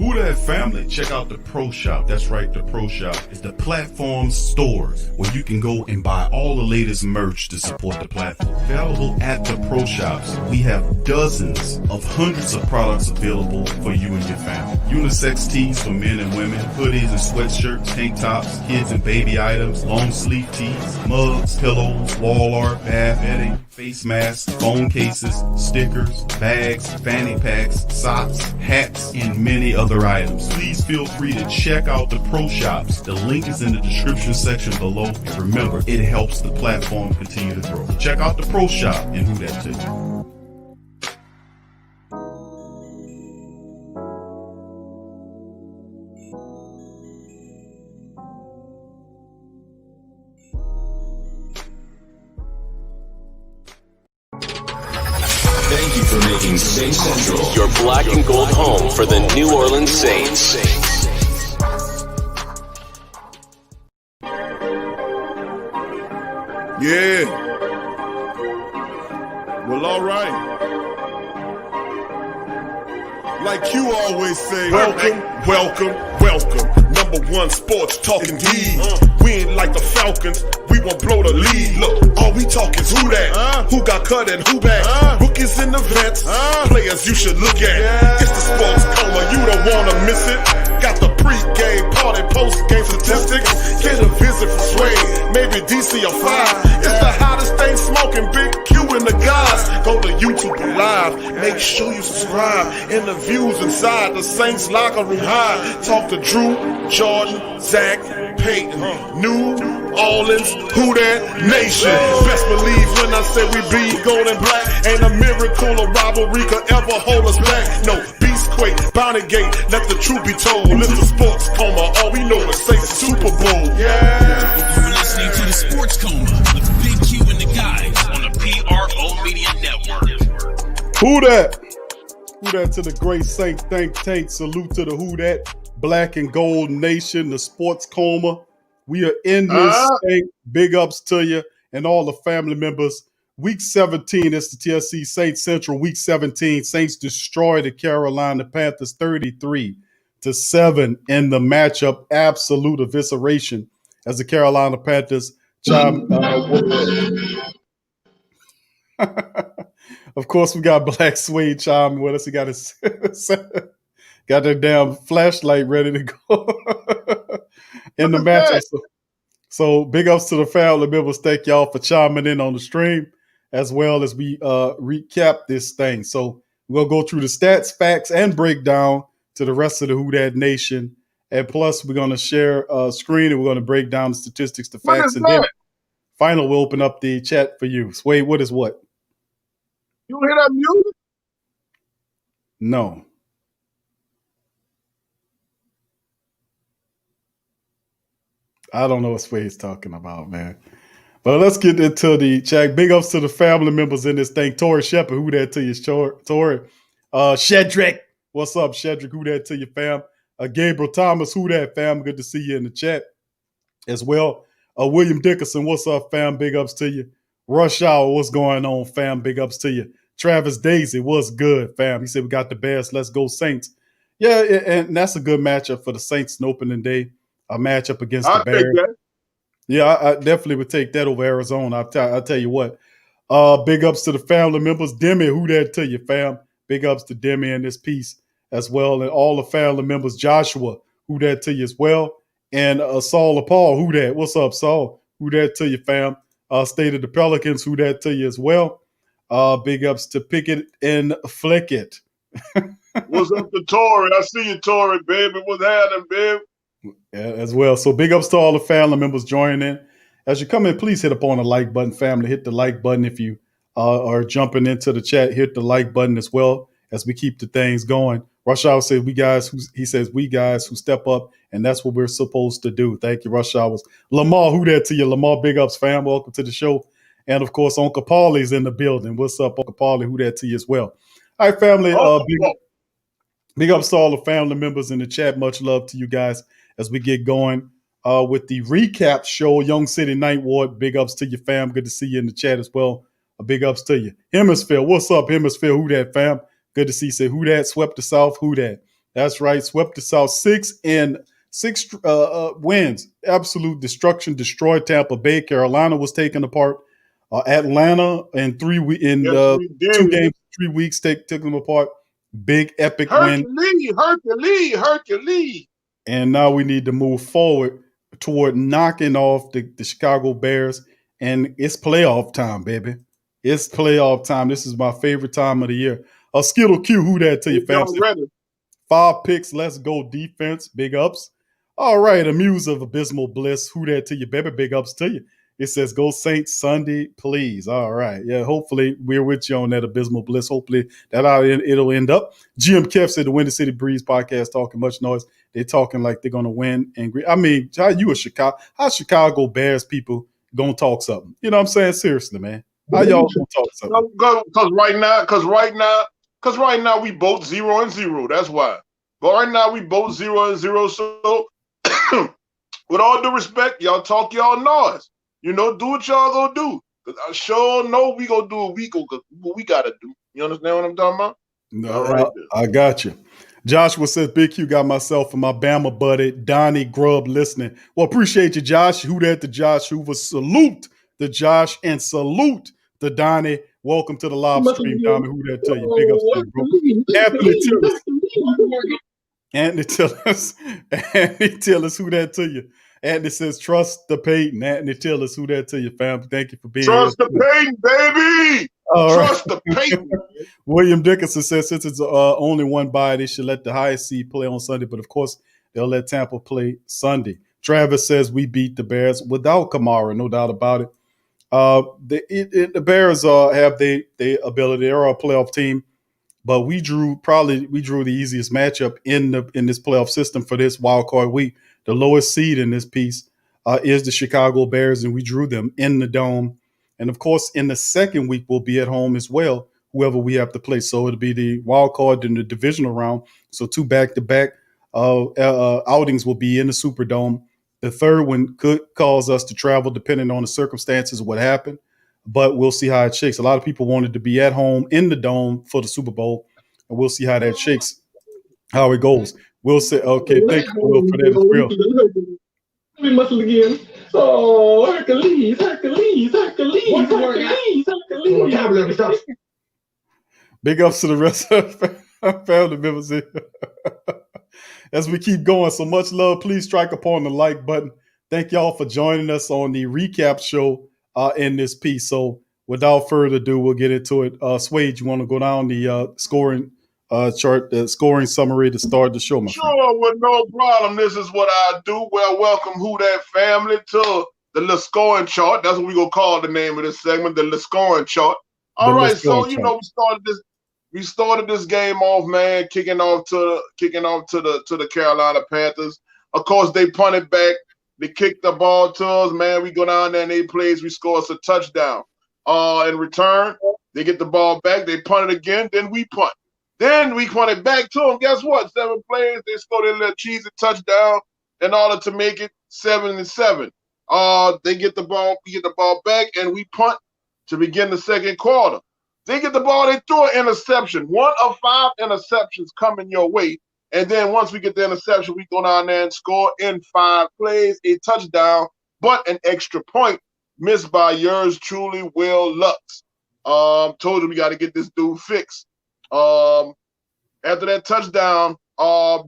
Who that family? Check out the Pro Shop. That's right, the Pro Shop is the platform stores where you can go and buy all the latest merch to support the platform. Available at the Pro Shops, we have dozens of hundreds of products available for you and your family. Unisex tees for men and women, hoodies and sweatshirts, tank tops, kids and baby items, long sleeve tees, mugs, pillows, wall art, bath bedding, face masks, phone cases, stickers, bags, fanny packs, socks, hats, and many other items. Please feel free to check out the Pro Shops. The link is in the description section below. And remember, it helps the platform continue to grow. Check out the Pro Shop and who that to you. Thank you for making Saint Central your black and gold home for the New Orleans Saints. Yeah. Well, all right. Like you always say, welcome, welcome, welcome. Number one sports talking D. We ain't like the Falcons. We won't blow the lead. Look, all we talk is who that, who got cut and who back. Rookies in the vets, players you should look at. It's the sports coma, you don't wanna miss it. Got the pre-game party, post-game statistics. Get a visit from Sway, maybe DC or 5. It's the hottest thing smoking, Big Q and the guys. Go to YouTube Live, make sure you subscribe. Interviews inside the Saints locker room high. Talk to Drew, Jordan, Zach, Peyton, New Orleans, who that nation. Best believe when I say we be gold and black. Ain't a miracle or robbery could ever hold us back. No, Beastquake, Bounty Gate, let the truth be told. It's the sports coma, all we know is say Super Bowl. Yeah. You're listening to the Sports Coma with Big Q and the guys on the PRO Media Network. Who that? Who that to the great Saint think tank. Salute to the Who that Black and Gold Nation, the Sports Coma. We are in this thing. Big ups to you and all the family members. Week 17, it's the TSC Saints Central. Week 17, Saints destroy the Carolina Panthers 33-7 in the matchup. Absolute evisceration as the Carolina Panthers chime. Of course, we got Blaxuede chiming with us. He got his got their damn flashlight ready to go in the matchup. So big ups to the family members. Thank y'all for chiming in on the stream as well as we recap this thing. So we're going to go through the stats, facts, and breakdown to the rest of the Who Dat Nation. And plus, we're going to share a screen and we're going to break down the statistics, the facts, and then finally, we'll open up the chat for you. Sway, what is what? You hear that music? No. I don't know what Sway's talking about, man. But let's get into the chat. Big ups to the family members in this thing. Tori Shepard, who that to you, Tori? Shedrick, what's up, Shedrick? Who that to you, fam? Gabriel Thomas, who that, fam? Good to see you in the chat as well. William Dickerson, what's up, fam? Big ups to you. Rush Hour, what's going on, fam? Big ups to you. Travis Daisy, what's good, fam? He said, we got the Bears. Let's go, Saints. Yeah, and that's a good matchup for the Saints in opening day. A matchup against the Bears. Yeah, I definitely would take that over Arizona. I'll tell you what. Big ups to the family members. Demi, who that to you, fam? Big ups to Demi in this piece as well. And all the family members. Joshua, who that to you as well. And Saul Paul, who that? What's up, Saul? Who that to you, fam? State of the Pelicans, who that to you as well. Big ups to Pickett and Flickett. What's up to Tori? I see you, Tori, baby. What's happening, babe? Yeah, as well. So big ups to all the family members joining in. As you come in, please hit up on the like button, family. Hit the like button if you are jumping into the chat. Hit the like button as well as we keep the things going. Rush Hour says we guys who step up, and that's what we're supposed to do. Thank you, Rush Hours. Lamar, who that to you? Lamar, big ups, fam. Welcome to the show. And of course, Uncle Paulie's in the building. What's up, Uncle Paulie? Who that to you as well? All right, family. Big ups to all the family members in the chat. Much love to you guys as we get going with the recap show. Young City Ninth Ward. Big ups to you, fam. Good to see you in the chat as well. Big ups to you. Hemisphere. What's up, Hemisphere? Who that, fam? Good to see you. Say, who that? Swept the South. Who that? That's right. Swept us out 6 wins. Absolute destruction. Destroyed Tampa Bay. Carolina was taken apart. Atlanta in 2 did. games, 3 weeks, took them apart. Big epic win. Hercules. And now we need to move forward toward knocking off the Chicago Bears. And it's playoff time, baby. It's playoff time. This is my favorite time of the year. Skittle Q, who that to you, fam? Y'all ready? 5 picks. Let's go defense. Big ups. All right. A muse of abysmal bliss. Who that to you, baby? Big ups to you. It says, go Saints Sunday, please. All right. Yeah, hopefully we're with you on that abysmal bliss. Hopefully it'll end up. GM Kev said the Windy City Breeze podcast talking much noise. They're talking like they're going to win. I mean, how Chicago Bears people going to talk something? You know what I'm saying? Seriously, man. How y'all going to talk something? Because right now we both 0-0. That's why. But right now we both 0-0. So with all due respect, y'all talk y'all noise. You know, do what y'all gonna do. Cause I sure know we gonna do what we gotta do. You understand what I'm talking about? No, all right. I got you. Joshua says, Big Q got myself and my Bama buddy, Donnie Grubb, listening. Well, appreciate you, Josh. Who that to Josh Hoover? Salute to Josh and salute to Donnie. Welcome to the live stream, Donnie. Who that to you? Big ups to you, bro. Anthony Tillis, who that to you? Anthony says, trust the Peyton. Anthony Tillis, who that to you, fam? Thank you for being Trust here. the Peyton, baby. Trust the Peyton. William Dickinson says, since it's only one bye, they should let the highest seed play on Sunday. But, of course, they'll let Tampa play Sunday. Travis says, we beat the Bears without Kamara, no doubt about it. The Bears have the ability. They're a playoff team. But we drew the easiest matchup in this playoff system for this wild card week. The lowest seed in this piece is the Chicago Bears, and we drew them in the Dome. And of course, in the second week, we'll be at home as well, whoever we have to play. So it'll be the wild card in the divisional round. So 2 back-to-back outings will be in the Superdome. The third one could cause us to travel, depending on the circumstances of what happened. But we'll see how it shakes. A lot of people wanted to be at home in the Dome for the Super Bowl, and we'll see how that shakes, how it goes. We'll say, okay, thank you, Will, for that as well. We muscle again. Oh, Hercules. Big ups to the rest of our family members here. As we keep going, so much love. Please strike upon the like button. Thank y'all for joining us on the recap show in this piece. So without further ado, we'll get into it. Suede, you want to go down the scoring chart, the scoring summary to start the show, my friend? Sure, with no problem. This is what I do. Well, welcome Who That family to the scoring chart. That's what we're going to call the name of this segment, the scoring chart. All right, so you know we started this game off, man, kicking off to the Carolina Panthers. Of course, they punted back. They kicked the ball to us, man. We go down there in 8 plays. We score us a touchdown. In return, they get the ball back. They punt it again. Then we punt. Then we punt it back to them. Guess what? 7 plays. They score their little cheesy touchdown in order to make it 7-7. They get the ball. We get the ball back, and we punt to begin the second quarter. They get the ball. They throw an interception. 1 of 5 interceptions coming your way. And then once we get the interception, we go down there and score in 5 plays, a touchdown, but an extra point missed by yours truly, Will Lux. Told you we got to get this dude fixed. After that touchdown,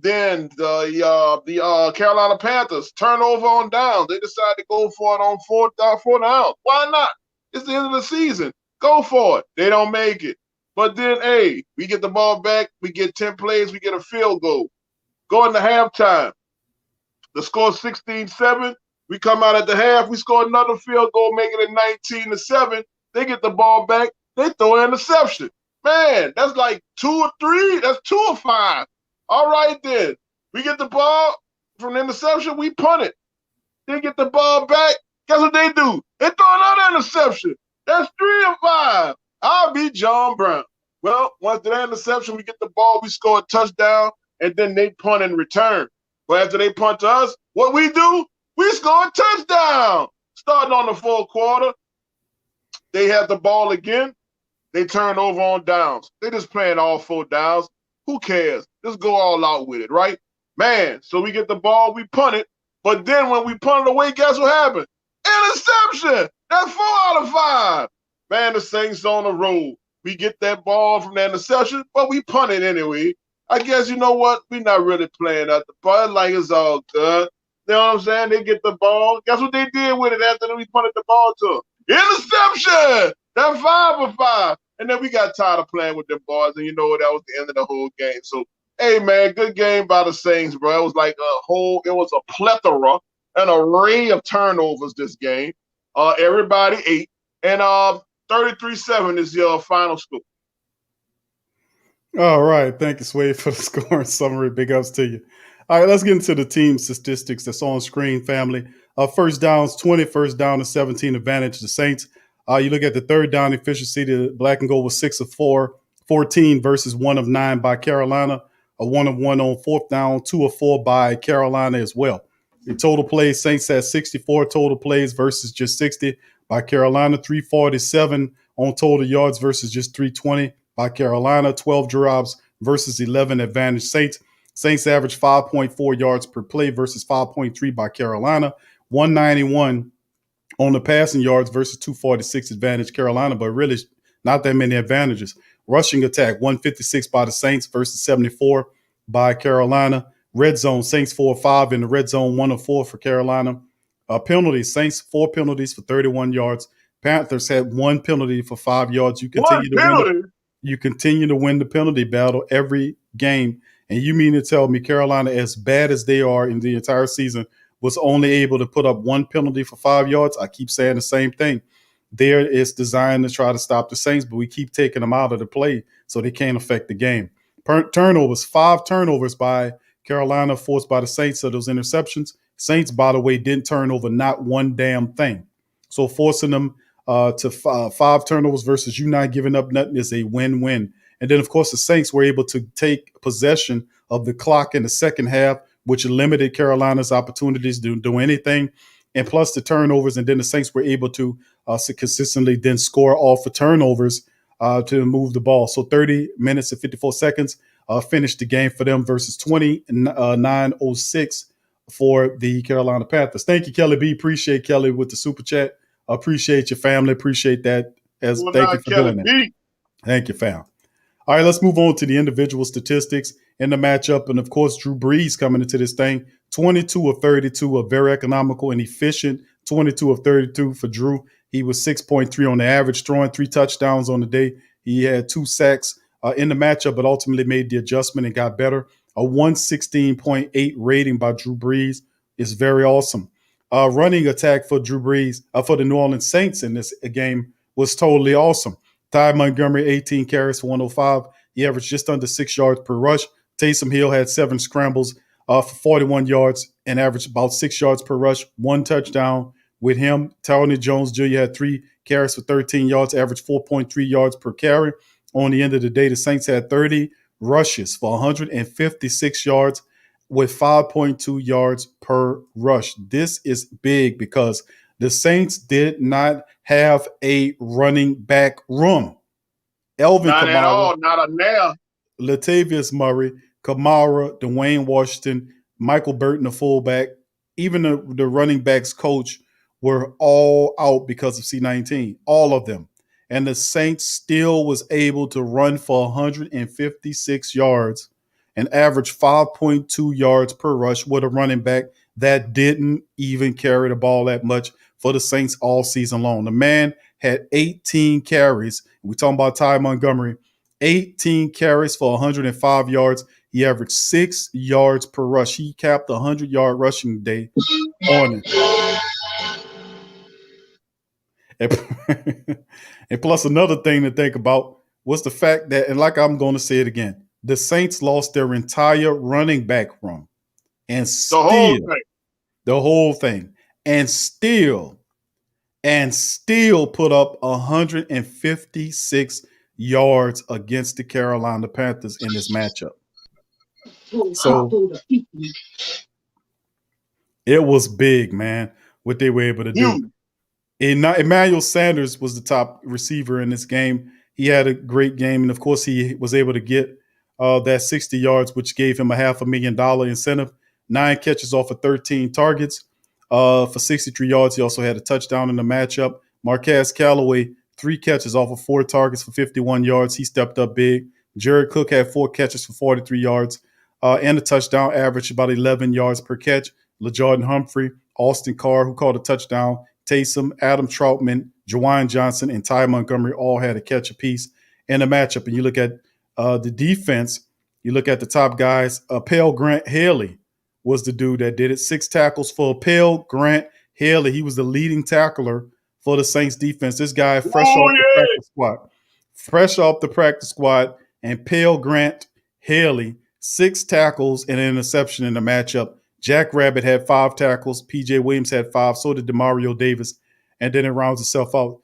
then the Carolina Panthers turnover on down. They decide to go for it on 4 down. Why not? It's the end of the season. Go for it. They don't make it. But then, hey, we get the ball back. We get 10 plays. We get a field goal. Go into halftime. The score 16-7. We come out at the half. We score another field goal, making it 19-7. They get the ball back. They throw an interception. Man, that's like 2 or 3. That's 2 or 5. All right, then. We get the ball from the interception. We punt it. They get the ball back. Guess what they do? They throw another interception. That's 3 or 5. I'll be John Brown. Well, once that interception, we get the ball, we score a touchdown, and then they punt in return. But after they punt to us, what we do? We score a touchdown. Starting on the 4th quarter, they have the ball again. They turn over on downs. They just playing all 4 downs. Who cares? Just go all out with it, right? Man, so we get the ball, we punt it, but then when we punt it away, guess what happened? Interception! That's 4 out of 5. Man, the Saints on the road. We get that ball from the interception, but we punt it anyway. I guess you know what? We're not really playing at the part. Like it's all good. You know what I'm saying? They get the ball. Guess what they did with it after we punted the ball to them? Interception! That's 5 of 5. And then we got tired of playing with them boys, and you know that was the end of the whole game. So, hey, man, good game by the Saints, bro. It was like it was a plethora, an array of turnovers this game. Everybody ate. And 33-7 is your final score. All right. Thank you, Sway, for the scoring summary. Big ups to you. All right, let's get into the team statistics that's on screen, family. First downs, 20, first down to 17 advantage the Saints. You look at the third down efficiency, the black and gold was 6 of 14 versus 1 of 9 by Carolina, a 1 of 1 on fourth down, 2 of 4 by Carolina as well. The total plays, Saints had 64 total plays versus just 60 by Carolina, 347 on total yards versus just 320 by Carolina, 12 drives versus 11 advantage Saints. Saints averaged 5.4 yards per play versus 5.3 by Carolina, 191 on the passing yards versus 246 advantage Carolina, but really not that many advantages. Rushing attack, 156 by the Saints versus 74 by Carolina. Red zone, Saints 4 of 5 in the red zone, 1 of 4 for Carolina. Penalties, Saints 4 penalties for 31 yards. Panthers had 1 penalty for 5 yards. You continue to win the penalty battle every game. And you mean to tell me Carolina, as bad as they are in the entire season, was only able to put up 1 penalty for 5 yards? I keep saying the same thing. There is designed to try to stop the Saints, but we keep taking them out of the play so they can't affect the game. Turnovers, 5 turnovers by Carolina forced by the Saints. So those interceptions, Saints, by the way, didn't turn over not one damn thing. So forcing them to 5 turnovers versus you not giving up nothing is a win-win. And then, of course, the Saints were able to take possession of the clock in the second half, which limited Carolina's opportunities to do anything. And plus the turnovers. And then the Saints were able to consistently then score off of turnovers to move the ball. So 30 minutes and 54 seconds finished the game for them versus 29:06 for the Carolina Panthers. Thank you, Kelly B. Appreciate Kelly with the super chat. Appreciate your family. Appreciate that. Thank you for doing that. Thank you, fam. All right, let's move on to the individual statistics in the matchup. And, of course, Drew Brees coming into this thing, 22 of 32, a very economical and efficient 22 of 32 for Drew. He was 6.3 on the average, throwing 3 touchdowns on the day. He had 2 sacks in the matchup, but ultimately made the adjustment and got better. A 116.8 rating by Drew Brees is very awesome. Running attack for Drew Brees, for the New Orleans Saints in this game was totally awesome. Ty Montgomery, 18 carries for 105. He averaged just under 6 yards per rush. Taysom Hill had 7 scrambles for 41 yards and averaged about 6 yards per rush, 1 touchdown with him. Tony Jones Jr. had 3 carries for 13 yards, averaged 4.3 yards per carry. On the end of the day, the Saints had 30 rushes for 156 yards with 5.2 yards per rush. This is big because the Saints did not have a running back room. Elvin not Kamara, at all, not a nail. Latavius Murray, Kamara, Dwayne Washington, Michael Burton, the fullback, even the running backs coach were all out because of C-19, all of them. And the Saints still was able to run for 156 yards and average 5.2 yards per rush with a running back that didn't even carry the ball that much for the Saints all season long. The man had 18 carries. We're talking about Ty Montgomery, 18 carries for 105 yards. He averaged 6 yards per rush. He capped a 100-yard rushing day on it. And plus another thing to think about was the fact that, and like I'm going to say it again, the Saints lost their entire running back room. And still, the whole thing. And still put up 156 yards against the Carolina Panthers in this matchup. So it was big, man, what they were able to do. Emmanuel Sanders was the top receiver in this game. He had a great game, and of course, he was able to get that 60 yards, which gave him a $500,000 incentive. 9 catches off of 13 targets for 63 yards. He also had a touchdown in the matchup. Marquez Callaway, 3 catches off of 4 targets for 51 yards. He stepped up big. Jared Cook had 4 catches for 43 yards and a touchdown, average about 11 yards per catch. LaJordan Humphrey, Austin Carr, who caught a touchdown, Taysom, Adam Troutman, Jawan Johnson, and Ty Montgomery all had a catch apiece in the matchup. And you look at the defense, you look at the top guys. Pale Grant Haley was the dude that did it. 6 tackles for Pale Grant Haley. He was the leading tackler for the Saints defense. This guy fresh off the practice squad. Fresh off the practice squad. And Pale Grant Haley, 6 tackles and an interception in the matchup. Jack Rabbit had 5 tackles. PJ Williams had 5. So did Demario Davis. And then it rounds itself out.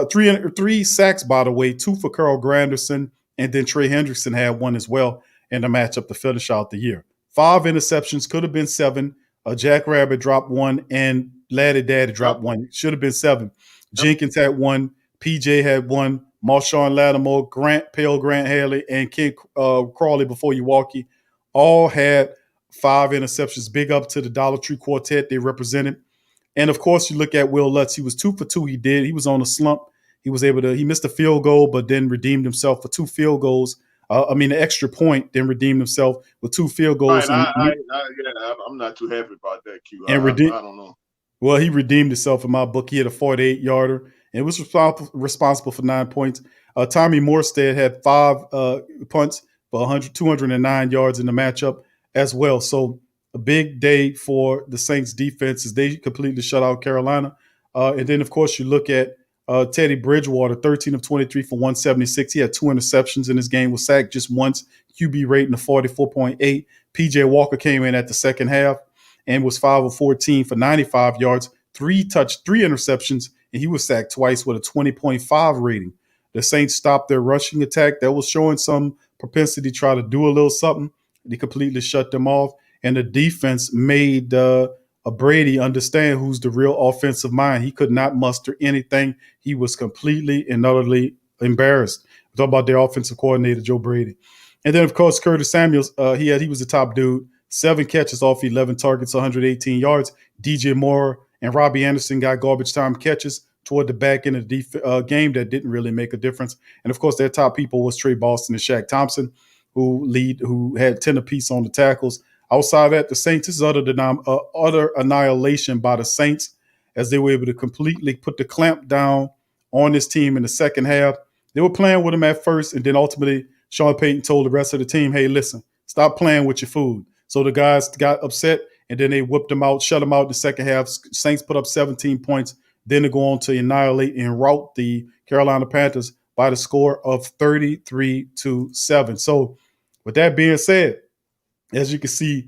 3 sacks, by the way, 2 for Carl Granderson. And then Trey Hendrickson had 1 as well in the matchup to finish out the year. 5 interceptions, could have been 7. Jack Rabbit dropped 1, and Laddie Daddy dropped 1. Should have been 7. Jenkins had 1. PJ had 1. Marshawn Lattimore, Pale Grant Haley, and Ken Crawley before you walkie all had 5 interceptions. Big up to the Dollar Tree Quartet they represented. And of course, you look at Will Lutz. He was 2 for 2. He was on a slump. He missed a field goal, but then redeemed himself for 2 field goals. An extra point, then redeemed himself with 2 field goals. Right, I'm not too happy about that, Q. I don't know. Well, he redeemed himself in my book. He had a 48-yarder and was responsible for 9 points. Tommy Morstead had 5 punts for 209 yards in the matchup as well. So a big day for the Saints defense as they completely shut out Carolina. And then, of course, you look at Teddy Bridgewater, 13 of 23 for 176. He had 2 interceptions in his game, was sacked just once, QB rating of 44.8. PJ Walker came in at the second half and was 5 of 14 for 95 yards, 3 interceptions, and he was sacked twice with a 20.5 rating. The Saints stopped their rushing attack. That was showing some propensity to try to do a little something. They completely shut them off, and the defense made Brady understand who's the real offensive mind. He could not muster anything. He was completely and utterly embarrassed. We're talking about their offensive coordinator, Joe Brady. And then, of course, Curtis Samuels, he was the top dude. 7 catches off 11 targets, 118 yards. DJ Moore and Robbie Anderson got garbage time catches toward the back end of the game that didn't really make a difference. And, of course, their top people was Trey Boston and Shaq Thompson, who had 10 apiece on the tackles. Outside of that, the Saints, this is utter annihilation by the Saints as they were able to completely put the clamp down on this team in the second half. They were playing with them at first, and then ultimately Sean Payton told the rest of the team, hey, listen, stop playing with your food. So the guys got upset, and then they whipped them out, shut them out in the second half. Saints put up 17 points. Then to go on to annihilate and rout the Carolina Panthers by the score of 33-7. So with that being said, as you can see,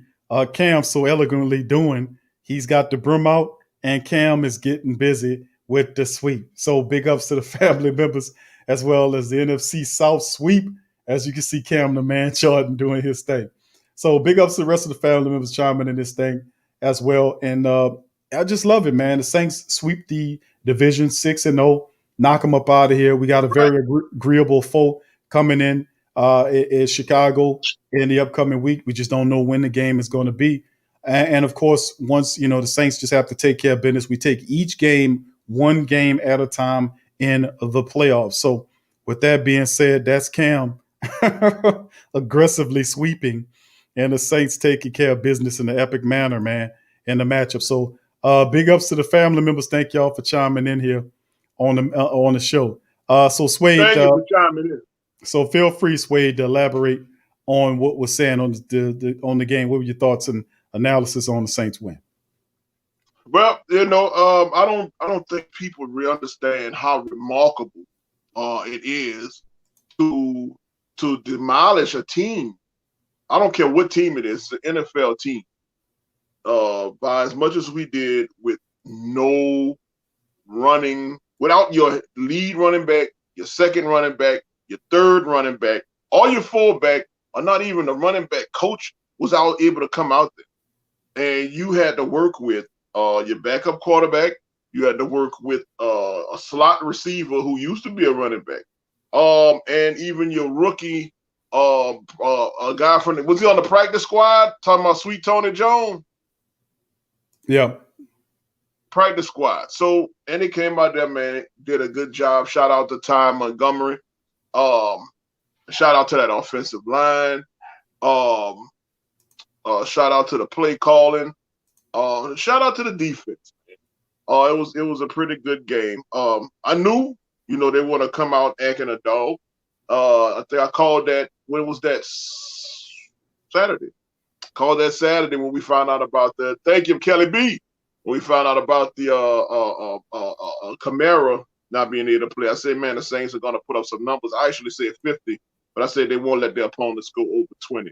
Cam so elegantly doing, he's got the broom out, and Cam is getting busy with the sweep. So big ups to the family members as well as the NFC South sweep. As you can see, Cam the man Jordan doing his thing. So big ups to the rest of the family members chiming in this thing as well. And I just love it, man. The Saints sweep the division 6-0, knock them up out of here. We got a very agreeable foe coming in Chicago in the upcoming week. We just don't know when the game is going to be. And of course, once, the Saints just have to take care of business. We take each game, one game at a time in the playoffs. So with that being said, that's Cam aggressively sweeping and the Saints taking care of business in an epic manner, man, in the matchup. So big ups to the family members. Thank y'all for chiming in here on the show. So Suede, thank you for chiming in. So feel free, Suede, to elaborate on what was saying on the game. What were your thoughts and analysis on the Saints win? Well, I don't think people really understand how remarkable it is to demolish a team. I don't care what team it is, it's an NFL team. By as much as we did with no running, without your lead running back, your second running back, your third running back, all your fullback, or not even the running back coach was able to come out there. And you had to work with your backup quarterback. You had to work with a slot receiver who used to be a running back. And even your rookie A guy was he on the practice squad? Talking about Sweet Tony Jones. Yeah. Practice squad. So, and he came out there, man, did a good job. Shout out to Ty Montgomery. Shout out to that offensive line. Shout out to the play calling. Shout out to the defense. It was a pretty good game. I knew, they want to come out acting a dog. I think I called that. When was that? Saturday. Called that Saturday when we found out about the. Thank you, Kelly B. When we found out about the Kamara not being able to play, I said, man, the Saints are going to put up some numbers. I actually said 50, but I said they won't let their opponents go over 20.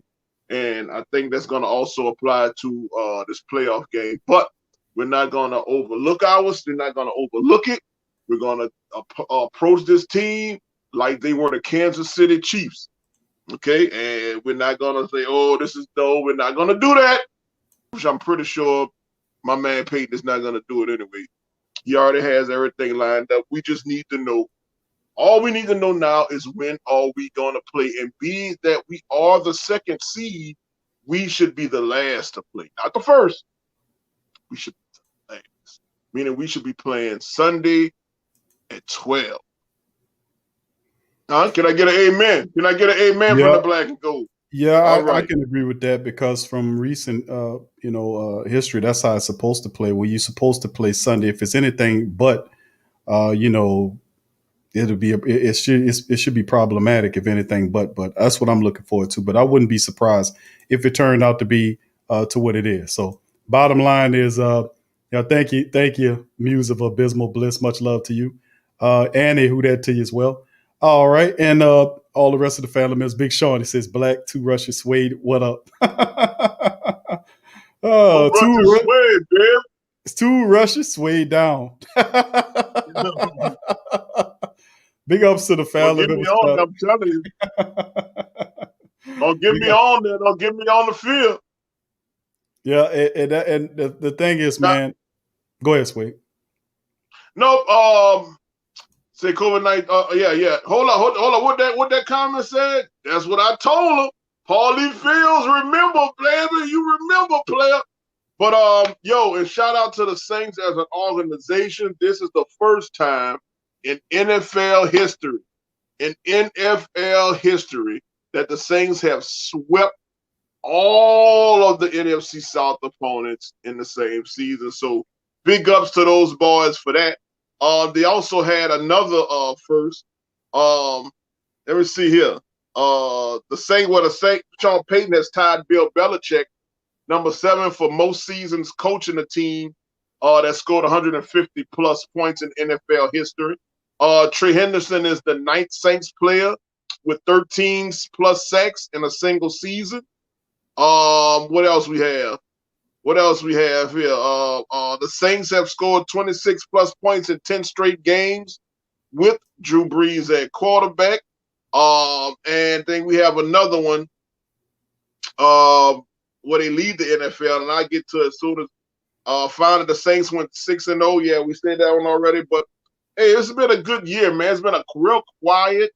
And I think that's going to also apply to this playoff game. But we're not going to overlook ours. We're not going to overlook it. We're going to approach this team like they were the Kansas City Chiefs. Okay? And we're not going to say, oh, this is dope. We're not going to do that, which I'm pretty sure my man Peyton is not going to do it anyway. He already has everything lined up. We just need to know. All we need to know now is when are we going to play. And being that we are the second seed, we should be the last to play. Not the first. We should be the last. Meaning we should be playing Sunday at 12. Can I get an amen? Can I get an amen from the black and gold? Yeah, I can agree with that because from recent, history, that's how it's supposed to play. Where you're supposed to play Sunday. If it's anything but, it should be problematic if anything but that's what I'm looking forward to. But I wouldn't be surprised if it turned out to be to what it is. So bottom line is, thank you, Muse of Abysmal Bliss. Much love to you, Annie. Who that to you as well. All right, and all the rest of the family members. Big Sean, he says, Black, 2 rushes, Suede, what up? Suede, man. It's 2 rushes, Suede down. Big ups to the family members. I'm telling you. Don't get me on there. Don't get me on the field. Yeah, and the thing is, man, go ahead, Suede. No, say COVID-19. Yeah. Hold on. What that comment said? That's what I told him. Paulie Fields, remember, baby. You remember, player. But and shout out to the Saints as an organization. This is the first time in NFL history, that the Saints have swept all of the NFC South opponents in the same season. So big ups to those boys for that. They also had another first. Let me see here. The Saint Sean Payton has tied Bill Belichick, number 7 for most seasons coaching a team that scored 150 plus points in NFL history. Trey Henderson is the 9th Saints player with 13 plus sacks in a single season. What else we have? Here? The Saints have scored 26 plus points in 10 straight games with Drew Brees at quarterback. And then we have another one where they lead the NFL, and I get to it as soon as finding the Saints went 6-0. Yeah, we said that one already, but hey, it's been a good year, man. It's been a real quiet,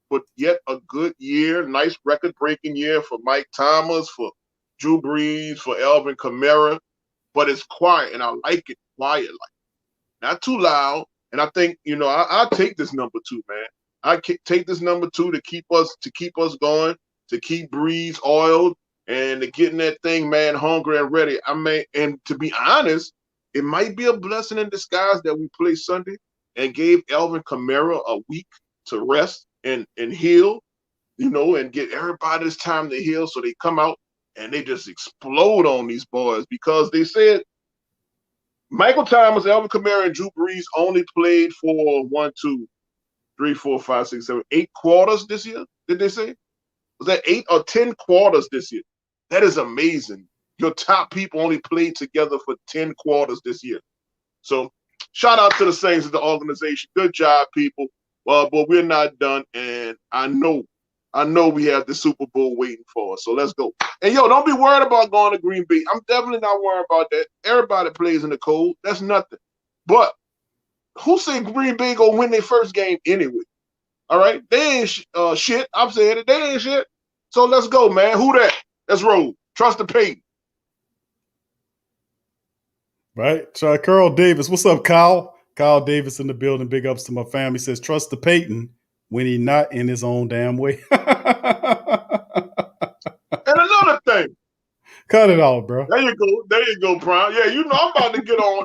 but yet a good year. Nice record-breaking year for Mike Thomas, for Drew Brees, for Alvin Kamara. But it's quiet, and I like it quiet, not too loud. And I think, I'll take this number 2, man. I take this number 2 to keep us going, to keep Brees oiled, and to getting that thing, man, hungry and ready. And to be honest, it might be a blessing in disguise that we play Sunday and gave Alvin Kamara a week to rest and heal, and get everybody this time to heal, so they come out and they just explode on these boys, because they said Michael Thomas, Alvin Kamara, and Drew Brees only played for 1, 2, 3, 4, 5, 6, 7, 8 quarters this year. Did they say? Was that 8 or 10 quarters this year? That is amazing. Your top people only played together for 10 quarters this year. So shout out to the Saints of the organization. Good job, people. But we're not done, and I know we have the Super Bowl waiting for us. So let's go. And don't be worried about going to Green Bay. I'm definitely not worried about that. Everybody plays in the cold. That's nothing. But who said Green Bay gonna win their first game anyway? All right, they ain't shit. I'm saying it. They ain't shit. So let's go, man. Who that? Let's roll. Trust the Peyton. Right. Try Carl Davis. What's up, Kyle? Kyle Davis in the building. Big ups to my family. Says trust the Peyton when he not in his own damn way. And another thing. Cut it off, bro. There you go, Prime. Yeah, you know I'm about to get on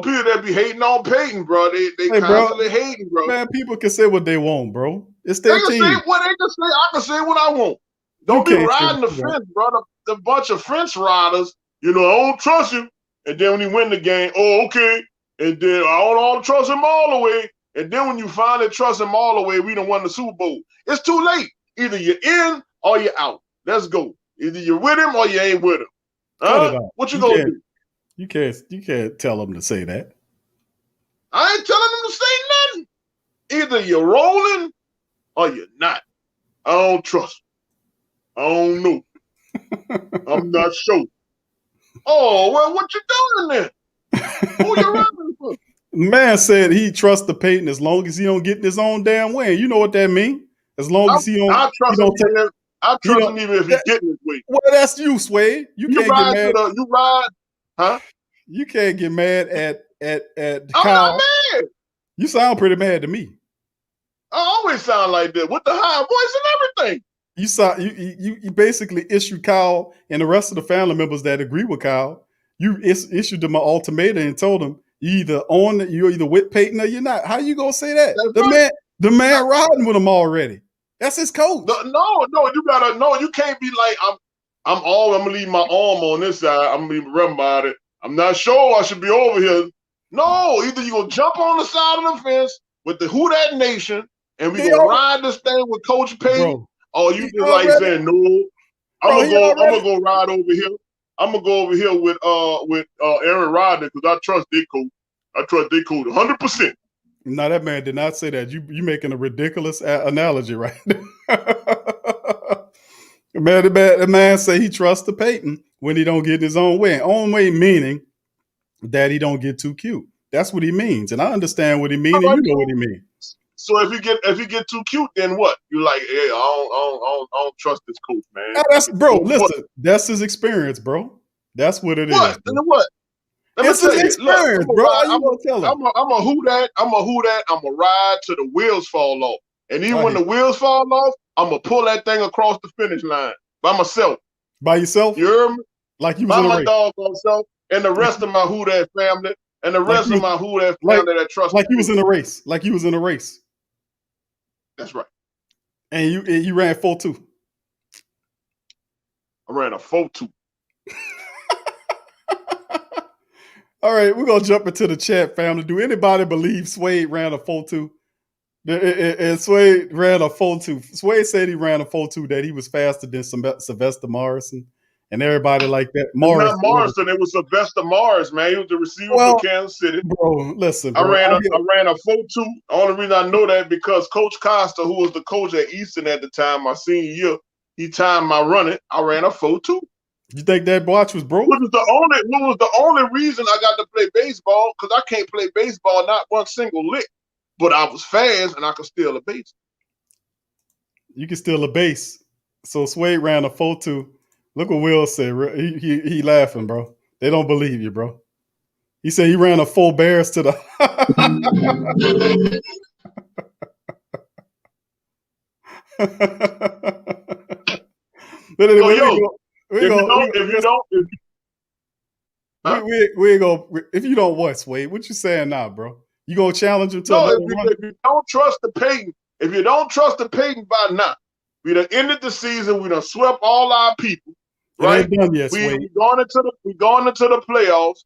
people that be hating on Peyton, bro. They constantly hating, bro. Man, people can say what they want, bro. It's They their can team. say what they can say. I can say what I want. Don't be riding the fence, bro. The bunch of fence riders, I don't trust you. And then when you win the game, oh, okay. And then I don't trust him all the way. And then when you finally trust him all the way, we done won the Super Bowl. It's too late. Either you're in or you're out. Let's go. Either you're with him or you ain't with him. What you gonna do? You can't tell them to say that. I ain't telling them to say nothing. Either you're rolling or you're not. I don't trust him. I don't know. I'm not sure. Oh, well, what you doing then? Who you running for? Man said he trusts the Peyton as long as he don't get in his own damn way. You know what that means? As long as he don't. I trust him even if he's getting his way. Well, that's you, Sway. You can't get mad. You ride, huh? You can't get mad at I'm Kyle. not mad. You sound pretty mad to me. I always sound like that with the high voice and everything. You basically issued Kyle and the rest of the family members that agree with Kyle. You issued them an ultimatum and told them you're either with Peyton or you're not. How you gonna say that? The man riding with him already. That's his coach. No, you can't be like I'm gonna leave my arm on this side. I'm gonna be run about it. I'm not sure I should be over here. No, either you gonna jump on the side of the fence with the Who That Nation and we gonna ride this thing with Coach Payton, or you just like saying no. I'm gonna go ride over here. I'm gonna go over here with Aaron Rodgers because I trust their coach. I trust their coach 100%. No, that man did not say that. You making a ridiculous analogy right now. The man say he trusts the Peyton when he don't get his own way. Own way meaning that he don't get too cute. That's what he means, and I understand what he means, and you know what he means. So if you get too cute, then what? You like, hey, I don't trust this coach, man. Listen, that's his experience, bro. That's what it is. What? Then what? It's his experience, bro. I'm a who that. I'm a ride till the wheels fall off. And even when the wheels fall off, I'm gonna pull that thing across the finish line by myself. By yourself? You hear me? Like you was in a race. By my doggone self and the rest of my who that family and the rest of my who that family that trust. Like you was in a race. Like you was in a race. That's right. And you ran 4.2. I ran a 4.2. All right, we're gonna jump into the chat, family. Do anybody believe Swade ran a 4.2? And Swade ran a 4.2. Swade said he ran a 4.2, that he was faster than Sylvester Morrison and everybody like that. Not Morrison, it was Sylvester Morris, man. He was the receiver for Kansas City. Bro, listen. Bro, I ran a 4.2. The only reason I know that because Coach Costa, who was the coach at Eastern at the time, my senior year, he timed my running. I ran a 4.2. You think that watch was broke? What was the only reason I got to play baseball? Because I can't play baseball not one single lick. But I was fast and I could steal a base. You can steal a base. So Swade ran a 4.2. Look what Will said. He laughing, bro. They don't believe you, bro. He said he ran a 4 bears to the. But anyway, if you don't what, Swade? What you saying now, bro? You gonna challenge him to if you don't trust the Peyton, by now, we done ended the season. We done swept all our people. Right? It ain't done yet, we going into the playoffs.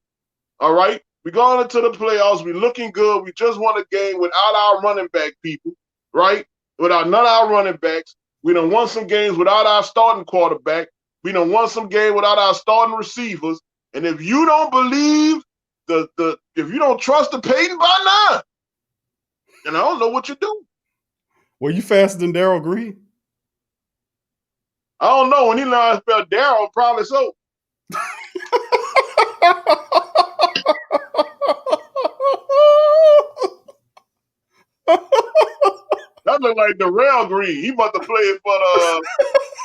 All right, we going into the playoffs. We looking good. We just won a game without our running back people. Right, without none of our running backs. We done won some games without our starting quarterback. We done won some games without our starting receivers. And if you don't believe if you don't trust the Peyton by now, then I don't know what you do. Were you faster than Darryl Green? I don't know. When he learned how to spell Darryl, probably so. That look like Darrell Green. He must have played for the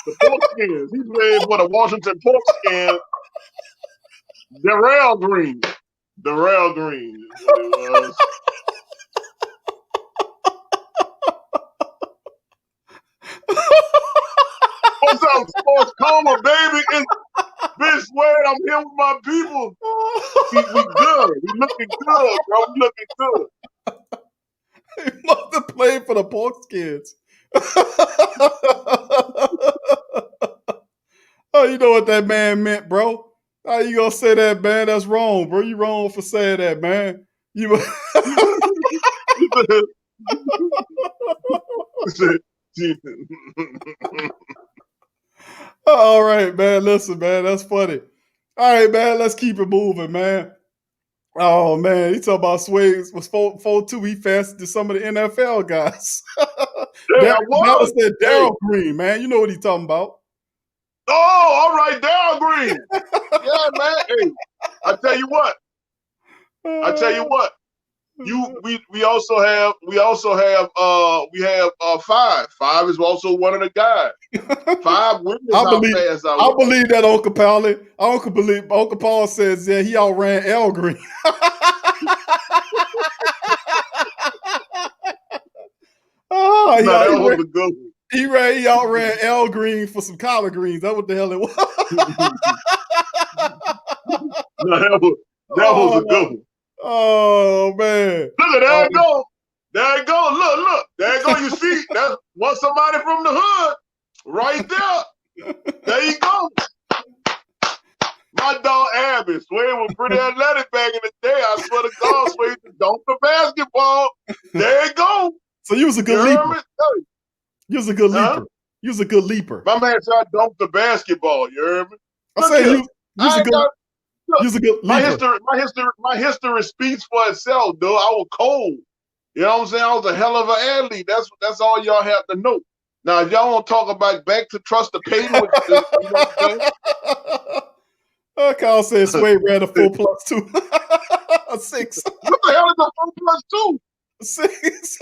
The Porkskins. He played for the Washington Porkskins. Darrell Green. Darrell Green is what it was. What's up, Sports Coma, baby? It's Big Wade. I'm here with my people. We good. We looking good, bro. We looking good. He must have played for the Porkskins. Oh, you know what that man meant, bro? How you gonna say that, man? That's wrong, bro. You wrong for saying that, man. You. All right, man. Listen, man. That's funny. All right, man. Let's keep it moving, man. Oh man, he talking about Sway was 4'2". He faster than some of the NFL guys. Yeah, that was that Darrell Green, man. You know what he talking about. Oh, all right, Darrell Green. Yeah, man. Hey, I tell you what. We also have Five. Five is also one of the guys. Five witness how fast I believe that Uncle Paulie. Uncle Paul says he outran Al Green. Oh, that was a good one. He outran Al Green for some collard greens. That's what the hell it was. that was a good one. Oh man! Look at there it go. There it go. Look. There it go. You see, that's one somebody from the hood right there. There you go. My dog Abby, Sway was pretty athletic back in the day. I swear to God, Sway used to dunk the basketball. There you go. So you was a good leaper. You was a good leaper. You was a good leaper. My man said I dunked the basketball. You heard me? I say you was a good. You was a good leaper. My history speaks for itself, dude. I was cold. You know what I'm saying? I was a hell of an athlete. That's all y'all have to know. Now, if y'all want to talk about back to trust the Payton, you know what I'm saying? Kyle says Sway ran a 4+2. A 6. What the hell is a 4+2? 6.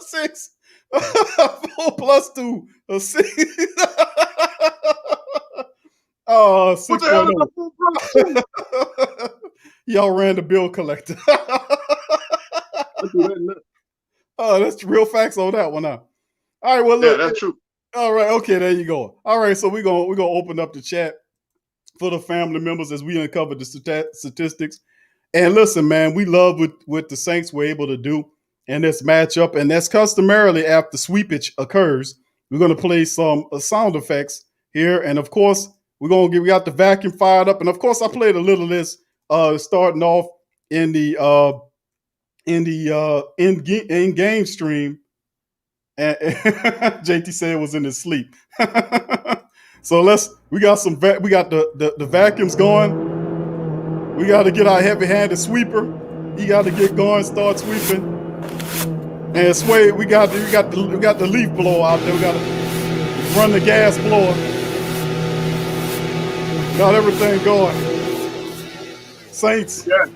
6. 4+2. A 6. Oh, 6. What the hell is a 4+2? Y'all ran the bill collector. Oh, that's real facts on that one now. All right, well, look. Yeah, that's true. All right, okay, there you go. All right, so we're gonna open up the chat for the family members as we uncover the statistics. And listen, man, we love what the Saints were able to do in this matchup, and that's customarily after sweepage occurs. We're gonna play some sound effects here, and of course, we got the vacuum fired up, and of course, I played a little of this starting off in the in-game stream. And JT said it was in his sleep. So we got the vacuums going. We got to get our heavy-handed sweeper. He got to get going, start sweeping. And Sway, we got the leaf blower out there. We got to run the gas blower. Got everything going. Saints, yeah,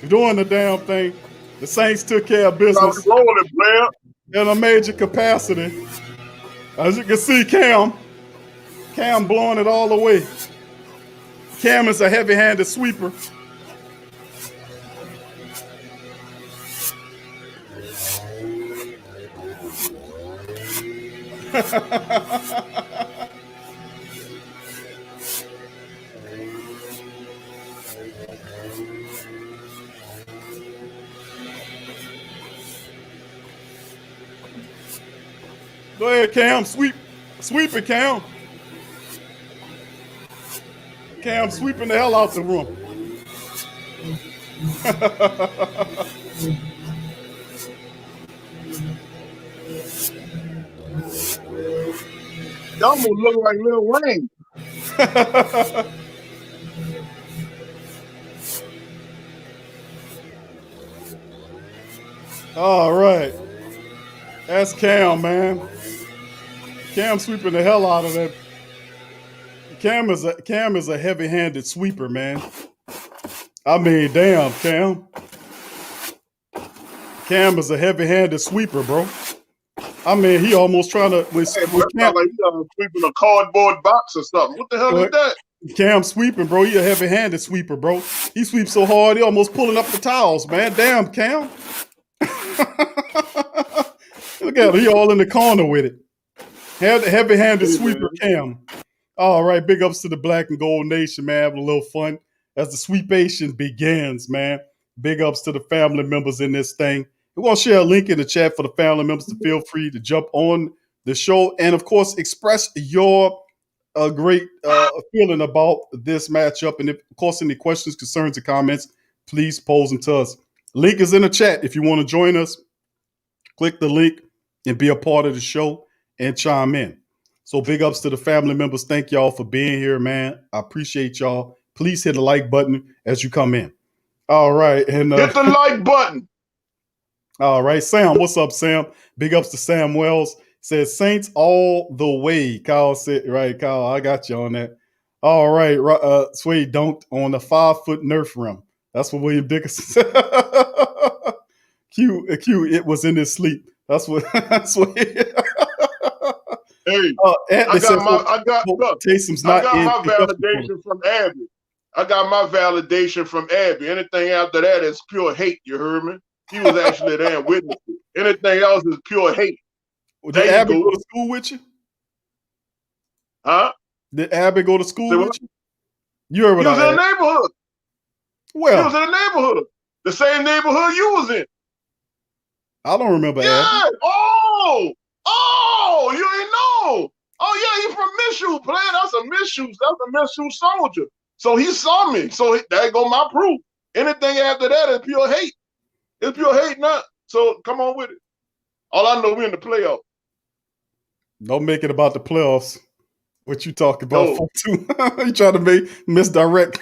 doing the damn thing. The Saints took care of business. Rolling, player. In a major capacity. As you can see, Cam blowing it all the way. Cam is a heavy-handed sweeper. Go ahead, Cam. Sweep it, Cam. Cam sweeping the hell out the room. Y'all gonna look like Lil Wayne. All right. That's Cam, man. Cam sweeping the hell out of that. Cam is a heavy-handed sweeper, man. I mean, damn, Cam. Cam is a heavy-handed sweeper, bro. I mean, he almost trying to with Hey, bro, that Cam, sound like you sweeping a cardboard box or something. What the hell is that? Cam sweeping, bro. He a heavy-handed sweeper, bro. He sweeps so hard, he almost pulling up the towels, man. Damn, Cam. Look at him. He all in the corner with it. Heavy-handed Hey, sweeper, man. Cam. All right, big ups to the Black and Gold Nation, man. Having a little fun as the sweepation begins, man. Big ups to the family members in this thing. We're going to share a link in the chat for the family members to feel free to jump on the show and, of course, express your great feeling about this matchup. And, if, of course, any questions, concerns, or comments, please pose them to us. Link is in the chat. If you want to join us, click the link and be a part of the show and chime in. So big ups to the family members. Thank y'all for being here, man. I appreciate y'all. Please hit the like button as you come in. All right. And Hit the like button. all right, Sam. What's up, Sam? Big ups to Sam Wells. Says Saints all the way. Kyle said, right, Kyle, I got you on that. All right. Sway dunked on the 5-foot Nerf rim. That's what William Dickinson said. Q, it was in his sleep. That's what. Hey, Taysom's I not got in. my validation from Abby. I got my validation from Abby. Anything after that is pure hate. You heard me? He was actually there and witnessed it. Anything else is pure hate. Did Abby go to school with you? Huh? Did Abby go to school with you? You heard what he was in the neighborhood. Well, he was in the neighborhood. The same neighborhood you was in. I don't remember yeah. Abby. Oh, you ain't know. Oh, yeah, he from Mizzou, player. That's a Mizzou soldier. So he saw me. So there go my proof. Anything after that is pure hate. It's pure hate, not. So come on with it. All I know, we in the playoffs. Don't make it about the playoffs. What you talking about? You trying to make misdirect.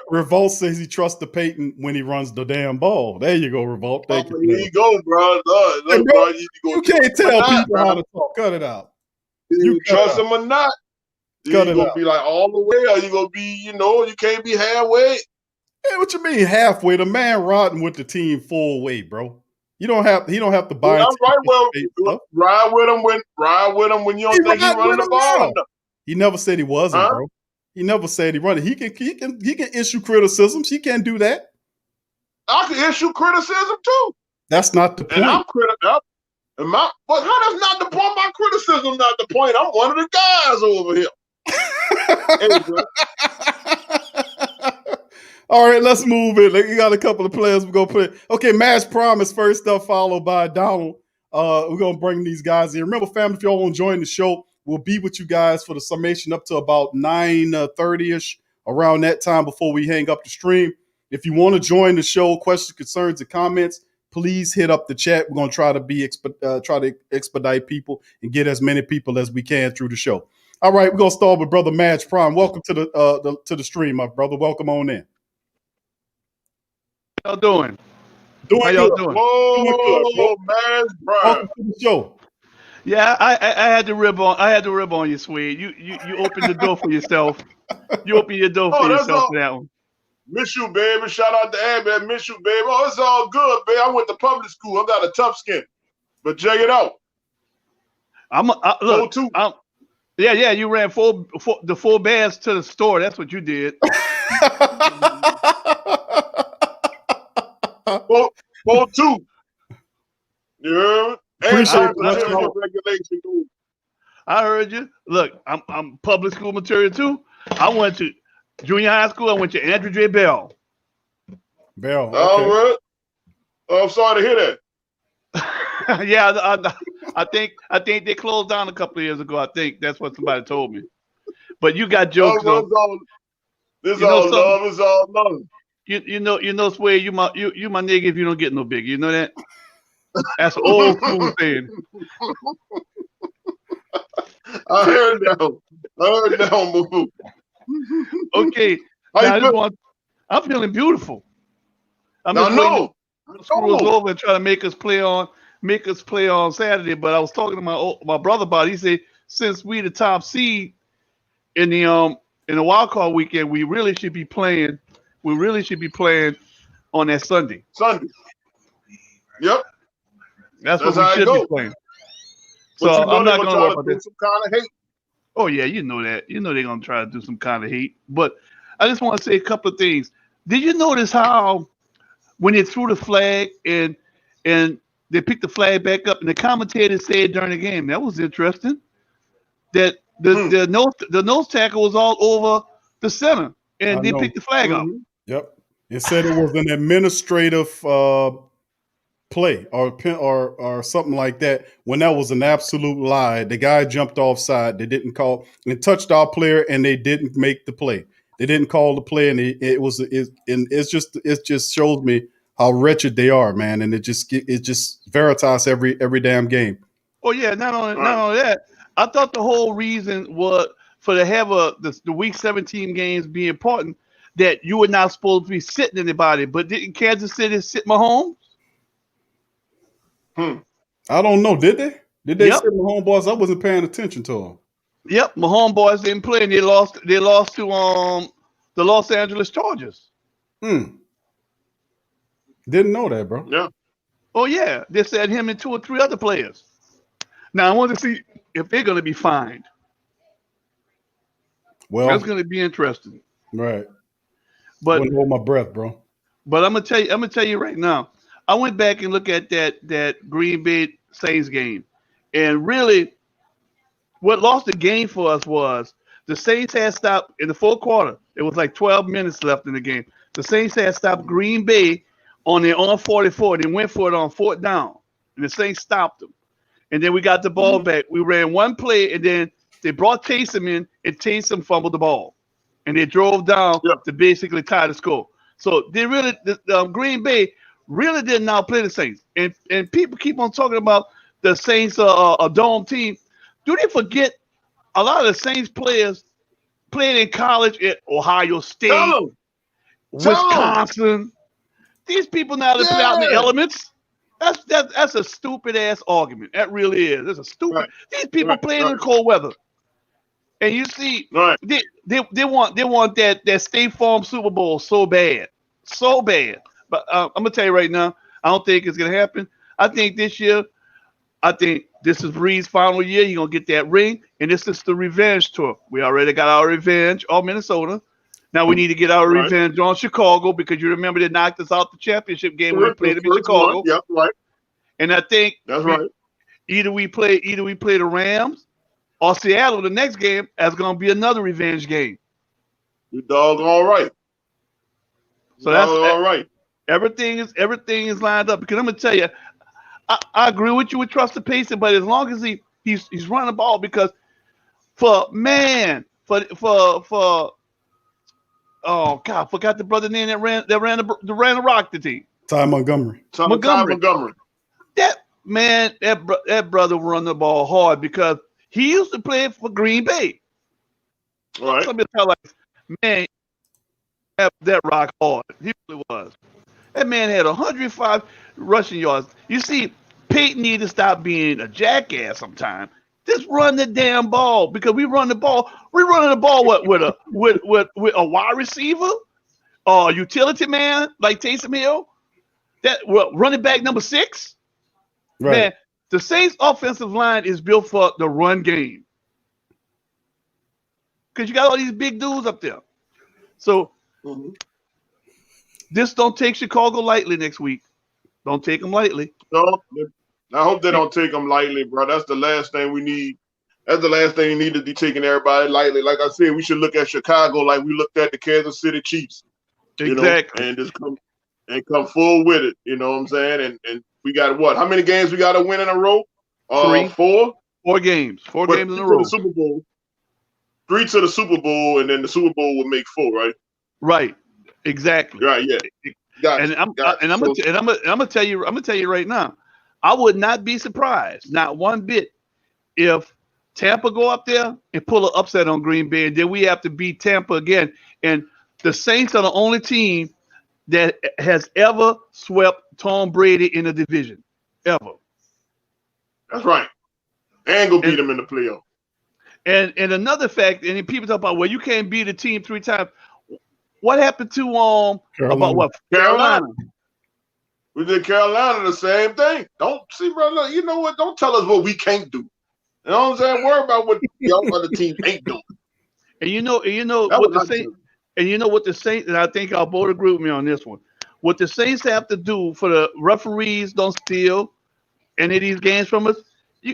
Revolt says he trusts the Peyton when he runs the damn ball. There you go, Revolt. Thank you. There you go, bro. Look, bro, you can't tell people how to talk. Cut it out. You trust him or not? You gonna be like all the way, or you gonna be, you can't be halfway? Hey, what you mean halfway? The man riding with the team full way, bro. He don't have to buy. Ride with him when you don't think he's running the ball. He never said he wasn't, bro. He never said he running. He can issue criticisms. He can't do that. I can issue criticism too. That's not the point. And I'm critical. But how that's not the point? My criticism not the point. I'm one of the guys over here. Hey, all right, let's move it. We got a couple of players we're going to play. Okay, Match Promise first up, followed by Donald. We're going to bring these guys in. Remember, family, if y'all want to join the show, we'll be with you guys for the summation up to about 9:30ish, around that time before we hang up the stream. If you want to join the show, questions, concerns, and comments, please hit up the chat. We're going to try to expedite people and get as many people as we can through the show. All right, we're going to start with Brother Match Prime. Welcome to the stream, my brother. Welcome on in. How y'all doing? How y'all doing? Whoa, man, welcome to the show. Yeah, I had to rib on you, Swede. You opened the door for yourself. You opened your door for yourself for that one. Miss you, baby. Shout out to Abby. Miss you, baby. Oh, it's all good, baby. I went to public school. I got a tough skin. But check it out. Look. Yeah. You ran the 4 bands to the store. That's what you did. 4-2. Yeah. Appreciate regulation. I heard you. Look, I'm public school material too. I went to junior high school. I went to Andrew J. Bell. Okay. All right. Oh, I'm sorry to hear that. Yeah, I think they closed down a couple of years ago. I think that's what somebody told me. But you got jokes. This all love. It's all love. You know, Sway, you my nigga if you don't get no bigger. You know that? That's old school thing. I heard that, move. Okay. I'm feeling beautiful. The school was over and trying to make us play on Saturday, but I was talking to my brother about it. He said, since we the top seed in the in the wild card weekend, we really should be playing. We really should be playing on that Sunday. Sunday. Yep. That's what how we it should go. be playing. But So you know I'm they're not gonna going to try worry to about do that. some kind of hate. Oh yeah, you know that. You know they're going to try to do some kind of hate. But I just want to say a couple of things. Did you notice how when they threw the flag and they picked the flag back up and the commentator said during the game, that was interesting, that the nose tackle was all over the center and I they know. picked the flag up. Yep. It said it was an administrative play or something like that. When that was an absolute lie, the guy jumped offside. They didn't call and touched our player, and they didn't make the play. They didn't call the play, and it just shows me how wretched they are, man. And it just Veritas every damn game. Oh yeah, not only that. I thought the whole reason was for to have the week 17 games be important, that you were not supposed to be sitting anybody. But didn't Kansas City sit Mahomes? I don't know. Did they? Did they Yep. sit my homeboys? I wasn't paying attention to them. Yep, Mahomes boys didn't play, and they lost to the Los Angeles Chargers. Didn't know that, bro. Yeah. Oh yeah, they said him and 2 or 3 other players. Now I want to see if they're going to be fined. Well, That's going to be interesting. right. But Wouldn't hold my breath, bro. But I'm gonna tell you right now. I went back and looked at that Green Bay Saints game, and really, what lost the game for us was the Saints had stopped in the fourth quarter. It was like 12 minutes left in the game. The Saints had stopped Green Bay on their own 44. They went for it on 4th down, and the Saints stopped them. And then we got the ball back. We ran one play, and then they brought Taysom in, and Taysom fumbled the ball. And they drove down to basically tie the score. So they really, Green Bay really didn't outplay the Saints. And people keep on talking about the Saints a dome team. Do they forget a lot of the Saints players played in college at Ohio State, Wisconsin? These people now that play out in the elements. That's a stupid ass argument. That really is. That's a stupid. Right. These people playing in the cold weather. And you see, they want that State Farm Super Bowl so bad. But I'm gonna tell you right now, I don't think it's gonna happen. I think this year, this is Brees' final year. You're gonna get that ring, and this is the revenge tour. We already got our revenge on Minnesota. Now we need to get our revenge on Chicago, because you remember they knocked us out the championship game when we played them in Chicago. Yep, right. And I think that's right. Either we play the Rams or Seattle the next game as going to be another revenge game. You dog all right. So that's all right. Everything is lined up. Because I'm gonna tell you, I agree with you with trust the pacing, but as long as he's running the ball, because for oh God, forgot the brother name that ran the rock the team. Ty Montgomery. Montgomery. That man, that brother run the ball hard, because he used to play for Green Bay. Right. Somebody tell like, man, that rock hard. He really was. That man had 105 rushing yards. You see, Peyton need to stop being a jackass sometime. Just run the damn ball, because we run the ball. We're running the ball with a wide receiver, utility man like Taysom Hill. That running back number 6. Right. Man, the Saints' offensive line is built for the run game, because you got all these big dudes up there. So this don't take Chicago lightly next week. Don't take them lightly. No, I hope they don't take them lightly, bro. That's the last thing we need. That's the last thing you need to be taking everybody lightly. Like I said, we should look at Chicago like we looked at the Kansas City Chiefs. Exactly. And just come full with it. You know what I'm saying? And we got what? How many games we got to win in a row? 3. 4? 4 games. 4 games in a row. The Super Bowl. 3 to the Super Bowl, and then the Super Bowl would make 4, right? Right. Exactly. Right. Yeah. And I'm gonna tell you right now, I would not be surprised, not one bit, if Tampa go up there and pull an upset on Green Bay, and then we have to beat Tampa again. And the Saints are the only team that has ever swept Tom Brady in a division, ever. That's right. And go beat him in the playoff. And another fact, and then people talk about, well, you can't beat a team 3 times. What happened to about what Carolina? We did Carolina the same thing. Don't see, brother. You know what? Don't tell us what we can't do. You know what I'm saying? Worry about what the other team ain't doing. And you know what the Saints, and you know what the Saints, and I think I'll both agree with me on this one. What the Saints have to do for the referees don't steal any of these games from us.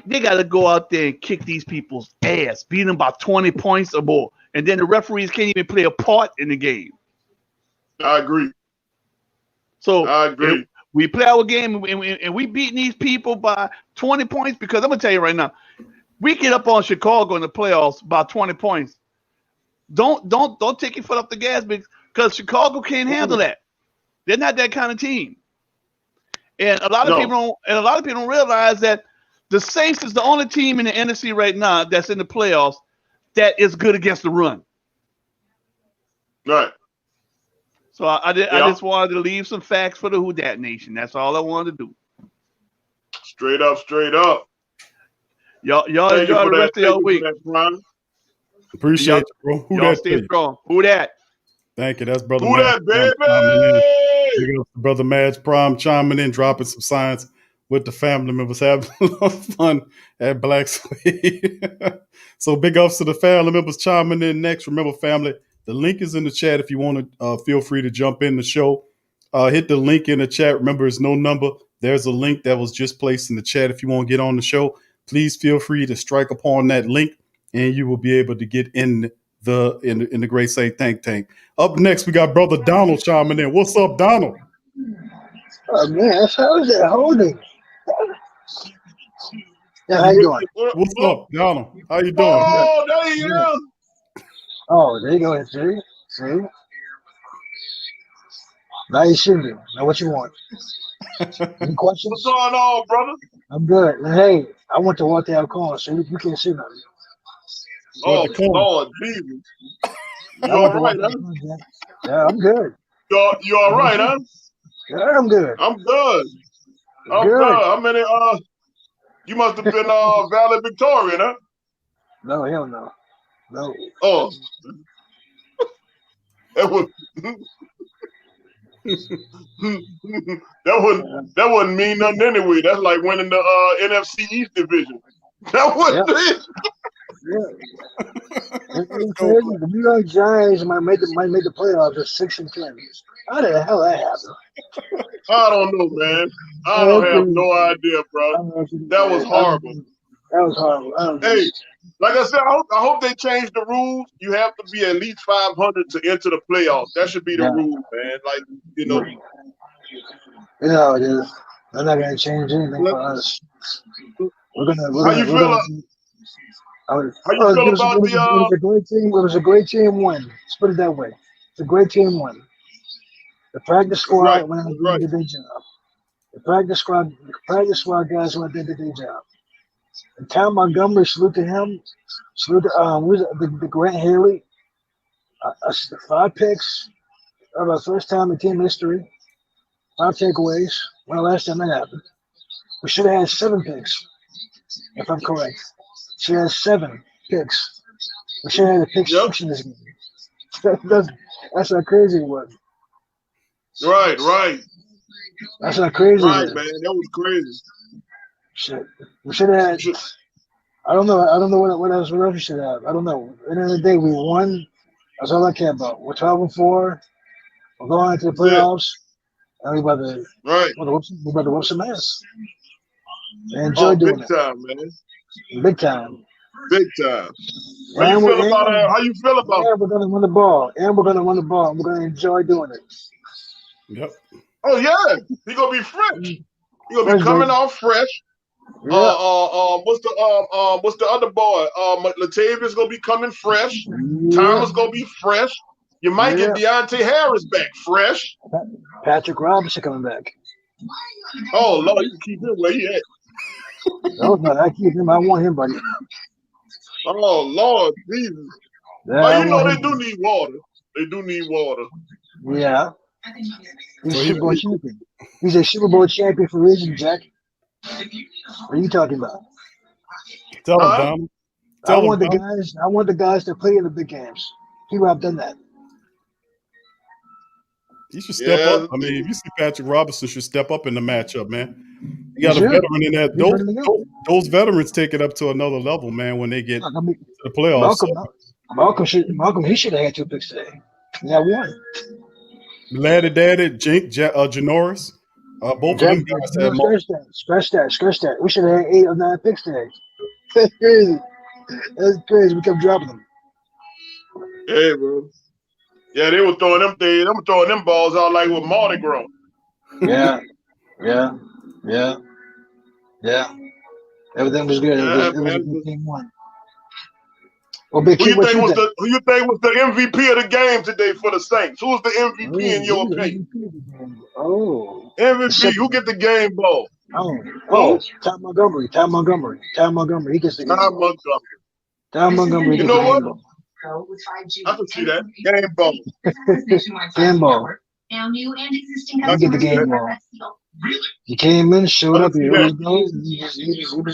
They got to go out there and kick these people's ass, beat them by 20 points or more, and then the referees can't even play a part in the game. I agree. So I agree. We play our game and we beating these people by 20 points because I'm gonna tell you right now, we get up on Chicago in the playoffs by 20 points. Don't take your foot off the gas because Chicago can't handle that. They're not that kind of team. And a lot of people don't realize that the Saints is the only team in the NFC right now that's in the playoffs that is good against the run. Right. So I just wanted to leave some facts for the Who Dat Nation. That's all I wanted to do. Straight up. Y'all enjoy the rest of your week. Appreciate you, bro. Who y'all that? Stay strong. Who that? Thank you. That's brother. Who that, baby? Big up to brother Madge Prime chiming in, dropping some signs with the family members, having a lot of fun at Blaxuede. So big ups to the family members chiming in next. Remember, family, the link is in the chat if you want to. Feel free to jump in the show. Hit the link in the chat. Remember, it's no number. There's a link that was just placed in the chat. If you want to get on the show, please feel free to strike upon that link, and you will be able to get in the Great Saint Think Tank. Up next, we got brother Donald chiming in. What's up, Donald? Oh man, how's that holding? Yeah, how you doing? What's up, Donald? How you doing? Oh, there you go. Oh, there you go. See? Now you should be. Now what you want? Any questions? What's going on, brother? I'm good. And hey, I went to Walter Alcorn, so you can't see nothing. Oh, Lord, Jesus. You all right, huh? Yeah, I'm good. You all right, huh? Yeah, I'm good. I'm good. I'm Good. good. How many, you must have been valedictorian, huh? No, hell no. No. Oh. That wouldn't mean nothing anyway. That's like winning the NFC East division. That wouldn't it. Yeah. The New York Giants might make the playoffs at 6-10. How the hell that happened? I don't know, man. I don't have no idea, bro. That was horrible. That was horrible. Hey, like I said, I hope they change the rules. You have to be at least 500 to enter the playoffs. That should be the rule, man. Like, you know. You know, it is. They're not going to change anything for us. How you feel about the? It was a great team win. Let's put it that way. It's a great team win. The practice squad went out and did their job. The practice squad guys went and did their job. And Tom Montgomery, salute to him. Salute to the Grant Haley. 5 picks. Our first time in team history. 5 takeaways. When the last time that happened. We should have had 7 picks, if I'm correct. Should have had 7 picks. We should have had a pick 6 in this game. That's how crazy it was. Right. That's how crazy it was. Right, man. That was crazy. Shit. We should have had. I don't know what else we should have. I don't know. At the end of the day, we won. That's all I care about. We're 12-4. We're going into the playoffs. And we're about to whoop some ass. I enjoy doing it. Big time, man. Big time. How you feel about it? Yeah, we're going to run the ball. And we're going to enjoy doing it. Yep. Oh, yeah. He's going to be fresh. He's going to be coming off fresh. Yeah. What's the other boy? Latavius going to be coming fresh. Yeah. Thomas going to be fresh. You might get Deontay Harris back fresh. Patrick Robinson coming back. Oh, Lord, you can keep him where he at. No, I keep him. I want him, buddy. Oh, Lord, Jesus. Yeah, you know they do need water. They do need water. Yeah. He's a Super Bowl champion. He's a Super Bowl champion for a reason, Jack. What are you talking about? Tell him, Donald. I want the guys to play in the big games. People have done that. He should step up. I mean, if you see Patrick Robinson should step up in the matchup, man. You got a veteran in that. Those veterans take it up to another level, man, when they get to the playoffs. Malcolm, he should have had 2 picks today. Yeah, one. Laddie Daddy, Janoris. Both of them guys had more. Scratch that. We should have had 8 or 9 picks today. That's crazy. That's crazy. We kept dropping them. Hey, bro. Yeah, they were throwing them balls out like with Mardi Gras. Yeah. Everything was good. It was a good game one. Well, Big Q, who you think was the MVP of the game today for the Saints? Who was the MVP in your opinion? MVP. Who get the game ball? Ty Montgomery. He gets the game ball. Ty Montgomery. You know what? I can see that. Game ball. Game ball. I get the game ball. He came in, showed up. He was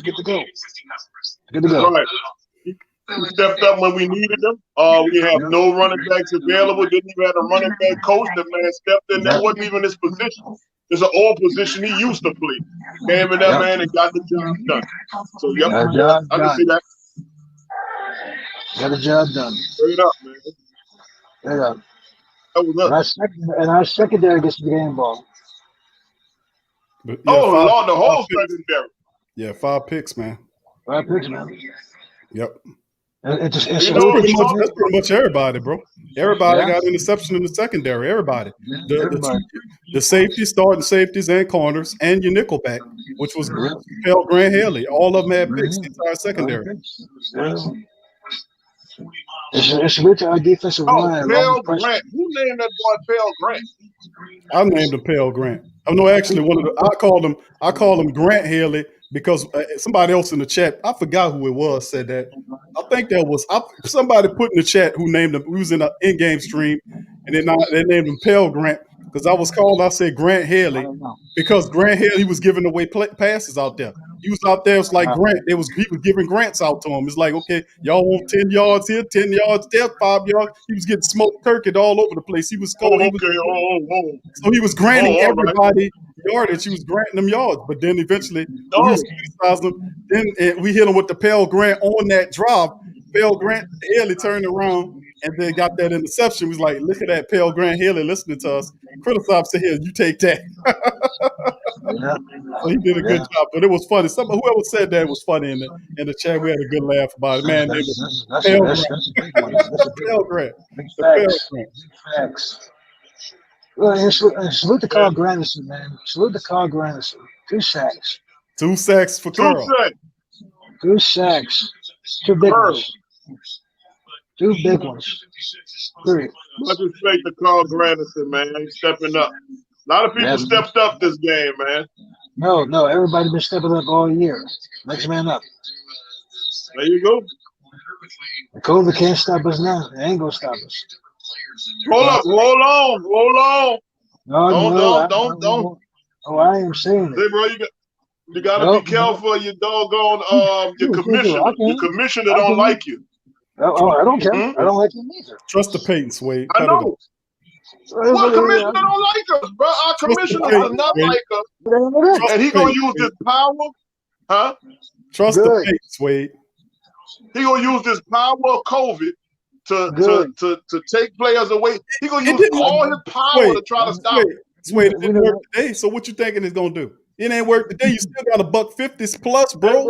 good to go. Good to go. Right. He stepped up when we needed him. We have no running backs available. Didn't even have a running back coach. The man stepped in. That wasn't even his position. It's an old position he used to play. Came in that man and got the job done. So, I can see that. Got the job done. Straight up, man. Straight up. That was up. And our secondary gets the game ball. But, Lord, the whole secondary. Yeah, 5 picks, man. 5 picks, man. Yep. That's pretty much everybody, bro. Everybody got interception in the secondary. Everybody. The safeties, starting safeties and corners, and your nickelback, which was Grant Haley. All of them had picks. The entire secondary. It's with our defensive line. Pale Grant. Who named that boy Pale Grant? I named him Pale Grant. Oh no, actually, I called him Grant Haley because somebody else in the chat, I forgot who it was, said that. I think that was somebody put in the chat who named him. We was in an in-game stream, and they named him Pale Grant because I said Grant Haley because Grant Haley was giving away passes out there. He was out there. It was like Grant. He was giving grants out to him. It's like, okay, y'all want 10 yards here, 10 yards there, 5 yards. He was getting smoked turkey all over the place. He was cold. So he was granting everybody yardage. He was granting them yards. But then eventually we was criticizing him. Then we hit him with the Pale Grant on that drop. Pale Grant Haley turned around and then got that interception. He was like, look at that Pale Grant Haley listening to us. Criticize said, here, you take that. So he did a good job, but it was funny. Whoever said that was funny in the chat. We had a good laugh about it. Man, Pale Grant. Facts. Well, and salute to Carl Granderson, man. Salute to Carl Granderson. 2 sacks. 2 sacks for Carl. 2 sacks. 2 big ones. 2 big ones. Period. Much respect to Carl Granderson, man. He's stepping up. A lot of people stepped up this game, man. No, everybody been stepping up all year. Next man up. There you go. The COVID can't stop us now. It ain't gonna stop us. Hold on. Don't. Oh, I am saying it. Hey, bro, you gotta be careful of your doggone your commissioner. Your commissioner don't like you. Oh, I don't care. I don't like him either. Trust the Peyton, Sway. I know. Well, commissioner don't like us, bro. Our commissioner does not like us. And he gonna use this power, huh? Trust the Peyton, Sway. He gonna use this power of COVID to take players away. He gonna use all his power to try to stop it. Sway, it didn't work today. So what you thinking it's gonna do? It ain't work today. You still got $150 plus, bro.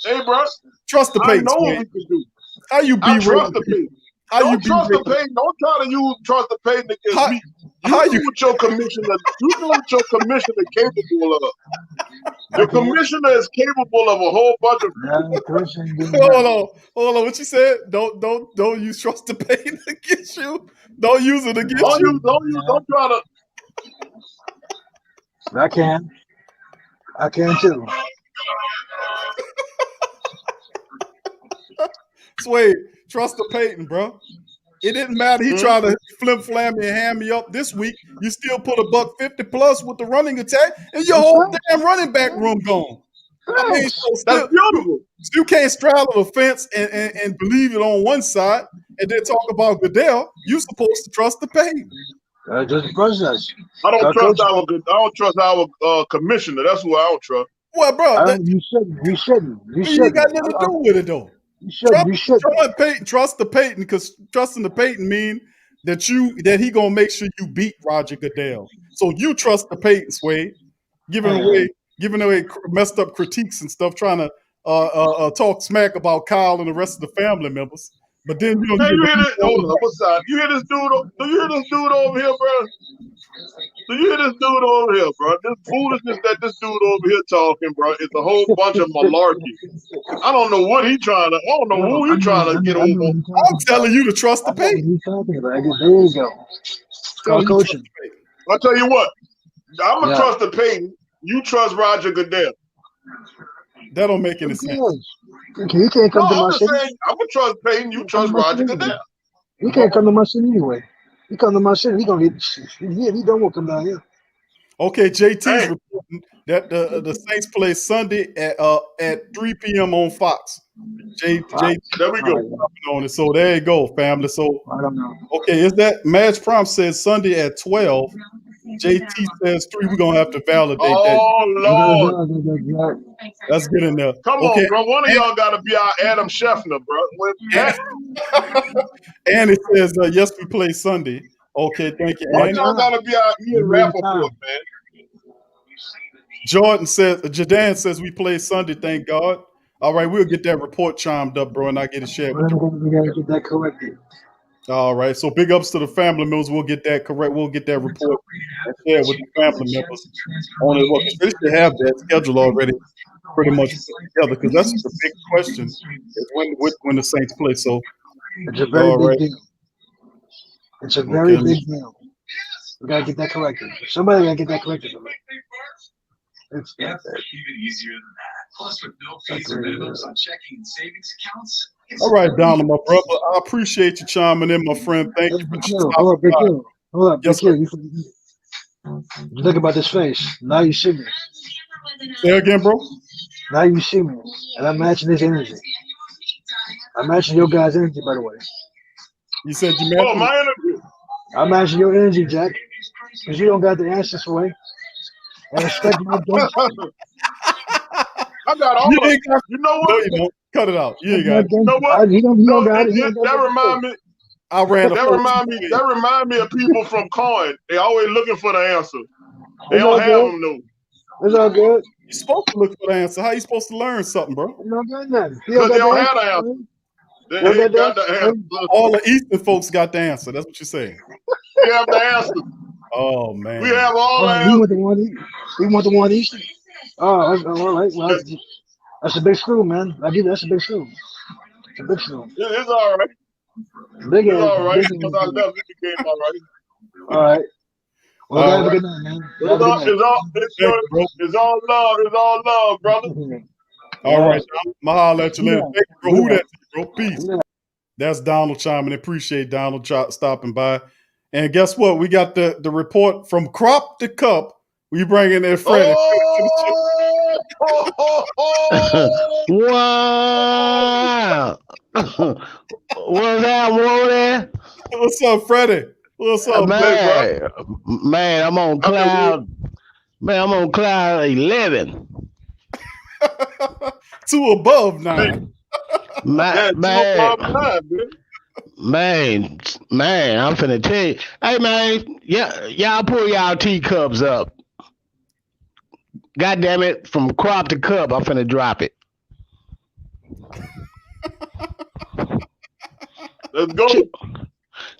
Hey, bro. Trust the Peyton. I know what we can do. How you be trust the Peyton. Don't trust the Peyton. Don't try to use trust the Peyton against me. You do what your commissioner. You do what your commissioner capable of. Your commissioner is capable of a whole bunch of. Hold on. What you said? Don't use trust the Peyton against you. Don't use it against you. Don't try to. I can too. Sway, trust the Peyton, bro. It didn't matter. He tried to flim-flam me and hand me up this week. You still put $150 plus with the running attack, and your whole damn running back room gone. I mean, so That's beautiful. you can't straddle the fence and believe it on one side and then talk about Goodell. You're supposed to trust the Payton. Just the process. I don't trust our commissioner. That's who I don't trust. Well, bro, You shouldn't. You got nothing to do with it, though. You shouldn't. Trust the Payton, because trusting the Payton mean that he gonna make sure you beat Roger Goodell. So you trust the Payton, Sway, giving away messed up critiques and stuff, trying to talk smack about Kyle and the rest of the family members. But then you hear this? Hold on, what's up? You hear this dude? Do you hear this dude over here, bro? Do you hear this dude over here, bro? This foolishness that this dude over here talking, bro, is a whole bunch of malarkey. I don't know what he trying to. I don't know who he trying to get over. I'm telling you to trust the Payton. There you go. Call coaching. I'll tell you what. I'm gonna trust the Payton. You trust Roger Goodell. That don't make any sense. He can't come to my city. I'm gonna trust Payton. You trust Roger Goodell. He can't come to my city anyway. He come to my city. He gonna get. He don't want to come down here. Okay, JT's reporting that the Saints play Sunday at 3 p.m. on Fox. JT, there we go. On it. So there you go, family. So I don't know. Okay, is that Match Prompt says Sunday at 12? JT says 3. We're gonna have to validate that. Oh Lord, let's get in there. Come on, bro. One of y'all gotta be our Adam Scheffner, bro. And it says yes, we play Sunday. Okay, thank you. One of y'all gotta be our Ian Rappaport, man. Jadan says we play Sunday. Thank God. All right, we'll get that report chimed up, bro, and I get it shared with you. We gotta get that corrected. All right, so big ups to the family members. We'll get that correct. We'll get that report shared with the family members. On it, they should have that schedule already pretty much together, because that's the big question: is when the Saints play. So it's a very big deal. It's a very big deal. We gotta get that corrected. Somebody gotta get that corrected for me. It's even easier than that. Plus, with no fees or minimums on checking and savings accounts. All right, Donald, my brother. I appreciate you chiming in, my friend. Thank you for Hold up, Big Q. You think about this face. Now you see me. Say again, bro. Now you see me, and I'm matching this energy. I'm matching your guys' energy, by the way. You said you matching my energy. I'm matching your energy, Jack, because you don't got the answers for it. And expect my I got all of it. You know what? No, you don't. Cut it out. You ain't got it. You know what? That remind me. That remind me of people from Coin. They always looking for the answer. They don't have them though. It's all good. You're supposed to look for the answer. How you supposed to learn something, bro? Because they don't have the answer. They ain't got the answer. All the Eastern folks got the answer. That's what you're saying. We have the answer. Oh man. We have all the answer. We want the one Eastern. Oh, all right. Well, that's a big screw, man. I give you that's a big screw. It's a big screw. It's all right. Big it's all right. Because I left, it became all right. All right. Well, have a good night, man. It's all love. It's all love, brother. All right. Mahal at you later. Thank you, bro. Who that, bro? Peace. That's Donald chiming. Appreciate Donald stopping by. And guess what? We got the report from Crop to Cup. We bring in there Freddie. Wow. What's that, Warren? What's up, Freddie? What's up, man? Man, I'm on cloud. Man, I'm on cloud 11. 2 above 9. Man, I'm finna tell you. Hey, man, y'all pull y'all teacups up. God damn it, from crop to cup, I'm finna drop it. Let's go.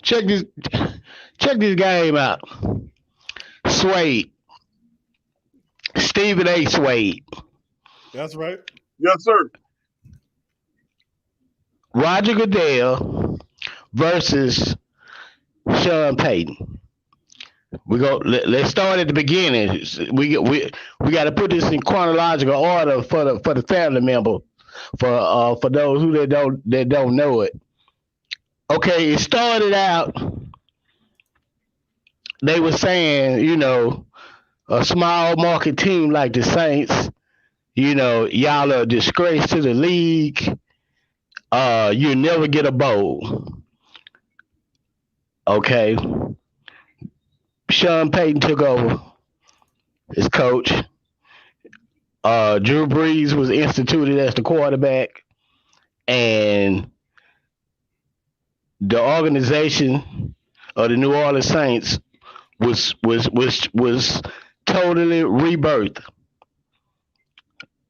Check this game out. Suede. Stephen A. Suede. That's right. Yes, sir. Roger Goodell versus Sean Payton. Let's start at the beginning. We got to put this in chronological order for the family member, for those who don't know it. Okay, it started out. They were saying, a small market team like the Saints, y'all are a disgrace to the league. You never get a bowl. Okay. Sean Payton took over as coach. Drew Brees was instituted as the quarterback, and the organization of the New Orleans Saints was totally rebirthed.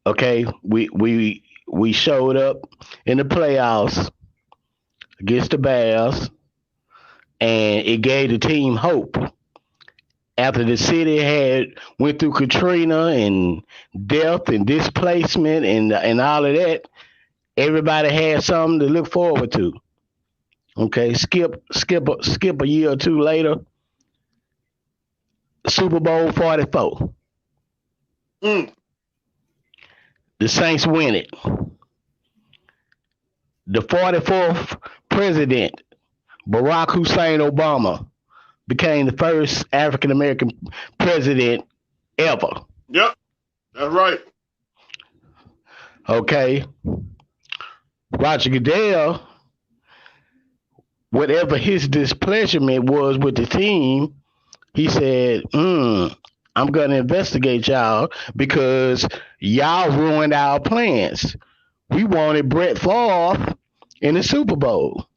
Okay, we showed up in the playoffs against the Bears, and it gave the team hope. After the city had went through Katrina and death and displacement and all of that, everybody had something to look forward to. Okay, skip a year or two later, Super Bowl 44. The Saints win it. The 44th president, Barack Hussein Obama, became the first African American president ever. Yep, that's right. Okay. Roger Goodell, whatever his displeasure was with the team, he said, I'm going to investigate y'all because y'all ruined our plans. We wanted Brett Favre in the Super Bowl.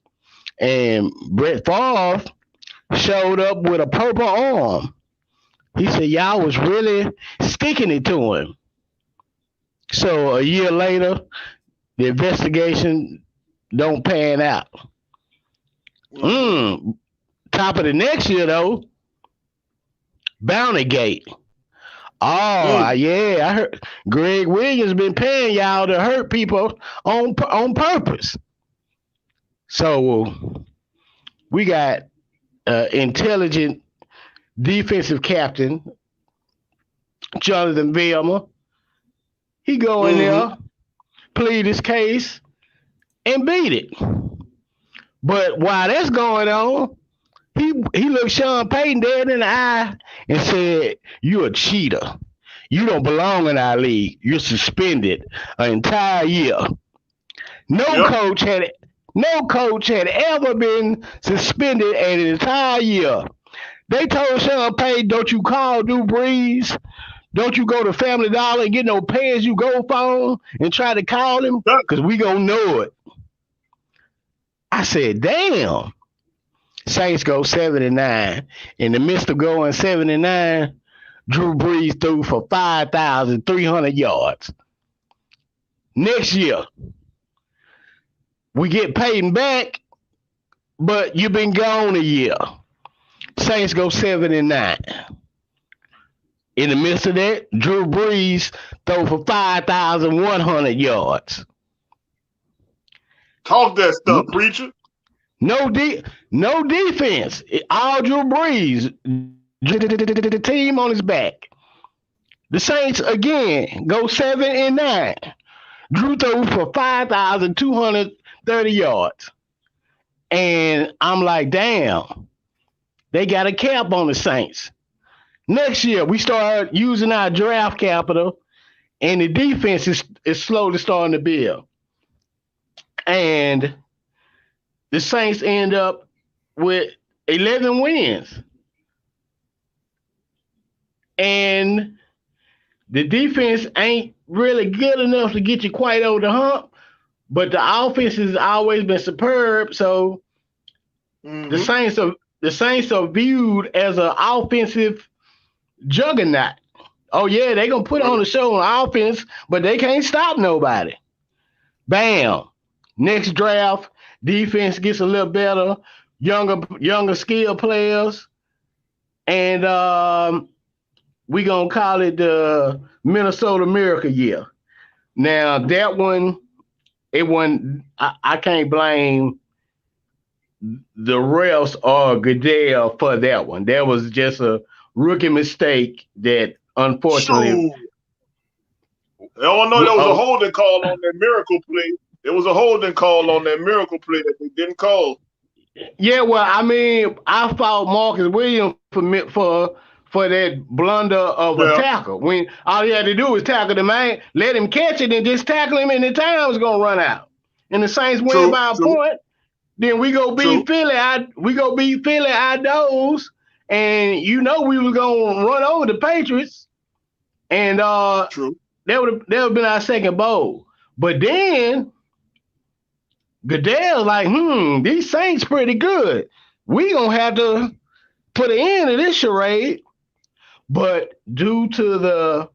And Brett Favre showed up with a purple arm. He said y'all was really sticking it to him. So a year later, the investigation don't pan out. Top of the next year though, Bountygate. Yeah, I heard Greg Williams been paying y'all to hurt people on purpose. So we got intelligent defensive captain Jonathan Vilma. He go in there, plead his case, and beat it. But while that's going on, he looked Sean Payton dead in the eye and said, "You're a cheater. You don't belong in our league. You're suspended an entire year." No coach had ever been suspended an entire year. They told Sean Payton, "Don't you call Drew Brees. Don't you go to Family Dollar and get no pay-as-you-go phone and try to call him because we gonna know it." I said, damn. Saints go 7-9. In the midst of going 7-9, Drew Brees threw for 5,300 yards. Next year, we get Payton back, but you've been gone a year. Saints go 7-9. In the midst of that, Drew Brees threw for 5,100 yards. Talk that stuff, preacher. No defense. All Drew Brees. The team on his back. The Saints again go 7-9. Drew threw for 5,230 yards. And I'm like, damn, they got a cap on the Saints. Next year, we start using our draft capital, and the defense is slowly starting to build. And the Saints end up with 11 wins. And the defense ain't really good enough to get you quite over the hump, but the offense has always been superb. So the Saints are viewed as an offensive juggernaut. Oh yeah, they gonna put on a show on offense, but they can't stop nobody. Bam. Next draft, defense gets a little better, younger skill players, and we gonna call it the Minnesota Miracle year. Now that one, I can't blame the refs or Goodell for that one. That was just a rookie mistake that unfortunately. Oh no, there was a holding call on that miracle play. There was a holding call on that miracle play that they didn't call. Yeah, well, I mean, I fought Marcus Williams for for that blunder of a tackle. When all he had to do was tackle the man, let him catch it, and just tackle him, and the time was gonna run out. And the Saints win by a point. Then we go beat Philly. We go beat Philly outdoors, and we was gonna run over the Patriots, and that would have been our second bowl. But then Goodell's like, these Saints pretty good. We gonna have to put an end to this charade. But due to the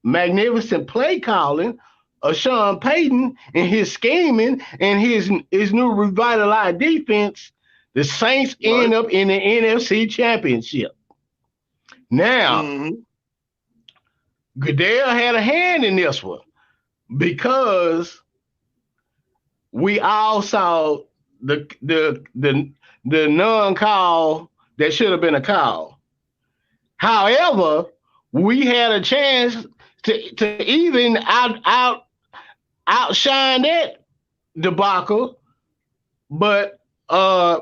magnificent play calling of Sean Payton and his scheming and his new revitalized defense, the Saints end up in the NFC Championship. Now, Goodell had a hand in this one because we all saw the non-call that should have been a call. However, we had a chance to even outshine that debacle, but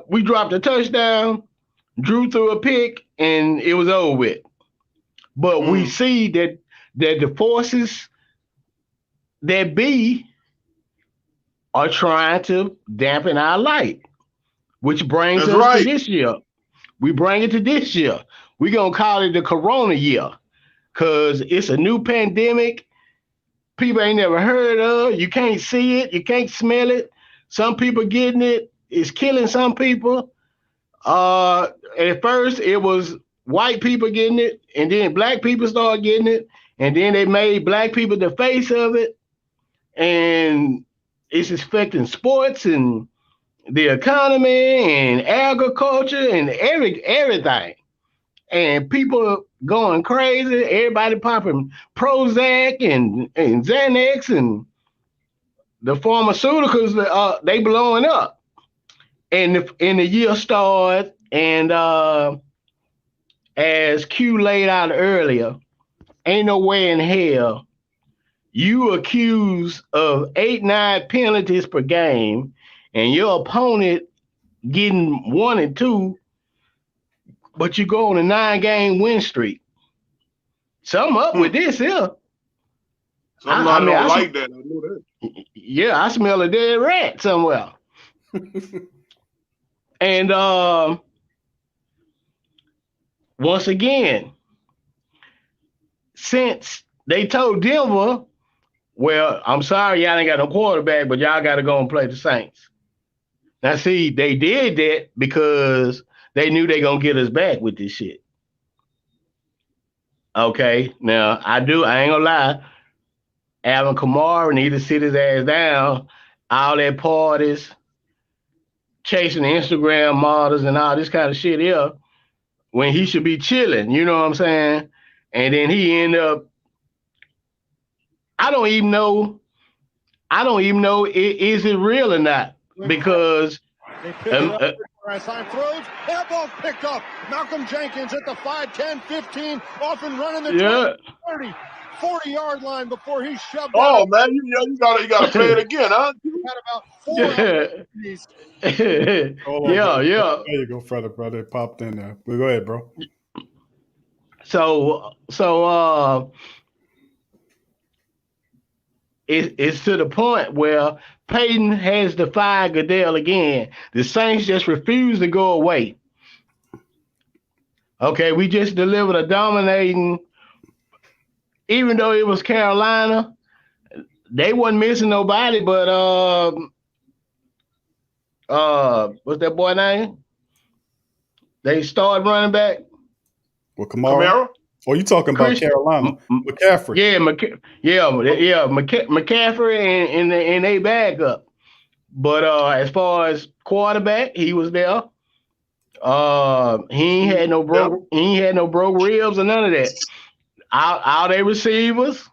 we dropped a touchdown, Drew threw a pick, and it was over with. But we see that the forces that be are trying to dampen our light, which brings us to this year. We bring it to this year. We're going to call it the Corona year because it's a new pandemic. People ain't never heard of. You can't see it. You can't smell it. Some people getting it. It's killing some people. At first, it was white people getting it, and then black people started getting it, and then they made black people the face of it, and it's affecting sports and the economy and agriculture and everything. And people going crazy. Everybody popping Prozac and Xanax, and the pharmaceuticals, they blowing up. And the year started, and as Q laid out earlier, ain't no way in hell you accused of 8-9 penalties per game, and your opponent getting 1 and 2, but you go on a 9-game win streak. Something up with this here. I don't like that. I know that. Yeah, I smell a dead rat somewhere. And once again, since they told Denver, well, I'm sorry, y'all ain't got no quarterback, but y'all got to go and play the Saints. Now, see, they did that because they knew they going to get us back with this shit. Okay, now, I ain't going to lie. Alvin Kamara need to sit his ass down. All that parties, chasing Instagram models and all this kind of shit here, when he should be chilling, you know what I'm saying? And then he end up, I don't even know is it real or not, because they pick it up. Throws, that ball picked up. Malcolm Jenkins at the 5, 10, 15, off and running the 20, 30, 40-yard line before he shoved out. Man, you gotta play it again, huh? Had about 4 opportunities. Yeah. There you go, brother. It popped in there. Well, go ahead, bro. So it's to the point where Peyton has defied Goodell again. The Saints just refuse to go away. Okay, we just delivered a dominating, even though it was Carolina, they wasn't missing nobody, but what's that boy name? They started running back. Well, Kamara? Or you talking about Carolina? McCaffrey. McCaffrey and they backup. But as far as quarterback, he was there. He ain't had no broke ribs or none of that. All they receivers,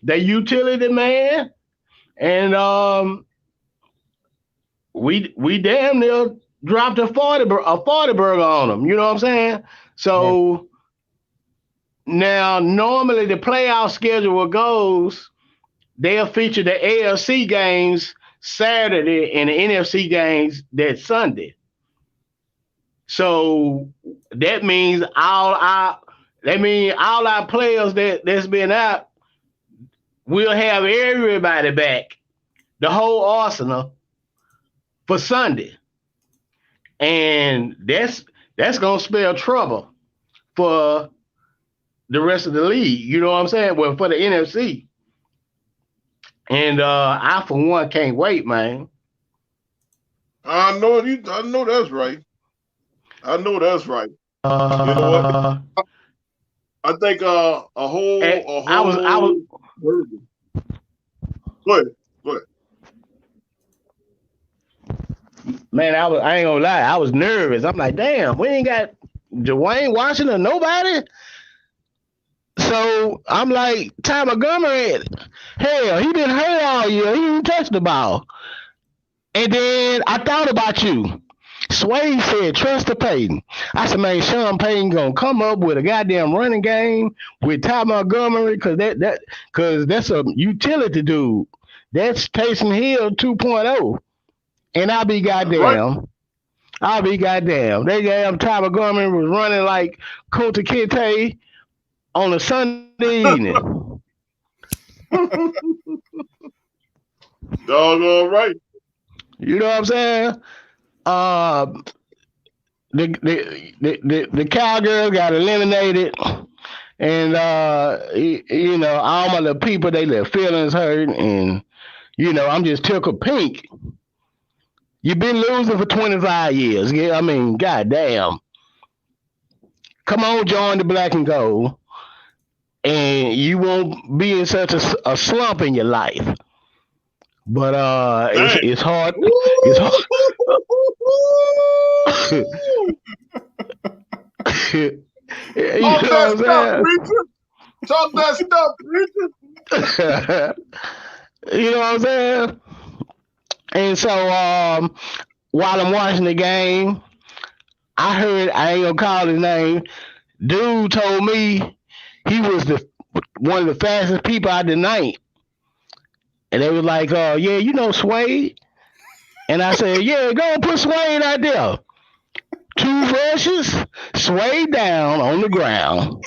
they utility man, and we damn near dropped a 40 burger on them. You know what I'm saying? So now normally the playoff schedule goes, they'll feature the AFC games Saturday and the NFC games that Sunday. So that means all our players that's been out, we'll have everybody back, the whole arsenal, for Sunday. And that's gonna spell trouble for the rest of the league. You know what I'm saying? Well, for the NFC. And I for one can't wait, man. I know that's right. I know that's right. You know what? I think a whole. I was. Go ahead. Man, I ain't gonna lie. I was nervous. I'm like, damn, we ain't got Dwayne Washington, nobody. So I'm like, Ty Montgomery, hell, he been hurt all year. He didn't touch the ball. And then I thought about you. Sway said, trust the Payton. I said, man, Sean Payton gonna come up with a goddamn running game with Ty Montgomery, cause that's a utility dude. That's Taysom Hill 2.0. And I'll be goddamn. Right. I'll be goddamn. They damn Ty Montgomery was running like Kota Kinte on a Sunday evening. Doggone right. You know what I'm saying? The Cowgirls got eliminated, and you know, all of the people, they their feelings hurt, and you know, I'm just tickled pink. You've been losing for 25 years. Yeah, I mean, goddamn. Come on, join the black and gold, and you won't be in such a slump in your life. But it's hard. It's hard. Talk that stuff, preacher. You know what I'm saying? And so while I'm watching the game, I heard, I ain't gonna call his name, dude told me he was one of the fastest people out the night. And they was like, yeah, you know Swade? And I said, yeah, go put Swade out there. 2 rushes, Swade down on the ground.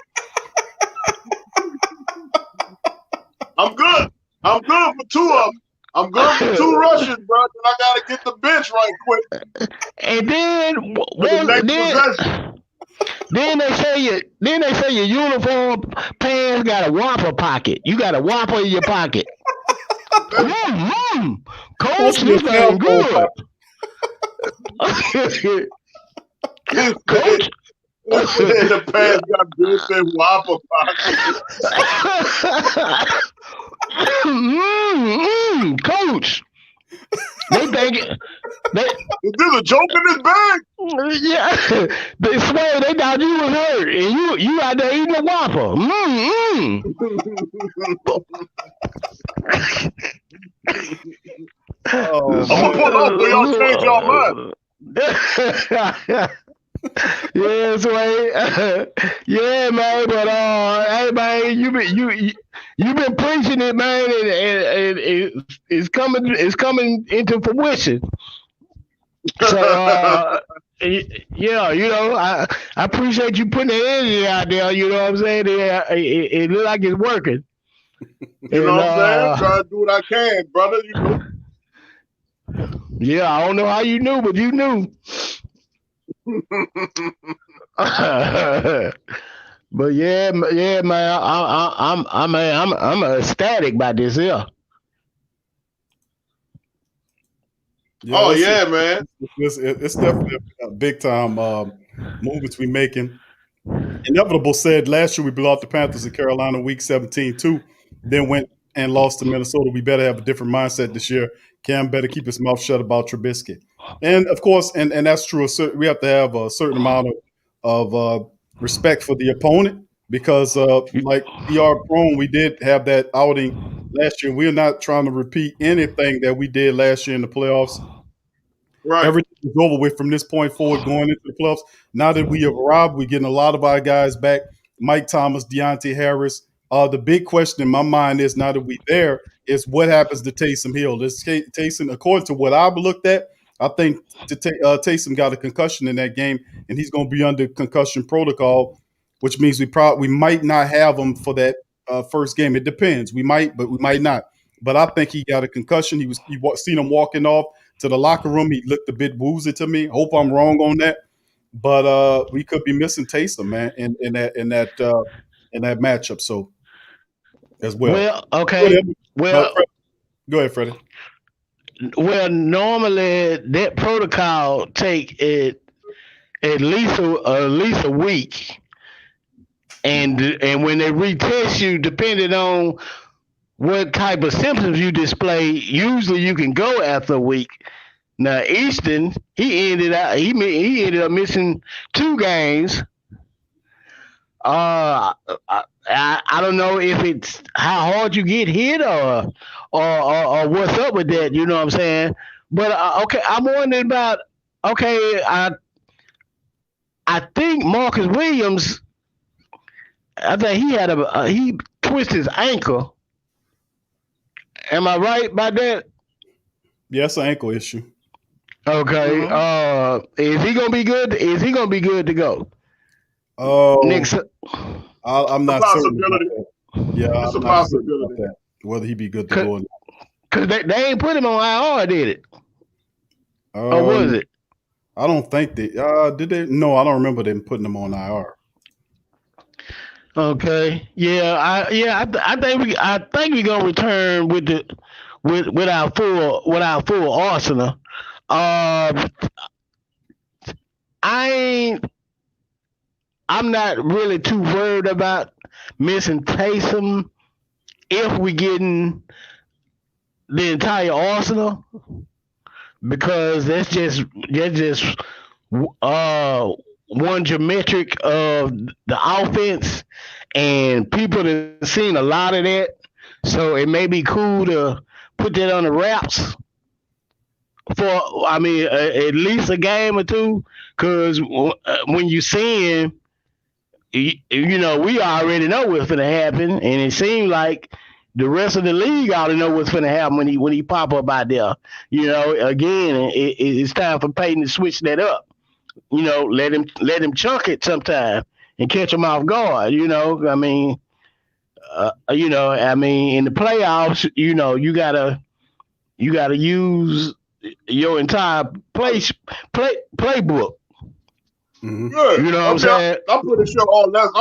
I'm good for 2 of them. I'm good for 2 rushes, bro. And I gotta get the bench right quick. And then they say your uniform pants got a Whopper pocket. You got a Whopper in your pocket. Coach, this ain't good. Coach. The pants got built-in Whopper pockets. Coach. They think there's a joke in this bag. Yeah, they swear they thought you was hurt, and you out there eating a Whopper. I'm gonna pull up for y'all change y'all mind. Yeah, Sway. Yeah, man. But hey, man, you been preaching it, man, and it's coming into fruition. So yeah, you know, I appreciate you putting that energy out there. You know what I'm saying? It looks like it's working. You know what I'm saying? Try to do what I can, brother. You know. Yeah, I don't know how you knew, but you knew. But yeah, man, I'm ecstatic about this here. Yeah, man. It's definitely a big time movements we making. Inevitable said last year we blew out the Panthers in Carolina week 17 too, then went and lost to Minnesota. We better have a different mindset this year. Cam better keep his mouth shut about Trubisky. And of course, and that's true. We have to have a certain amount of respect for the opponent because, like PR prone, we did have that outing last year. We're not trying to repeat anything that we did last year in the playoffs. Right. Everything is over with from this point forward going into the playoffs. Now that we have arrived, we're getting a lot of our guys back. Mike Thomas, Deontay Harris. The big question in my mind is now that we're there is what happens to Taysom Hill. Taysom, according to what I've looked at, I think Taysom got a concussion in that game, and he's going to be under concussion protocol, which means we might not have him for that first game. It depends. We might, but we might not. But I think he got a concussion. Seen him walking off to the locker room. He looked a bit woozy to me. Hope I'm wrong on that, but we could be missing Taysom, man, in that matchup. So as well. Well, okay. Well, go ahead, Freddie. Well, normally that protocol take it at least a week, and when they retest you, depending on what type of symptoms you display, usually you can go after a week. Now, Easton, he ended up missing 2 games. I don't know if it's how hard you get hit or what's up with that. You know what I'm saying? But okay, I'm wondering about. Okay, I think Marcus Williams. I think he twisted his ankle. Am I right about that? Yeah, it's an ankle issue. Okay. Is he gonna be good? Is he gonna be good to go? Oh, next. I'm not certain. Yeah, it's a possibility. That, whether he be good to go or not. Because they ain't put him on IR, did it? Or was it? I don't think they did. They? No, I don't remember them putting him on IR. Okay. Yeah. I think we're gonna return with our full arsenal. I'm not really too worried about missing Taysom if we getting the entire arsenal, because that's just one geometric of the offense, and people have seen a lot of that, so it may be cool to put that on the wraps for at least a game or two, because when you seeing, we already know what's going to happen, and it seems like the rest of the league already know what's going to happen when he pop up out there. Again, it's time for Peyton to switch that up. Let him chunk it sometime and catch him off guard. In the playoffs, you gotta use your entire playbook. Mm-hmm. Good. You know what I'm saying? I'm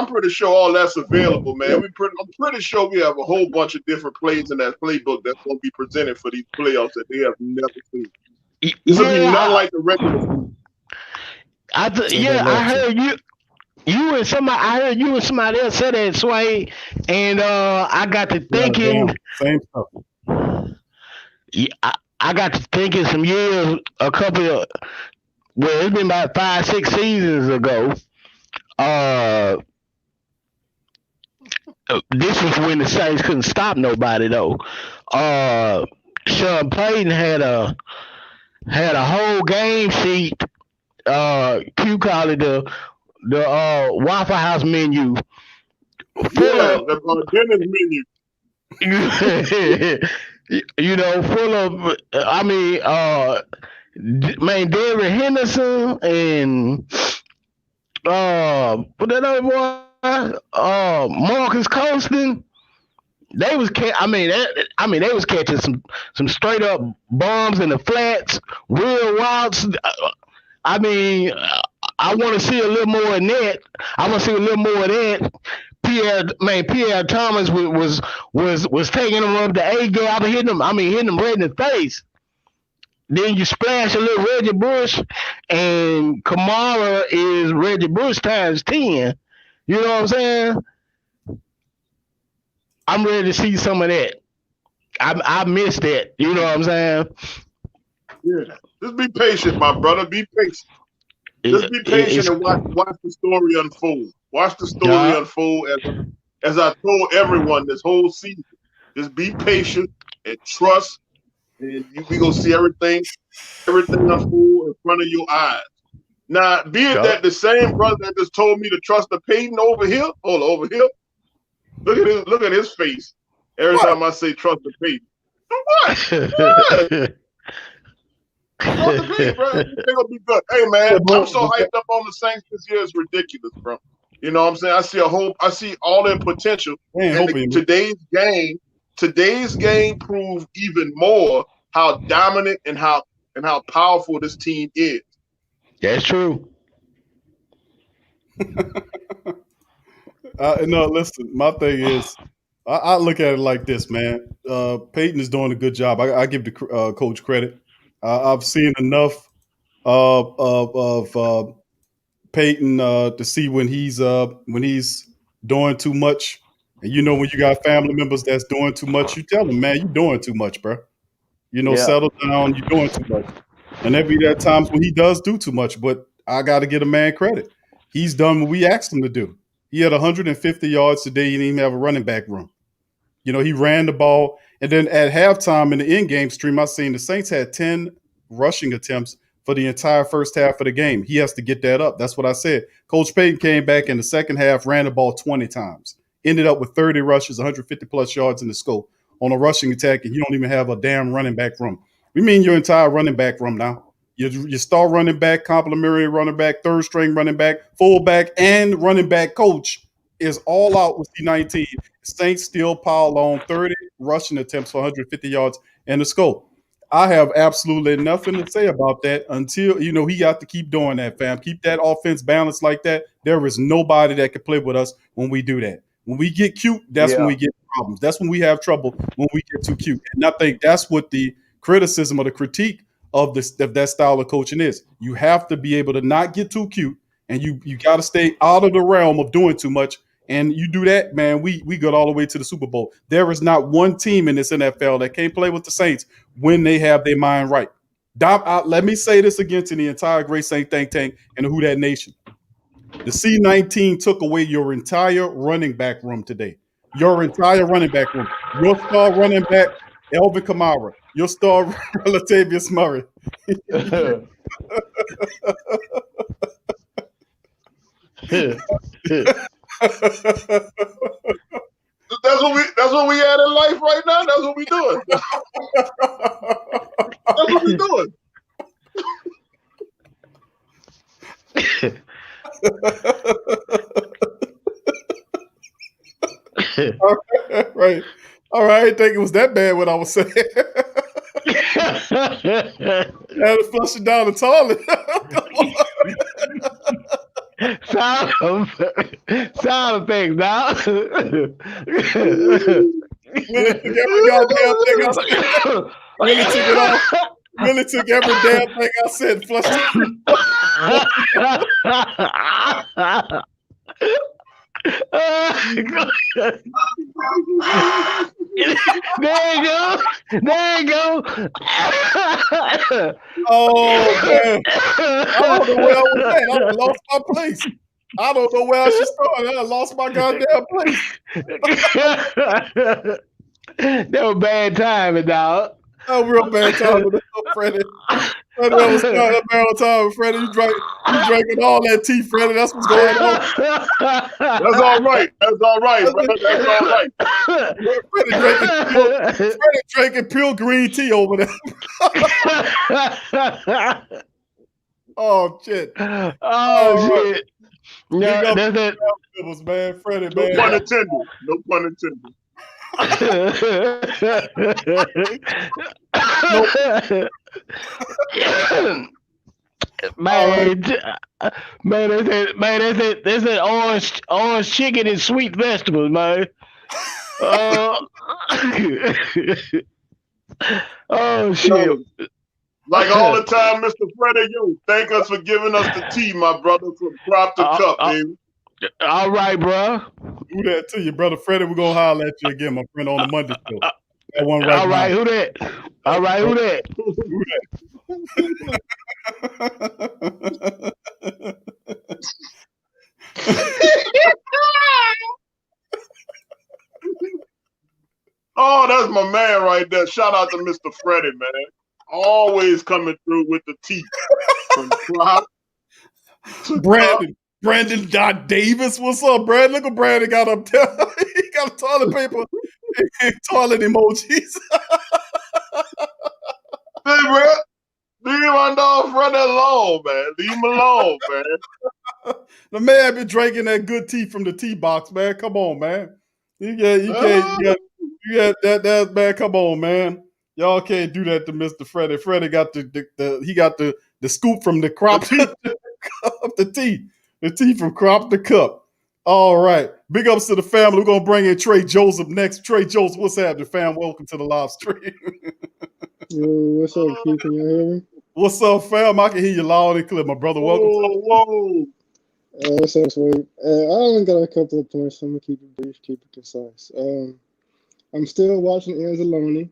pretty sure all that's available, man. I'm pretty sure we have a whole bunch of different plays in that playbook that's going to be presented for these playoffs that they have never seen. This will be not like the regular season. I heard you and somebody else said that, Sway, and I got to thinking. Same stuff. I got to thinking some years, it's been about 5-6 seasons ago. This was when the Saints couldn't stop nobody though. Sean Payton had a whole game sheet. Q called it the Waffle House menu. The dinner menu. Full of Derrick Henderson and what that other boy, Marcus Colston. They was they was catching some straight up bombs in the flats, real wilds. I want to see a little more of that. Pierre Thomas was taking him up the A gap and hitting him right in the face. Then you splash a little Reggie Bush, and Kamara is Reggie Bush times 10. You know what I'm saying? I'm ready to see some of that. I missed that. You know what I'm saying? Yeah. Just be patient, my brother. Be patient. Just be patient and watch the story unfold. Watch the story unfold as I told everyone this whole season. Just be patient and trust, and we gonna see everything unfold in front of your eyes. Now, be it that the same brother that just told me to trust the Peyton over here. Look at his face. Every time I say trust the Peyton. What? North the Beat, bro. They're gonna be good. Hey man, I'm so hyped up on the Saints this year. It's ridiculous, bro. You know what I'm saying? I see all their potential. And today's game proved even more how dominant and how powerful this team is. That's true. No, listen. My thing is, I look at it like this, man. Peyton is doing a good job. I give the coach credit. I've seen enough of Peyton to see when he's doing too much. And you know, when you got family members that's doing too much, you tell them, man, you're doing too much, bro. You know, settle down. You're doing too much. And there are times when he does do too much, but I got to get a man credit. He's done what we asked him to do. He had 150 yards today. He didn't even have a running back room. You know, he ran the ball. And then at halftime in the in-game stream, I seen the Saints had 10 rushing attempts for the entire first half of the game. He has to get that up. That's what I said. Coach Payton came back in the second half, ran the ball 20 times, ended up with 30 rushes, 150-plus yards in the scope on a rushing attack, and you don't even have a damn running back room. We mean your entire running back room now. Your star running back, complimentary running back, third-string running back, fullback, and running back coach is all out with C19. Saints still pile on 30 rushing attempts for 150 yards in the scope. I have absolutely nothing to say about that until, you know, he got to keep doing that, fam. Keep that offense balanced like that. There is nobody that can play with us when we do that. When we get cute, that's when we get problems. That's when we have trouble, when we get too cute. And I think that's what the criticism or the critique of that style of coaching is. You have to be able to not get too cute, and you got to stay out of the realm of doing too much. And you do that, man, we got all the way to the Super Bowl. There is not one team in this NFL that can't play with the Saints when they have their mind right. Let me say this again to the entire Great Saint Think Tank and the Who Dat Nation. The C19 took away your entire running back room today. Your entire running back room. Your star running back, Elvin Kamara. Your star, Latavius Murray. That's what we at in life right now. That's what we doing. That's what we doing. Right. All right. I didn't think it was that bad what I was saying. I had to flush it down the toilet. Sound effects now. Really took every goddamn thing I said. Really took it off. Really took every damn thing I said and flushed it. There you go. There you go. Oh, man. I don't know where I was at. I lost my place. I don't know where I should start. I lost my goddamn place. That was bad timing, dog. That was real bad timing, Freddie. Freddie, that was bad timing, Freddie. You drinking all that tea, Freddie. That's what's going on. That's all right. That's all right, brother. That's all right. Freddie drinking pure green tea over there. Oh, shit. Oh, shit. Yeah, that's it. Man, Freddie, man. No pun intended. No pun intended. That's it. Orange chicken and sweet vegetables, man. Oh shit. Like all the time, Mr. Freddie, thank us for giving us the tea, my brother, from crop to cup, baby. All right, bro. Do that to you, brother Freddie. We're going to holler at you again, my friend, on the Monday show. That one right all right, now. Who that? All right, who that? Oh, that's my man right there. Shout out to Mr. Freddie, man. Always coming through with the tea. From crop to Brandon Davis, what's up, Brad? Look what Brandon got up there. He got toilet paper and toilet emojis. Hey, Brad, do leave Randolph Freddie alone, man. Leave him alone, man. The man been drinking that good tea from the tea box, man. Come on, man. You got that man. Come on, man. Y'all can't do that to Mr. Freddie. Freddie got the scoop from the crop the tea from crop to cup. All right. Big ups to the family. We're gonna bring in Trey Joseph next. Trey Joseph, what's happening, fam? Welcome to the live stream. Yo, what's up, Q? Can you hear me? What's up, fam? I can hear you loud and clear, my brother. Welcome. Whoa. What's up, Sway? I only got a couple of points, so I'm gonna keep it brief, keep it concise. I'm still watching Anzalone.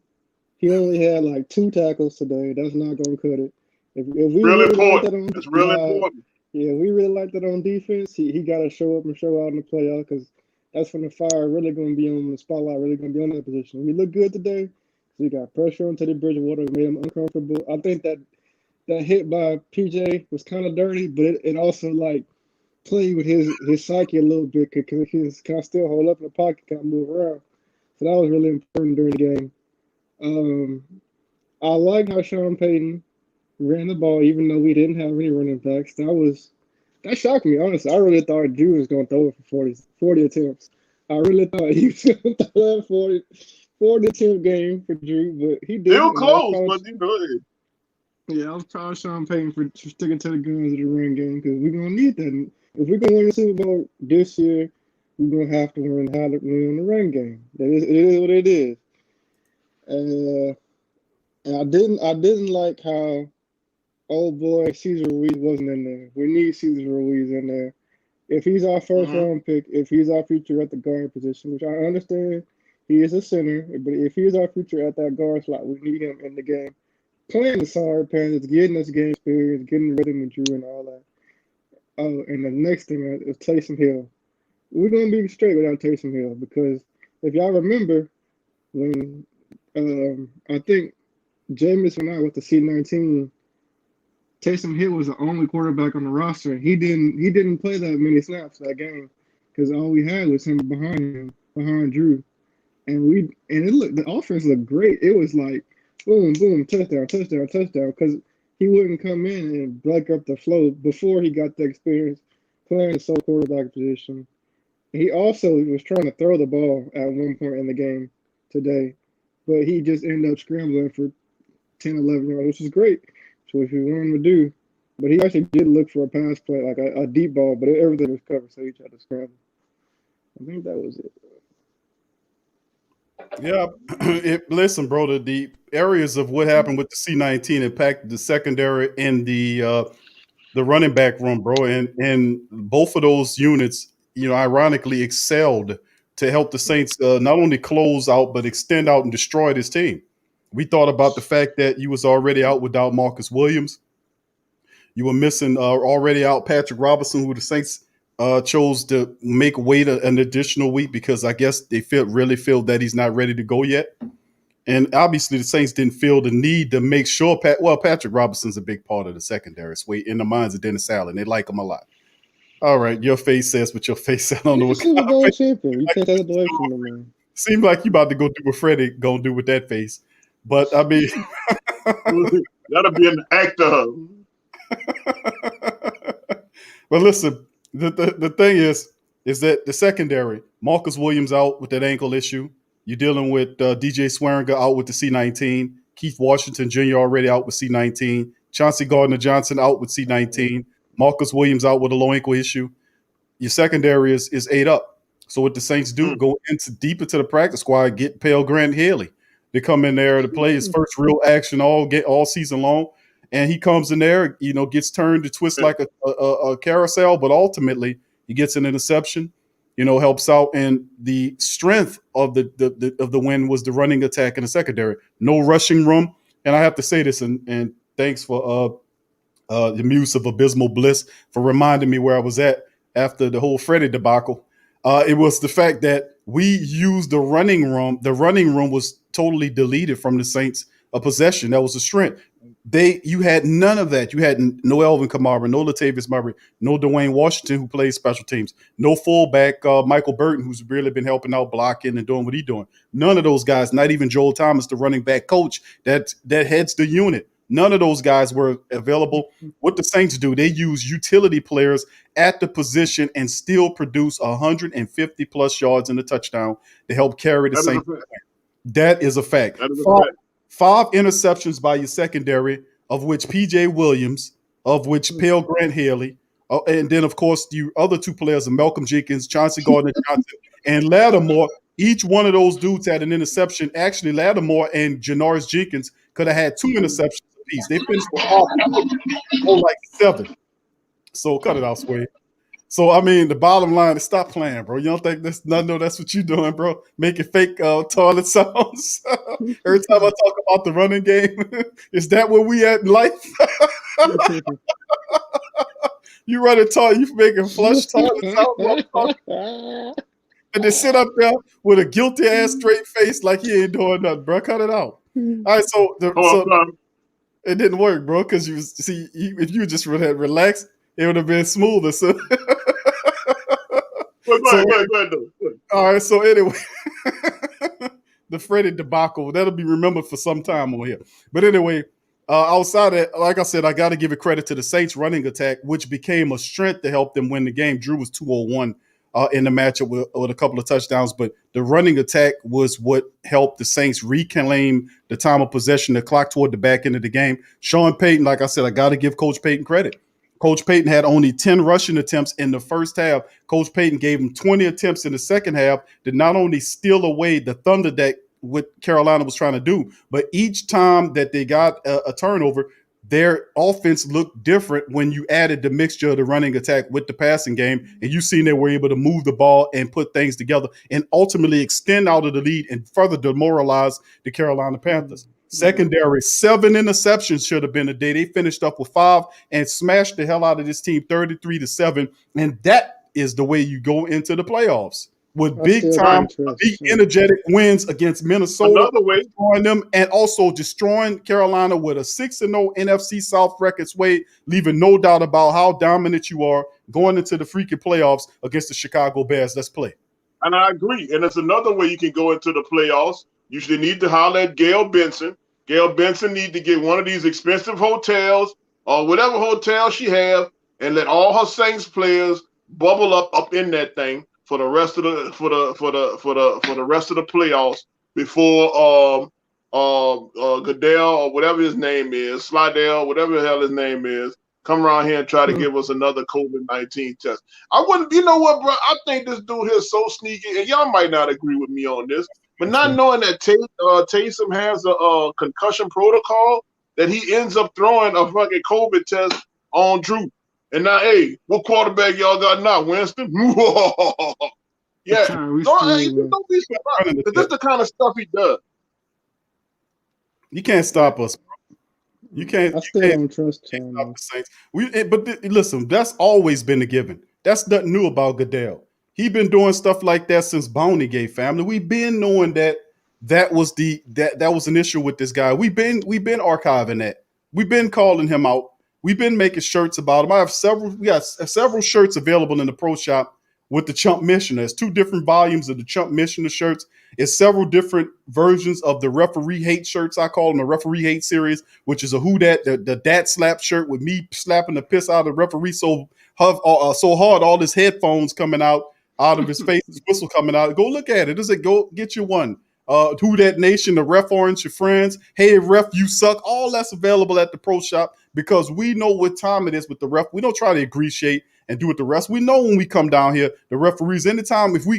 He only had like 2 tackles today. That's not gonna cut it. If we really important. It's really important. Yeah, we really like that on defense. He got to show up and show out in the playoff because that's when the fire really going to be on the spotlight, really going to be on that position. We look good today. We got pressure on Teddy Bridgewater, made him uncomfortable. I think that hit by PJ was kind of dirty, but it also like played with his psyche a little bit because he can still hold up in the pocket, kind of move around. So that was really important during the game. I like how Sean Payton ran the ball, even though we didn't have any running backs. That shocked me, honestly. I really thought Drew was going to throw it for 40 attempts. I really thought he was going to throw that 40 attempt game for Drew, but he did. Still close, but he did. Yeah, I was proud of Sean Payton for sticking to the guns of the run game because we're going to need that. If we're going to win the Super Bowl this year, we're going to have to learn how to win the run game. It is what it is. And I didn't like how old boy Cesar Ruiz wasn't in there. We need Cesar Ruiz in there. If he's our first round pick, if he's our future at the guard position, which I understand he is a center, but if he's our future at that guard slot, we need him in the game. Playing the Sorry Panthers, getting us game experience, getting rhythm with Drew and all that. Oh, and the next thing is Taysom Hill. We're going to be straight without Taysom Hill because if y'all remember when I think Jameis went out with the C-19, Taysom Hill was the only quarterback on the roster. He didn't play that many snaps that game because all we had was him behind Drew, and the offense looked great. It was like boom, boom, touchdown, touchdown, touchdown because he wouldn't come in and break up the flow before he got the experience playing the sole quarterback position. He also was trying to throw the ball at one point in the game today, but he just ended up scrambling for 10, 11 yards, which is great. So if you want him to do, but he actually did look for a pass play, like a deep ball, but everything was covered, so he tried to scramble. I think that was it. Yeah, listen, bro. The areas of what happened with the C-19 impacted the secondary and the running back room, bro, and both of those units, ironically excelled to help the Saints not only close out but extend out and destroy this team. We thought about the fact that you was already out without Marcus Williams. You were missing already out Patrick Robinson, who the Saints chose to make wait an additional week because I guess they really feel that he's not ready to go yet. And obviously the Saints didn't feel the need to make sure Patrick Robinson's a big part of the secondary suite in the minds of Dennis Allen. They like him a lot. All right, your face says what your face says. I don't know what Super Bowl champion. You can't take it away from him, man. Seems like you about to go do what Freddie gonna do with that face. But I mean that'll be an actor. But listen, the thing is that the secondary, Marcus Williams out with that ankle issue. You're dealing with DJ Swearinger out with the C-19. Keith Washington Jr. already out with C-19. Chauncey Gardner-Johnson out with C-19. Marcus Williams out with a low ankle issue. Your secondary is 8 up. So what the Saints do, go deep into the practice squad, get Pale Grant Haley to come in there to play his first real action all season long. And he comes in there, gets turned to twist like a carousel, but ultimately he gets an interception, helps out. And the strength of the win was the running attack in the secondary. No rushing room. And I have to say this, and thanks for the muse of Abysmal Bliss for reminding me where I was at after the whole Freddie debacle. It was the fact that we used the running room. The running room was totally deleted from the Saints' possession. That was a strength. You had none of that. You had no Elvin Kamara, no Latavius Murray, no Dwayne Washington, who plays special teams, no fullback Michael Burton, who's really been helping out blocking and doing what he's doing. None of those guys, not even Joel Thomas, the running back coach that heads the unit, None of those guys were available. What the Saints do, they use utility players at the position and still produce 150 plus yards in the touchdown to help carry the Saints. That is a fact. Five interceptions by your secondary, of which P.J. Williams, of which Pale Grant Haley, and then, of course, the other two players are Malcolm Jenkins, Chauncey Gardner-Johnson, and Lattimore. Each one of those dudes had an interception. Actually, Lattimore and Janoris Jenkins could have had 2 interceptions apiece. They finished with like 7. So cut it out, Sway. So, I mean, the bottom line is stop playing, bro. You don't think that's that's what you're doing, bro? Making fake toilet sounds. Every time I talk about the running game, is that where we at in life? You running toilet, you making flush toilet sounds. And then sit up there with a guilty ass straight face like he ain't doing nothing, bro. Cut it out. All right, so it didn't work, bro, because if you just would have relaxed, it would have been smoother. So, go ahead. All right, so anyway, the Freddie debacle, that'll be remembered for some time on here. But anyway, outside of that, like I said, I got to give it credit to the Saints running attack, which became a strength to help them win the game. Drew was 201 in the matchup with a couple of touchdowns, but the running attack was what helped the Saints reclaim the time of possession, the clock toward the back end of the game. Sean Payton, like I said, I got to give Coach Payton credit. Coach Payton had only 10 rushing attempts in the first half. Coach Payton gave him 20 attempts in the second half to not only steal away the thunder that what Carolina was trying to do, but each time that they got a turnover, their offense looked different when you added the mixture of the running attack with the passing game. And you seen they were able to move the ball and put things together and ultimately extend out of the lead and further demoralize the Carolina Panthers. Secondary, 7 interceptions should have been a day. They finished up with 5 and smashed the hell out of this team 33-7. And that is the way you go into the playoffs. With big time, big energetic wins against Minnesota, destroying them, and also destroying Carolina with a 6-0 NFC South record, Sway, leaving no doubt about how dominant you are going into the freaking playoffs against the Chicago Bears. Let's play. And I agree. And there's another way you can go into the playoffs. You should need to holler at Gail Benson. Gail Benson need to get one of these expensive hotels or whatever hotel she have, and let all her Saints players bubble up in that thing for the rest of the rest of the playoffs before Goodell or whatever his name is, Slidell, whatever the hell his name is, come around here and try to give us another COVID-19 test. I wouldn't, you know what, bro? I think this dude here is so sneaky, and y'all might not agree with me on this, but not knowing that Taysom has a concussion protocol, that he ends up throwing a fucking COVID test on Drew. And now, hey, what quarterback y'all got now? Winston? Yeah. Don't be surprised. This is the kind of stuff he does. You can't stop us. You can't. I still don't trust him. Stop the Saints. Listen, that's always been a given. That's nothing new about Goodell. He been doing stuff like that since Bounty Gate family. We've been knowing that was an issue with this guy. We've been archiving that. We've been calling him out. We've been making shirts about him. We got several shirts available in the pro shop with the Chump Missioner. There's 2 different volumes of the Chump Missioner shirts. It's several different versions of the referee hate shirts. I call them the referee hate series, which is a who dat, the dad slap shirt with me slapping the piss out of the referee so hard, all his headphones coming out of his face, his whistle coming out. Go look at it. Does it go get you one? Who Dat Nation, the Ref Orange, your friends. Hey, Ref, you suck. All that's available at the pro shop because we know what time it is with the ref. We don't try to ingratiate and do it the rest. We know when we come down here, the referees, anytime if we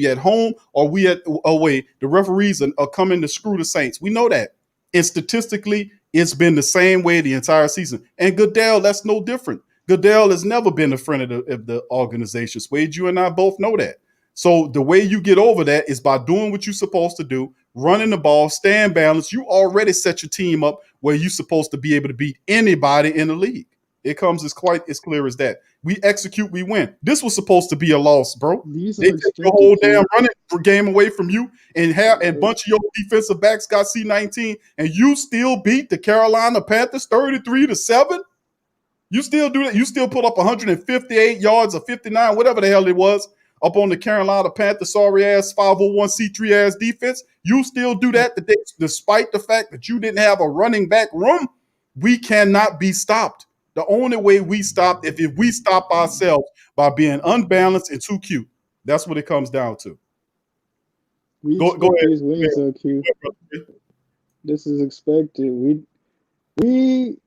at home or we at away, the referees are coming to screw the Saints. We know that. And statistically, it's been the same way the entire season. And Goodell, that's no different. Goodell has never been a friend of the organization. Swade, you and I both know that. So the way you get over that is by doing what you're supposed to do, running the ball, staying balanced. You already set your team up where you're supposed to be able to beat anybody in the league. It comes as quite as clear as that. We execute, we win. This was supposed to be a loss, bro. They take the whole damn running game away from you, and a bunch of your defensive backs got C-19, and you still beat the Carolina Panthers 33-7. You still do that. You still put up 158 yards or 59, whatever the hell it was, up on the Carolina Panthers, sorry-ass 501c3 ass defense. You still do that today, despite the fact that you didn't have a running back room. We cannot be stopped. The only way we stop if we stop ourselves by being unbalanced and too cute. That's what it comes down to. We Go expect ahead. these wins, though, Q. This is expected. We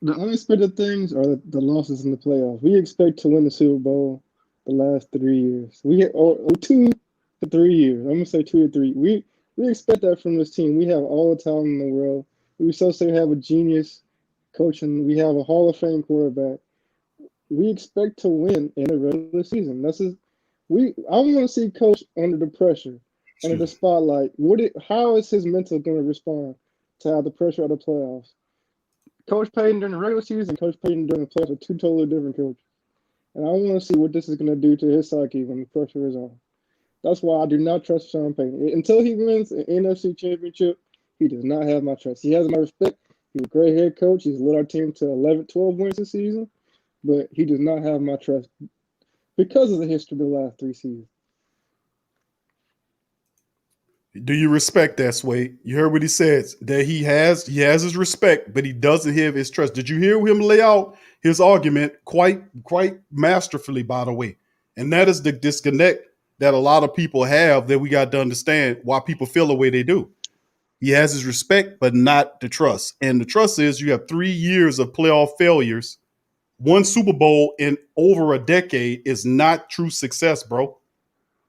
the unexpected things are the losses in the playoffs. We expect to win the Super Bowl the last 3 years. Or 2 to 3 years. I'm gonna say 2 to 3. We expect that from this team. We have all the talent in the world. We so say have a genius coach, and we have a Hall of Fame quarterback. We expect to win in the regular season. I want to see Coach under the pressure, under the spotlight. How is his mental going to respond to have the pressure of the playoffs? Coach Payton during the regular season and Coach Payton during the playoffs are two totally different coaches. And I want to see what this is going to do to his psyche when the pressure is on. That's why I do not trust Sean Payton. Until he wins an NFC championship, he does not have my trust. He has my respect. He's a great head coach. He's led our team to 11, 12 wins this season. But he does not have my trust because of the history of the last 3 seasons. Do you respect that, Sway? You heard what he says, that he has his respect, but he doesn't have his trust. Did you hear him lay out his argument quite masterfully, by the way? And that is the disconnect that a lot of people have that we got to understand why people feel the way they do. He has his respect, but not the trust. And the trust is you have 3 years of playoff failures. 1 Super Bowl in over a decade is not true success, bro.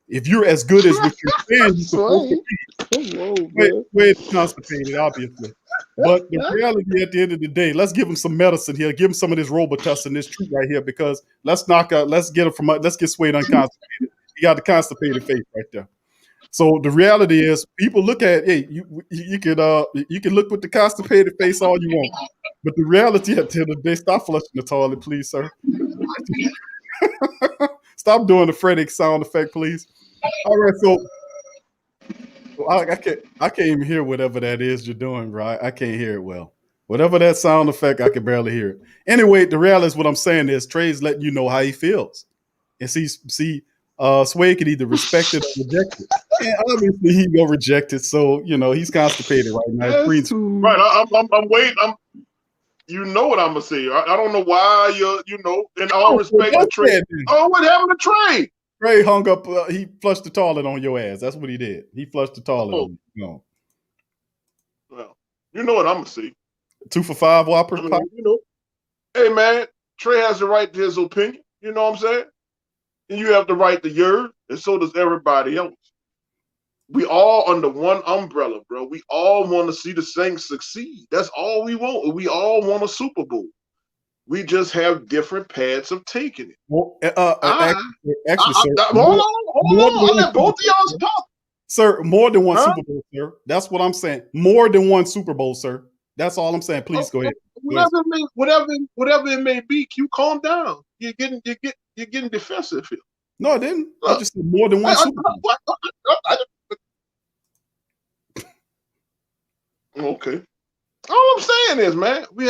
If you're as good as what you're saying, you're supposed to be. Way constipated, obviously. But the reality at the end of the day, let's give him some medicine here. Give him some of this Robitussin, this truth right here, because let's get Sway unconstipated. He got the constipated face right there. So the reality is, people look at, hey, you can look with the constipated face all you want, but the reality at the end of the day, stop flushing the toilet, please, sir. Stop doing the Freddick sound effect, please. All right, so I can't even hear whatever that is you're doing, right? I can't hear it well. Whatever that sound effect, I can barely hear it. Anyway, the reality is what I'm saying is Trey's letting you know how he feels. And see, Sway can either respect it or reject it. And obviously he will reject it, so he's constipated right now. Right, I'm waiting. You know what I'm gonna say. I don't know why in all respect to Trey. Oh, what happened to Trey? Trey hung up. He flushed the toilet on your ass. That's what he did. He flushed the toilet on you. Well, you know what I'm gonna say. 2 for 5 Whopper. Hey man, Trey has the right to his opinion. You know what I'm saying? And you have the right to yours, and so does everybody else. We all under one umbrella, bro. We all want to see the Saints succeed. That's all we want. We all want a Super Bowl. We just have different paths of taking it. Well, actually, sir. Hold on. I let both of y'all talk. Sir, more than one Super Bowl, sir. That's what I'm saying. More than one Super Bowl, sir. That's all I'm saying. Please go ahead. Whatever it may be, Q, calm down. You're getting defensive here. No, I didn't. I just said more than one Super Bowl. Okay. All I'm saying is, man, we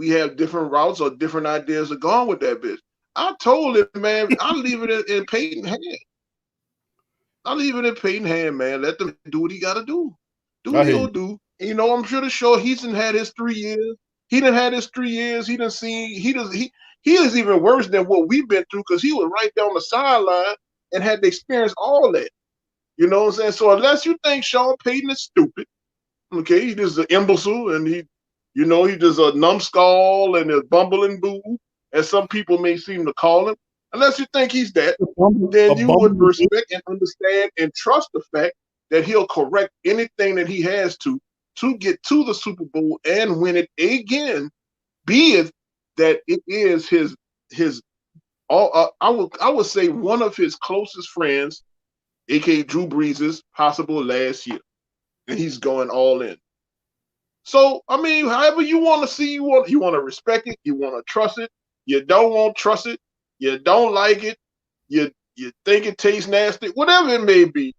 have different routes or different ideas of going with that bitch. I told him, man, I'll leave it in Peyton's hand. Man. Let them do what he got to do. Do what he'll do. I'm sure the show he's had his 3 years. He done had his 3 years. He done seen. He is even worse than what we've been through because he was right down the sideline and had to experience all that. You know what I'm saying? So unless you think Sean Payton is stupid, okay, he's just an imbecile and he's just a numbskull and a bumbling boo, as some people may seem to call him. Unless you think he's that, then you would respect and understand and trust the fact that he'll correct anything that he has to get to the Super Bowl and win it again, be it that it is his I would say one of his closest friends, aka Drew Brees' possible last year, and he's going all in. So I mean, however you want to see, you want to respect it, you want to trust it, you don't want to trust it, you don't like it, you think it tastes nasty, whatever it may be.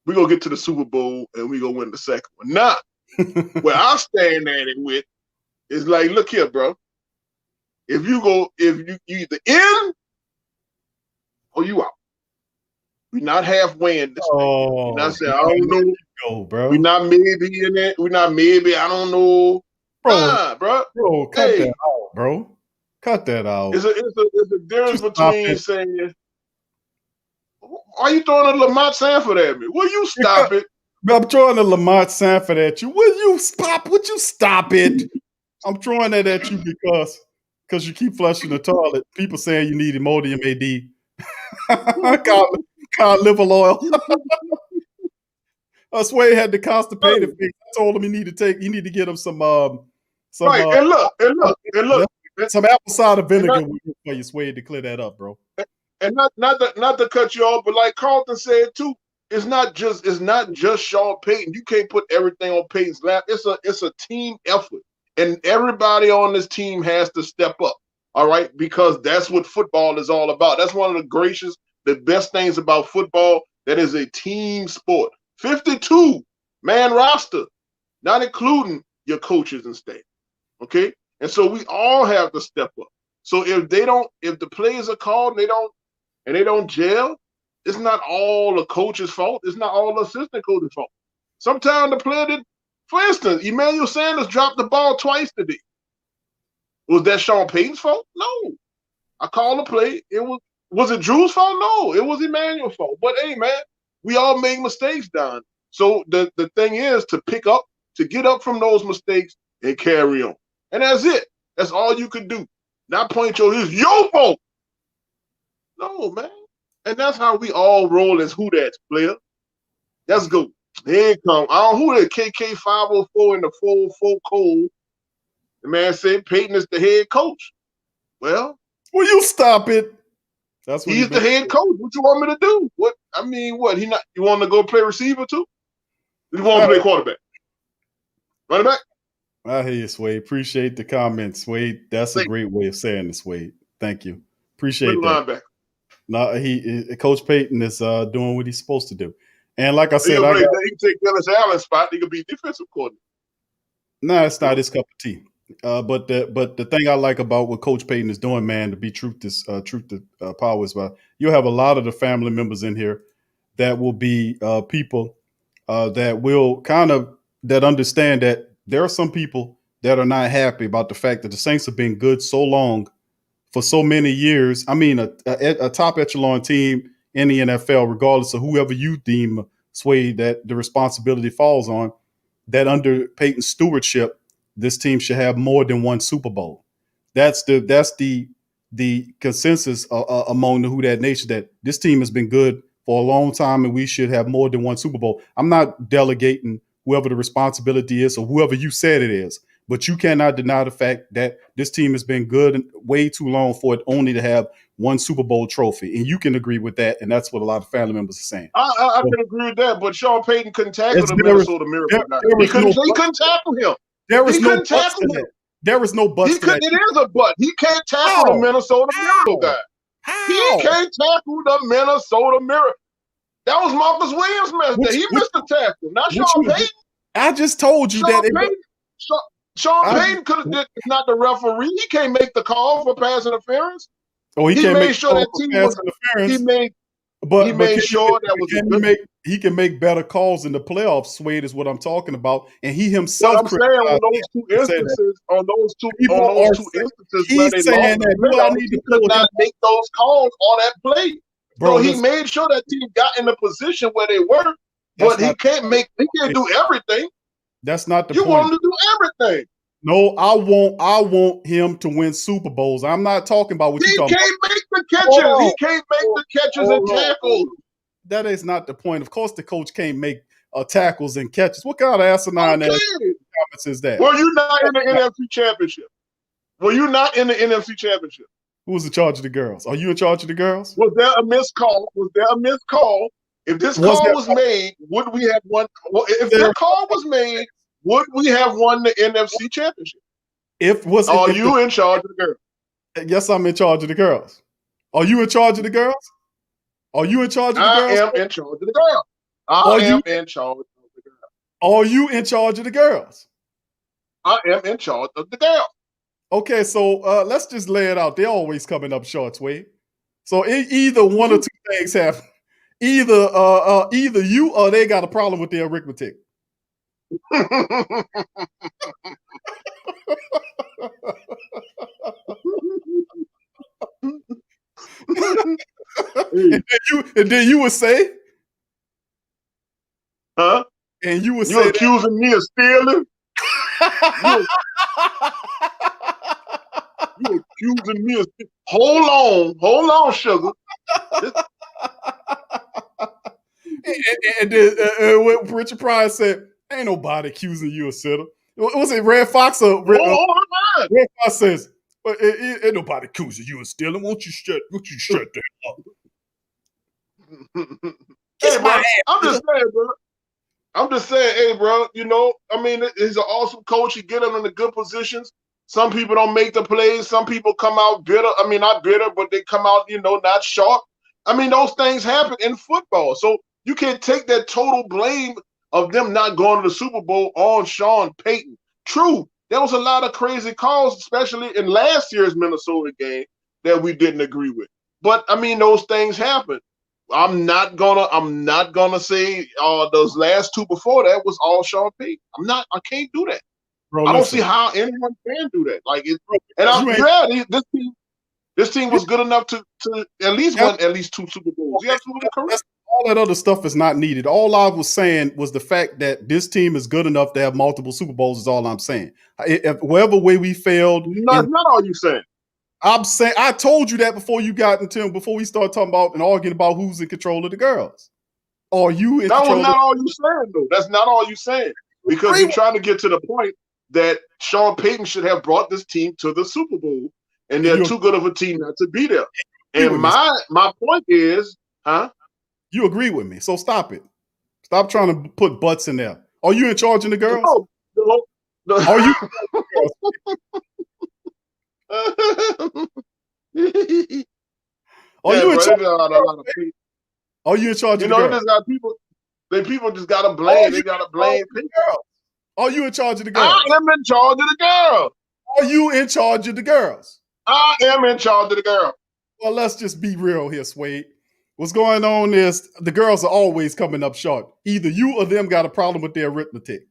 We're gonna get to the Super Bowl and we're gonna win the second one. Now, where I stand at it with is like, look here, bro. If you either in or you out. We're not halfway in this thing. You're not saying, I don't know. go, bro. We're not maybe in it. We're not maybe. I don't know. Bro. Cut that out, bro. Cut that out. It's a difference between saying, why you throwing a Lamont Sanford at me? Will you stop it? I'm throwing a Lamont Sanford at you. Will you stop? Would you stop it? I'm throwing that at you because you keep flushing the toilet. People saying you need Imodium AD. Can't live a loyal. Sway had the constipated face. I told him he need to get him some right. And look. Some apple cider vinegar for you, Sway, to clear that up, bro. And not to cut you off, but like Carlton said too, it's not just Sean Payton. You can't put everything on Payton's lap. It's a team effort, and everybody on this team has to step up. All right, because that's what football is all about. That's one of the best things about football. That is a team sport. 52-man roster, not including your coaches and staff. Okay, and so we all have to step up. So if the plays are called and they don't gel, it's not all the coach's fault. It's not all the assistant coach's fault. Sometimes the player did. For instance, Emmanuel Sanders dropped the ball twice today. Was that Sean Payton's fault? No. I called the play. Was it Drew's fault? No. It was Emmanuel's fault. But hey, man, we all make mistakes, Don. So the thing is to get up from those mistakes and carry on. And that's it. That's all you can do. Not point it's your fault. No, man. And that's how we all roll as who that's player. Let's go. Here it come. I don't know who that KK504 in the 404 code. The man said Peyton is the head coach. Well, will you stop it? That's what he's the head coach. What you want me to do? What he not? You want to go play receiver too? You want to play quarterback? Running back? I hear you, Swade. Appreciate the comments, Swade. That's a great way of saying this, Swade. Thank you. Appreciate that. Linebacker. No, Coach Payton is doing what he's supposed to do. And like I said, he can take Dennis Allen's spot. He could be defensive coordinator. No, it's not his cup of tea. But the thing I like about what Coach Payton is doing, man, to be truth to power is you'll have a lot of the family members in here that will be people that will that understand that there are some people that are not happy about the fact that the Saints have been good so long for so many years. I mean, a top echelon team in the NFL, regardless of whoever you deem, Sway, that the responsibility falls on, that under Payton's stewardship, this team should have more than one Super Bowl. That's the consensus among the Who Dat Nation, that this team has been good for a long time and we should have more than one Super Bowl. I'm not delegating whoever the responsibility is or whoever you said it is, but you cannot deny the fact that this team has been good way too long for it only to have one Super Bowl trophy. And you can agree with that, and that's what a lot of family members are saying. I can agree with that, but Sean Payton couldn't tackle the Minnesota Miracle guy. He couldn't tackle him. There was no buts to that. There was no buts to that. It is a butt. He can't tackle the Minnesota Miracle guy. He can't tackle the Minnesota Miracle. That was Marcus Williams' mess. He missed the tackle, not Sean Payton. I just told you Sean Payton could have did not the referee. He can't make the call for pass interference. Oh, he can't make sure that team was interference. He made sure that was he can make better calls in the playoffs. Swade is what I'm talking about, and he himself. What I'm saying on those two instances, where they lost the playoffs, he could not make those calls on that play. So he made sure that team got in the position where they were, but he can't do everything. That's not the point. You want him to do everything. No, I want him to win Super Bowls. I'm not talking about what you're talking about. He can't make the catches. He can't make the catches and tackles. That is not the point. Of course, the coach can't make tackles and catches. What kind of asinine comments is that? Were you not in the NFC Championship? Who was in charge of the girls? Are you in charge of the girls? Was there a missed call? If this call was made, would we have won? If that call was made, would we have won the NFC Championship? Are you in charge of the girls? Yes, I'm in charge of the girls. Are you in charge of the girls? Are you in charge of the girls? I am in charge of the girls. I am in charge of the girls. Are you in charge of the girls? I am in charge of the girls. Okay, so let's just lay it out. They're always coming up short, Wade. So either one or two things happen. Either you or they got a problem with their arithmetic. and then you would say, huh? And you would you say accusing me of stealing? You accusing me of stealing? Hold on, sugar. and then what Richard Pryor said, ain't nobody accusing you of stealing. Was it Red Fox or Red Fox says, ain't nobody accusing you of stealing. Won't you shut the hell up? Hey, bro, I'm just saying, hey, bro, you know, I mean, he's an awesome coach. He get him in the good positions. Some people don't make the plays. Some people come out bitter. I mean, not bitter, but they come out, you know, not sharp. I mean, those things happen in football. So you can't take that total blame of them not going to the Super Bowl on Sean Payton. True, there was a lot of crazy calls, especially in last year's Minnesota game, that we didn't agree with. But I mean, those things happen. I'm not gonna say those last two before that was all Sean Payton. I can't do that. Bro, I don't see how anyone can do that. Like this team was good enough to at least win at least 2 Super Bowls. You absolutely correct. All that other stuff is not needed. All I was saying was the fact that this team is good enough to have multiple Super Bowls is all I'm saying. If whatever way we failed, not all you saying. I'm saying I told you that before we started talking about and arguing about who's in control of the girls. Or you in that control was not all you saying though. That's not all you saying. Because you're trying to get to the point that Sean Payton should have brought this team to the Super Bowl, and they're too good of a team not to be there. And my point is, you agree with me, so stop it. Stop trying to put butts in there. Are you in charge of the girls? No. Are you? Are you in charge? Are you in charge of the girls? Just got people. People just gotta blame. They gotta blame people. Are you in charge of the girls? I am in charge of the girls. Are you in charge of the girls? I am in charge of the girls. Well, let's just be real here, Swade. What's going on is the girls are always coming up short. Either you or them got a problem with their arithmetic.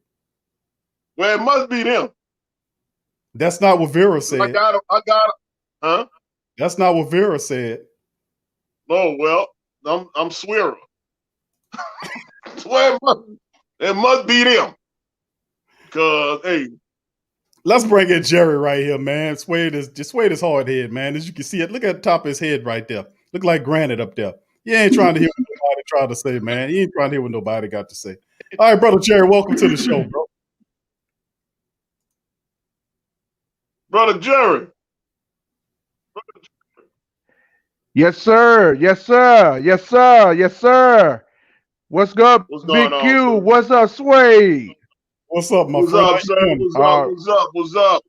Well, it must be them. That's not what Vera said. I got huh? That's not what Vera said. Oh, well, I'm swearing. Well, it must be them. Because, hey. Let's bring in Jerry right here, man. Swade is hard head, man. As you can see it, look at the top of his head right there. Look like granite up there. He ain't trying to hear what nobody tried to say, man. He ain't trying to hear what nobody got to say. All right, brother Jerry, welcome to the show, bro. Brother Jerry. Yes, sir. Yes, sir. Yes, sir. Yes, sir. What's good, Big Q? Sir? What's up, Swade? What's up, my friend? What's up, sir? What's up?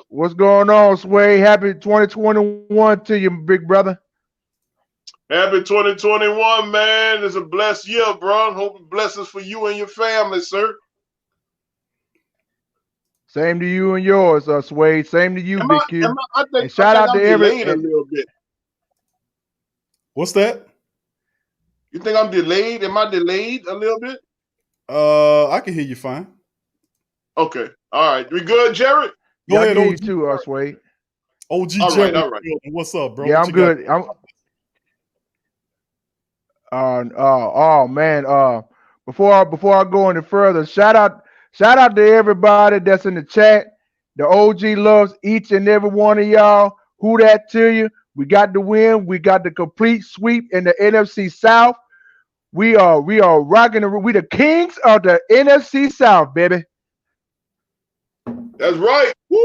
What's going on, Swade? Happy 2021 to you, big brother. Happy 2021, man. It's a blessed year, bro. Hope blessings for you and your family, sir. Same to you and yours, Swade. Same to you, Big Q. And shout out to everybody. A little bit. What's that? You think I'm delayed? Am I delayed a little bit? I can hear you fine. Okay. All right. We good, Jared? Go ahead, OG. Too, Swade. OG Jerry. All right. What's up, bro? Yeah, I'm good. Oh man. Before I go any further, shout out to everybody that's in the chat. The OG loves each and every one of y'all. Who that to you? We got the win. We got the complete sweep in the NFC South. We are rocking. We the kings of the NFC South, baby. That's right. Woo!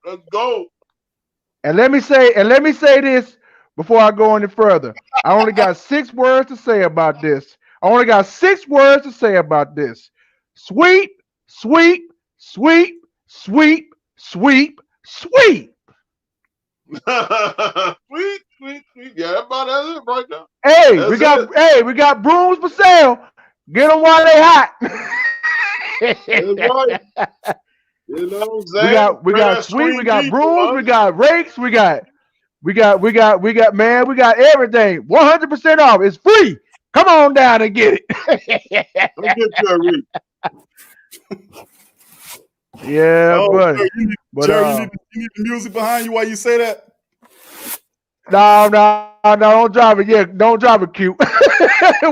Let's go. And let me say this before I go any further. I only got 6 words to say about this. Sweep, sweep, sweep, sweep, sweep, sweep. Sweet. Yeah, that's it right now. Hey, we got brooms for sale. Get them while they hot. That's right. You know what I'm saying? We got sweep, we got brooms, we got rakes, we got We got everything 100% off. It's free. Come on down and get it. Don't get Jerry. Yeah, Oh, buddy. Jerry, you need the music behind you while you say that. No, don't drop it. Yeah, don't drop it, Q.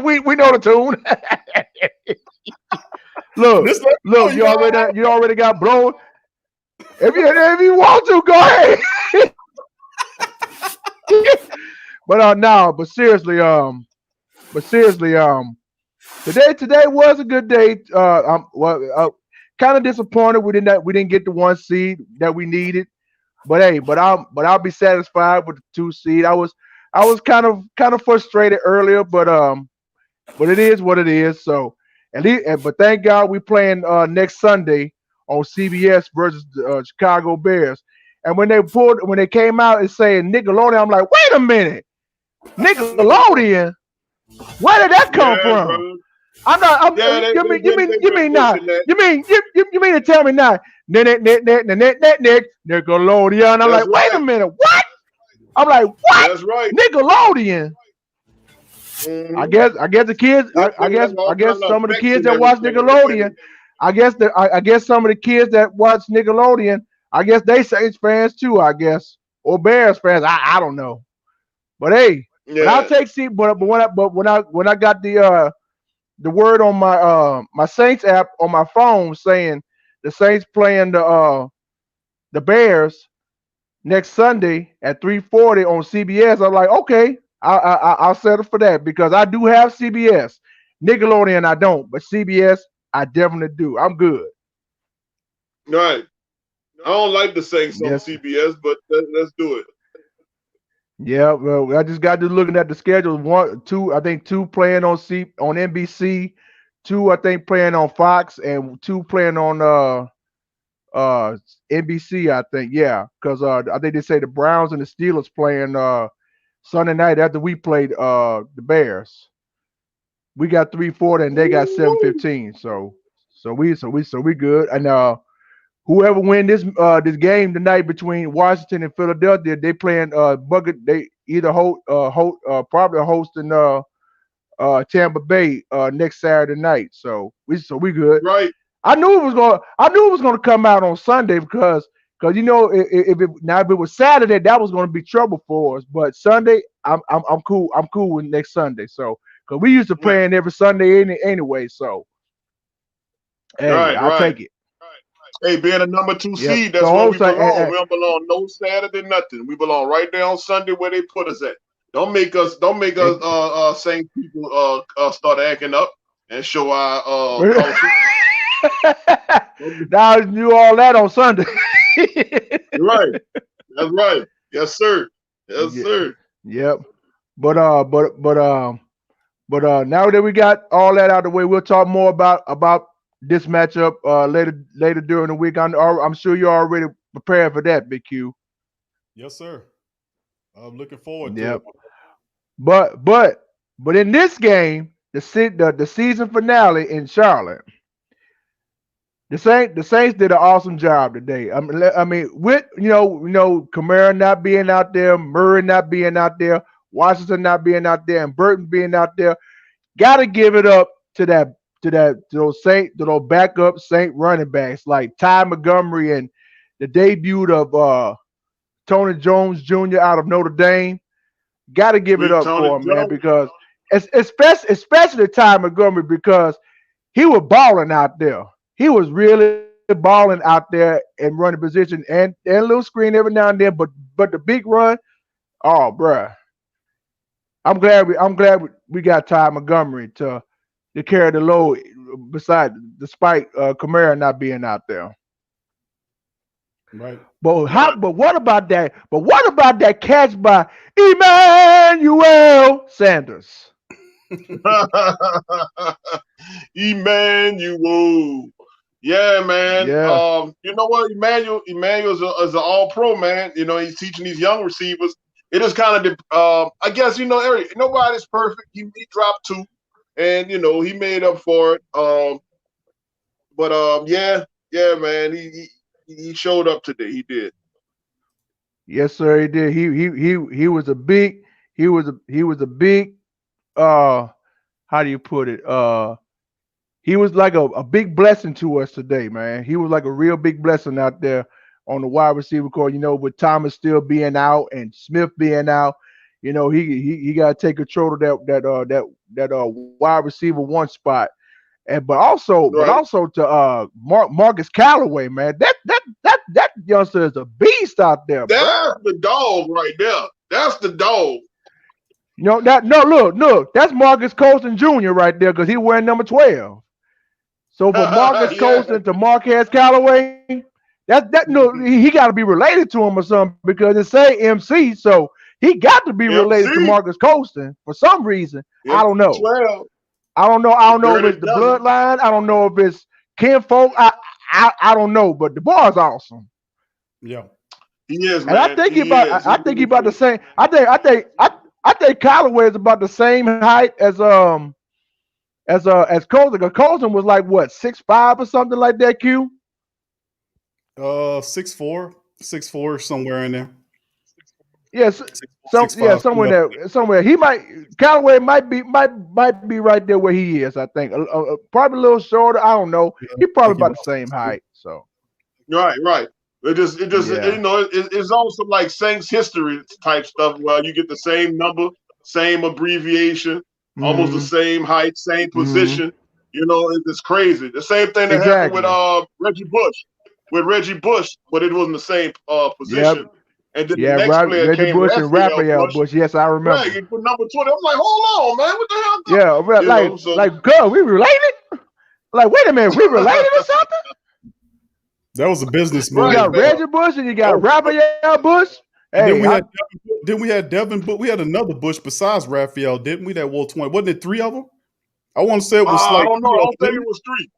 we know the tune. look, you already got blown. If you want to, go ahead. but seriously, today was a good day. Kind of disappointed we didn't get the 1 seed that we needed. But hey, I'll be satisfied with the 2 seed. I was kind of frustrated earlier, but it is what it is. So but thank God we playing next Sunday on CBS versus the Chicago Bears. And when they came out and saying Nickelodeon, I'm like, wait a minute, Nickelodeon, where did that come from? Bro. I'm not. You mean not? You mean to tell me not? Nickelodeon. I'm like, wait a minute, what? I'm like, what? That's right. Nickelodeon. Mm-hmm. I guess the kids. I guess some of the kids that watch Nickelodeon. I guess some of the kids that watch Nickelodeon. I guess they Saints fans too. I guess or Bears fans. I don't know. But hey, but I'll take see. But when I got the word on my Saints app on my phone saying the Saints playing the Bears next Sunday at 3:40 on CBS, I'm like, okay, I'll settle for that because I do have CBS. Nickelodeon I don't, but CBS I definitely do. I'm good. Right. I don't like the Saints on CBS, but let's do it. Yeah, well, I just got to looking at the schedule. 1, 2, I think 2 playing on NBC, 2 I think playing on Fox, and 2 playing on NBC. I think because I think they say the Browns and the Steelers playing Sunday night after we played the Bears. We got 3:40 and they got 7:15. So we good. And whoever win this game tonight between Washington and Philadelphia, they playing Bucket. They either probably hosting Tampa Bay next Saturday night. So we good. Right. I knew it was gonna come out on Sunday because if it was Saturday, that was gonna be trouble for us. But Sunday, I'm cool. I'm cool with next Sunday. So because we used to playing every Sunday anyway. So hey, I'll take it. Hey, being a number 2 seed, that's where we belong. We don't belong no Saturday, nothing. We belong right there on Sunday where they put us at. Don't make us same people start acting up and show our culture. Now you do all that on Sunday. Right. That's right. Yes, sir. Yes, sir. Yep. But now that we got all that out of the way, we'll talk more about this matchup later during the week. I'm sure you're already prepared for that, Big Q. Yes, sir. I'm looking forward to it. But in this game, the season finale in Charlotte, the Saints did an awesome job today. I mean, with Kamara not being out there, Murray not being out there, Washington not being out there, and Burton being out there, got to give it up to those backup Saint running backs like Ty Montgomery and the debut of Tony Jones Jr. out of Notre Dame. Got to give it up for him, man, because especially Ty Montgomery because he was balling out there. He was really balling out there and running position and a little screen every now and then, but the big run, oh, bruh. I'm glad we got Ty Montgomery to carry the load despite Kamara not being out there. Right. But what about that? But what about that catch by Emmanuel Sanders? Emmanuel. Yeah, man. Yeah. You know what? Emmanuel is an all-pro, man. You know, he's teaching these young receivers. It is kind of, I guess, Eric, nobody's perfect. He dropped 2, and, he made up for it. Yeah, man, he showed up today. He did. Yes, sir, he did. He was a big big how do you put it? He was like a big blessing to us today, man. He was like a real big blessing out there on the wide receiver core. With Thomas still being out and Smith being out, he got to take control of that wide receiver one spot. And but also to Marcus Callaway, man. That youngster is a beast out there, bro. That's the dog right there. That's the dog. Look, that's Marcus Colston Jr. right there because he wearing number 12. So for Marcus Colston to Marquez Callaway, he got to be related to him or something because it say MC, so he got to be related to Marcus Colston for some reason. I don't know. 12. I don't know if it's the bloodline. I don't know if it's kinfolk. I don't know, but the boy's awesome. Yeah, he is. And man. I think he about the same. I think Callaway is about the same height as Colton. Because Colton was like what 6'5" or something like that. Q. 6'4", somewhere in there. Yes, somewhere Callaway might be right there where he is. I think probably a little shorter. I don't know. He probably about the same height. So right. It's also like Saints history type stuff where you get the same number, same abbreviation, almost the same height, same position. It's crazy. The same thing that happened with Reggie Bush. With Reggie Bush, but it wasn't the same position. Yep. And then the next player Reggie came Bush and Raphael Bush. Yes, I remember. Right, he put number 20. I'm like, hold on, man, what the hell? Like, girl, we related? Like, wait a minute, we related or something? That was a business move. You got Reggie Bush and you got Raphael Bush. Hey, then we had Devin, but we had another Bush besides Raphael, didn't we? That wore 20. Wasn't it 3 of them? I want to say it was I don't know. I don't think it was 3.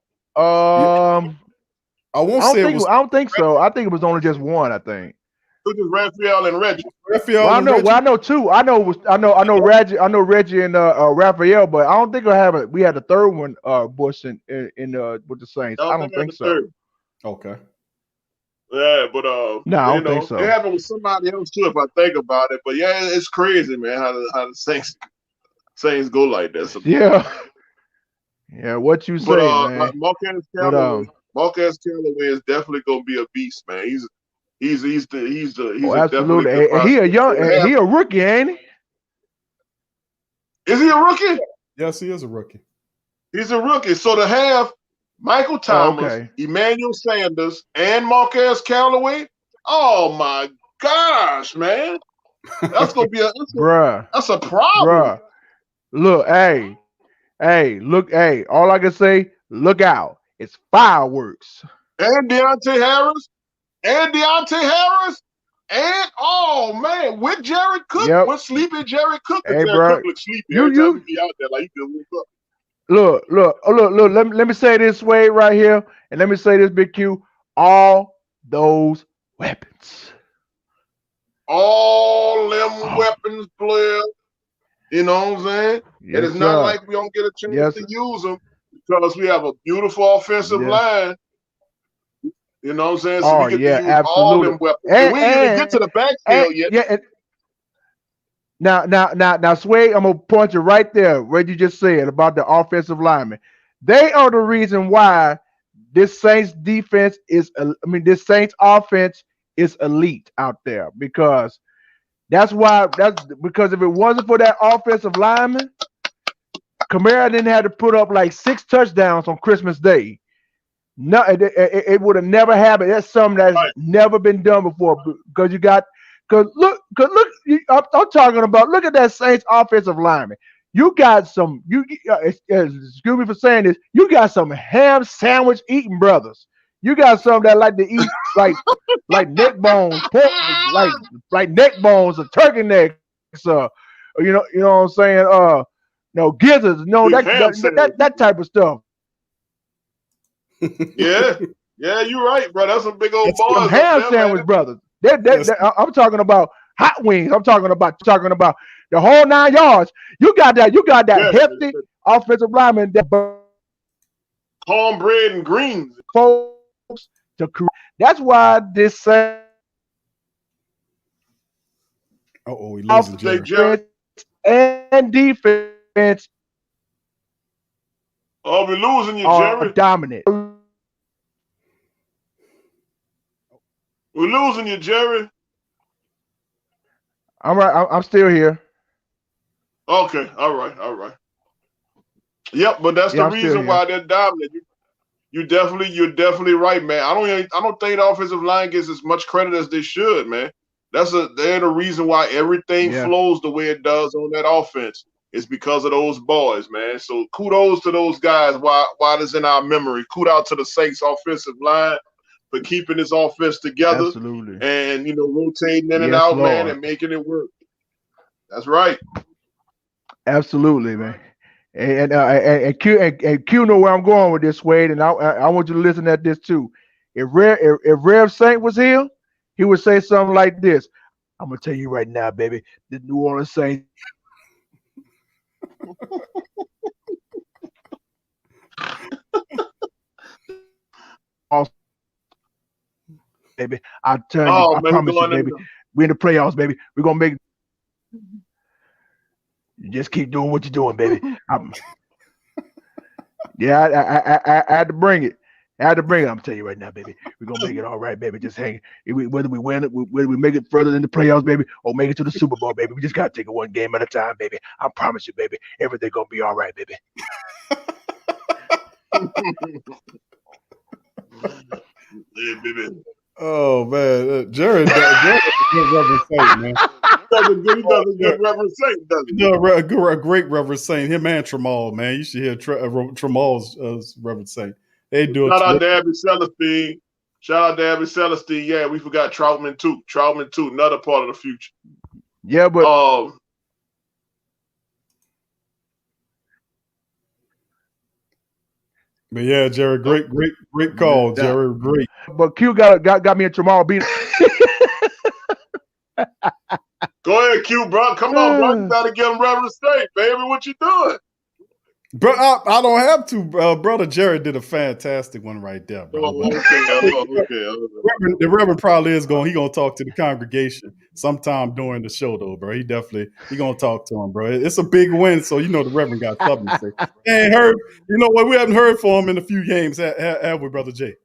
I don't think so. I think it was only just 1. I think. It was Raphael and Reggie. I know 2. I know Reggie. I know Reggie and Raphael, but I don't think we had a third one. Bush in with the Saints. I don't think so. Third. Okay. Yeah, but no, I don't think so. It happened with somebody else too, if I think about it. But yeah, it's crazy, man, how the Saints go like that. Sometimes. Yeah. What you say, man? Marquez Callaway is definitely gonna be a beast, man. He's absolutely. He a rookie, ain't he? Is he a rookie? Yes, he is a rookie. He's a rookie. So to have Michael Thomas, Emmanuel Sanders, and Marquez Callaway, oh my gosh, man. That's gonna be that's a problem. Bruh. Look, all I can say, look out. It's fireworks. And Deontay Harris. And oh man, with Jared Cook, with sleepy Jared Cook. Hey, Jared Cook looks sleepy every time he be out there like he just woke up. Look. Let me say this way right here, and let me say this, Big Q. All those weapons. All them weapons, player. You know what I'm saying? Yes, and it's not like we don't get a chance to use them because we have a beautiful offensive line. You know what I'm saying? So we get to use all them weapons. And we didn't even get to the backfield yet. Now, Sway, I'm gonna point you right there where you just said about the offensive linemen. They are the reason why this Saints defense this Saints offense is elite out there because that's because if it wasn't for that offensive lineman, Kamara didn't have to put up like 6 touchdowns on Christmas Day. No, it would have never happened. That's something that's never been done before. Because look, I'm talking about. Look at that Saints offensive lineman. You got some. Excuse me for saying this. You got some ham sandwich eating brothers. You got some that like to eat like neck bones, pork, like neck bones or turkey necks. You know what I'm saying? Gizzards. That type of stuff. Yeah, you're right, bro. That's some big old boys. Some ham sandwich brothers. I'm talking about hot wings. I'm talking about the whole 9 yards. You got that hefty offensive lineman that cornbread and greens. Folks, that's why this Oh, we losing Jerry. And defense. Oh, we're losing you, Jerry. Dominant. We're losing you, Jerry. I'm right. I'm still here. Okay. All right. Yep, but that's the reason why they're dominant. You're definitely right, man. I don't think the offensive line gets as much credit as they should, man. They're the reason why everything flows the way it does on that offense. It's because of those boys, man. So kudos to those guys while it's in our memory. Kudos to the Saints offensive line for keeping this offense together. Absolutely. And rotating in and out, man, and making it work. That's right. Absolutely, man. And Q know where I'm going with this, Wade, and I want you to listen at this too. If Rev Saint was here, he would say something like this. I'm gonna tell you right now, baby, the New Orleans Saints. Baby, I tell you, I promise you, baby, we're in the playoffs, baby. We're gonna make. You just keep doing what you're doing, baby. I had to bring it. I'm gonna tell you right now, baby. We're gonna make it all right, baby. Just hang. Whether we win it, whether we make it further in the playoffs, baby, or make it to the Super Bowl, baby. We just gotta take it one game at a time, baby. I promise you, baby. Everything gonna be all right, baby. Yeah, baby. Oh man, Jared is a good Reverend Saint, man. He does a good Reverend Saint, doesn't he? A great Reverend Saint. Him and Tremal, man. You should hear Tremal's Reverend Saint. They do it. Shout out to Abby Celestine. Yeah, we forgot Troutman too. Another part of the future. Yeah, but but yeah, Jared, great call, Jared. Great. But Q got me in Tremal beat. Go ahead, Q, bro. Come on, bro. You gotta give him Reverend Saint, baby. What you doing? Bro, I don't have to. Brother Jared did a fantastic one right there, bro. Okay. The Reverend probably is going. He gonna talk to the congregation sometime during the show, though, bro. He gonna talk to him, bro. It's a big win, so the Reverend got something to say. Ain't heard. You know what? We haven't heard from him in a few games, have we, Brother Jay?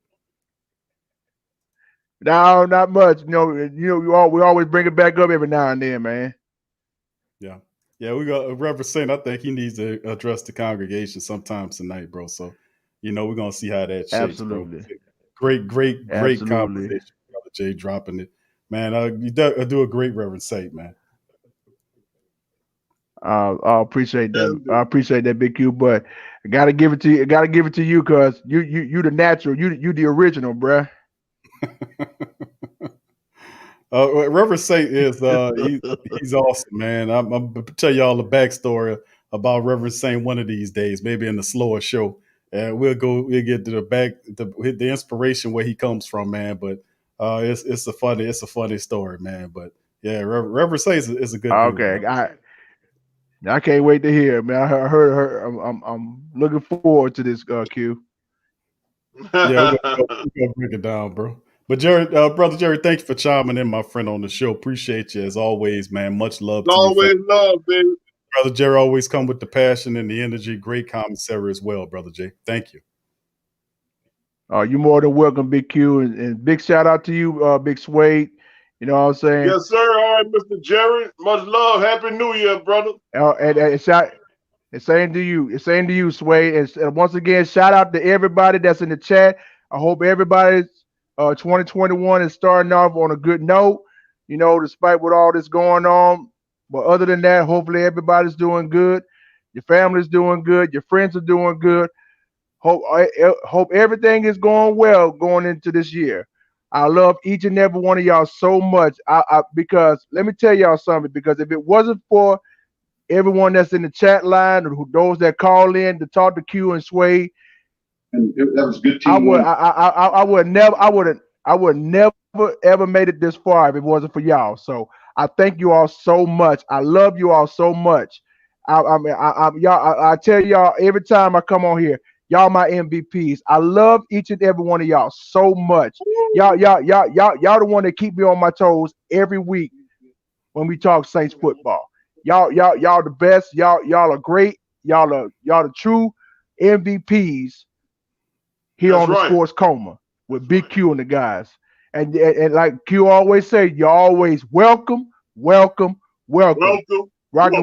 No, not much. We always bring it back up every now and then, man. Yeah, we got Reverend Saint. I think he needs to address the congregation sometime tonight, bro. So, we're gonna see how that shapes, absolutely, bro. Great conversation, Brother Jay, dropping it, man. You do a great Reverend Saint, man. I appreciate that. I appreciate that, Big Q. But I gotta give it to you. Because you the natural. You the original, bruh. Reverend Saint is he's awesome, man. I'm gonna tell y'all the backstory about Reverend Saint one of these days, maybe in the slower show. And we'll get to the inspiration where he comes from, man. But it's a funny story, man. But yeah, Reverend Saint is a good okay. Dude, I can't wait to hear, man. I heard her. I'm looking forward to this, Q. Yeah, we're gonna break it down, bro. But Jared, Brother Jared, thank you for chiming in, my friend, on the show. Appreciate you as always, man. Much love to you. Always love, baby. Brother Jared always come with the passion and the energy. Great commissary as well, Brother Jay. Thank you. You're more than welcome, Big Q, and big shout out to you, Big Suede. You know what I'm saying? Yes, sir. All right, Mr. Jared. Much love. Happy New Year, brother. And same to you, Suede. And once again, shout out to everybody that's in the chat. I hope everybody's 2021 is starting off on a good note, despite what all this going on. But other than that, hopefully everybody's doing good. Your family's doing good. Your friends are doing good. Hope everything is going well going into this year. I love each and every one of y'all so much. Because let me tell y'all something. Because if it wasn't for everyone that's in the chat line or those that call in to talk to Q and Sway, that was good team. I would never ever made it this far if it wasn't for y'all. So I thank you all so much. I love you all so much. I tell y'all every time I come on here, y'all my MVPs. I love each and every one of y'all so much. Y'all the one that keep me on my toes every week. when we talk Saints football. Y'all the best. Y'all are great. Y'all the true MVPs here That's on the right. Sports Coma with Big Q and the guys. And like Q always say, you're always welcome. Rocking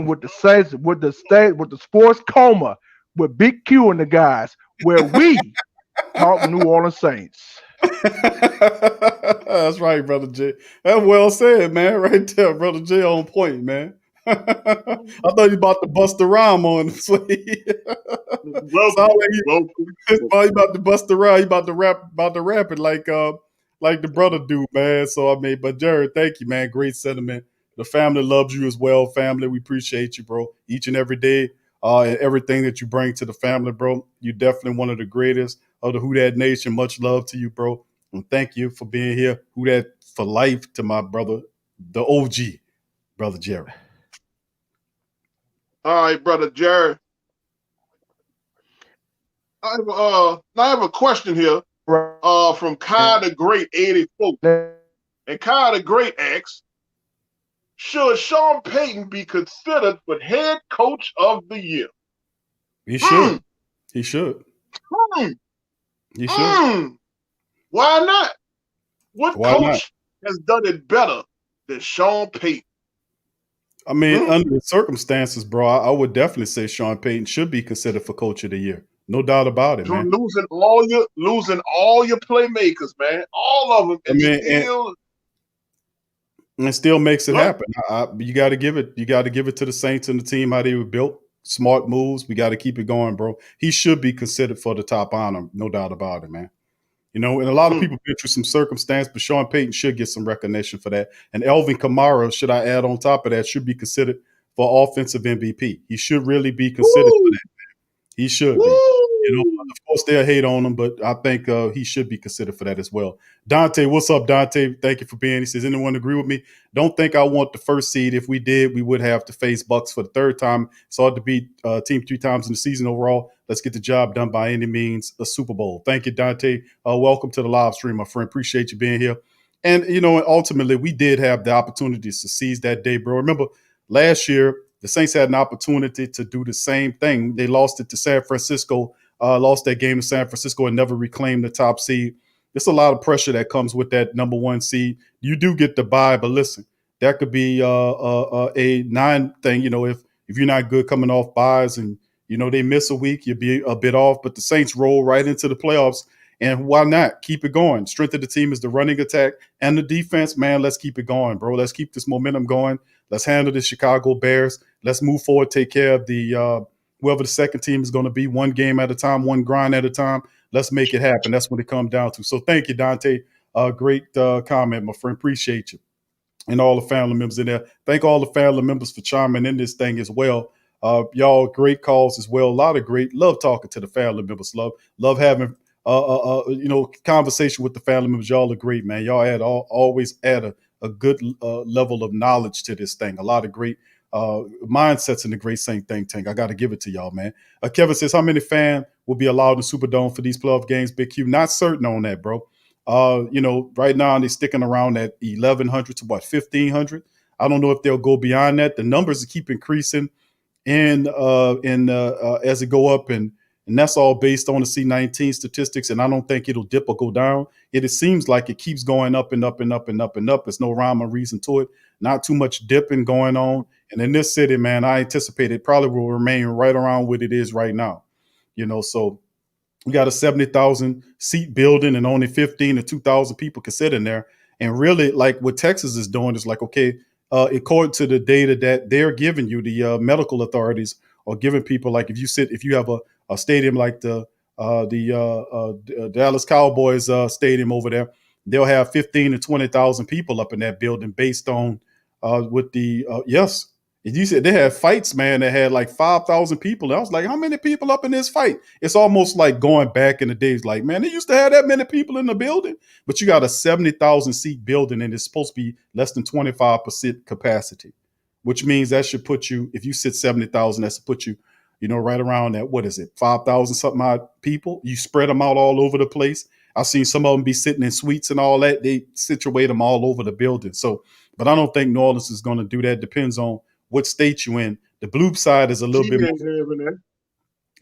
with the Saints, with the Sports Coma with Big Q and the guys, where we talk New Orleans Saints. That's right, Brother J. That's well said, man. Right there, Brother J on point, man. I thought you about to bust the rhyme on this way. Welcome. You about to bust the rhyme. You about to rap it like the brother do, man. So I mean, but Jared, thank you, man. Great sentiment. The family loves you as well, family. We appreciate you, bro. Each and every day, and everything that you bring to the family, bro. You're definitely one of the greatest of the Who Dat Nation. Much love to you, bro. And thank you for being here. Who Dat for life to my brother, the OG, Brother Jared. All right, Brother Jared. I have a question here from Kyle the Great 84. And Kyle the Great asks, should Sean Payton be considered for head coach of the year? He should. He should. He should. Why not? What coach has done it better than Sean Payton? I mean, under the circumstances, bro, I would definitely say Sean Payton should be considered for coach of the year. No doubt about it, man. Losing all your playmakers, man. All of them. And still makes it happen. You got to give it to the Saints and the team how they were built. Smart moves. We got to keep it going, bro. He should be considered for the top honor. No doubt about it, man. You know, and a lot of people been through some circumstance, but Sean Payton should get some recognition for that. And Alvin Kamara, should I add on top of that, should be considered for offensive MVP. He should really be considered for that, man. He should be. You know, of course they'll hate on him, but I think he should be considered for that as well. Dante, what's up, Dante? Thank you for being. He says, anyone agree with me? Don't think I want the first seed. If we did, we would have to face Bucks for the third time. It's hard to beat team 3 times in the season overall. Let's get the job done by any means, a Super Bowl. Thank you, Dante. Welcome to the live stream, my friend. Appreciate you being here. And, you know, ultimately, we did have the opportunities to seize that day, bro. Remember, last year, the Saints had an opportunity to do the same thing. They lost it to San Francisco, lost that game to San Francisco and never reclaimed the top seed. There's a lot of pressure that comes with that number 1 seed. You do get the bye, but listen, that could be a 9 thing. You know, if you're not good coming off byes and, you know, they miss a week, you'll be a bit off. But the Saints roll right into the playoffs. And why not? Keep it going. Strength of the team is the running attack and the defense. Man, let's keep it going, bro. Let's keep this momentum going. Let's handle the Chicago Bears. Let's move forward, take care of the whoever the second team is going to be, one game at a time, one grind at a time. Let's make it happen. That's what it comes down to. So thank you, Dante. Great comment, my friend. Appreciate you. And all the family members in there. Thank all the family members for chiming in this thing as well. Y'all great calls as well. A lot of great love talking to the family members. Love having conversation with the family members. Y'all are great, man. Y'all always add a good level of knowledge to this thing. A lot of great mindsets in the Great Saint Think Tank. I got to give it to y'all, man. Kevin says, how many fans will be allowed in the Superdome for these playoff games? Big Q, not certain on that, bro. Right now they're sticking around at 1,100 to 1,500. I don't know if they'll go beyond that. The numbers keep increasing as it go up, and that's all based on the C19 statistics. And I don't think it'll dip or go down. It seems like it keeps going up and up and up and up and up. There's no rhyme or reason to it. Not too much dipping going on. And in this city, man, I anticipate it probably will remain right around what it is right now. You know, so we got a 70,000 seat building and only 15 to 2,000 people can sit in there. And really, like what Texas is doing is like, okay, according to the data that they're giving you, the medical authorities are giving people, like if you have a stadium like the Dallas Cowboys stadium over there, they'll have 15 to 20,000 people up in that building based on yes. You said they had fights, man, that had like 5,000 people. I was like, how many people up in this fight? It's almost like going back in the days, like, man, they used to have that many people in the building, but you got a 70,000 seat building and it's supposed to be less than 25% capacity, which means that should put you, if you sit 70,000, that should put you, right around that, 5,000 something odd people. You spread them out all over the place. I've seen some of them be sitting in suites and all that. They situate them all over the building. So, but I don't think New Orleans is going to do that. Depends on what state you in. The blue side is a little bit more.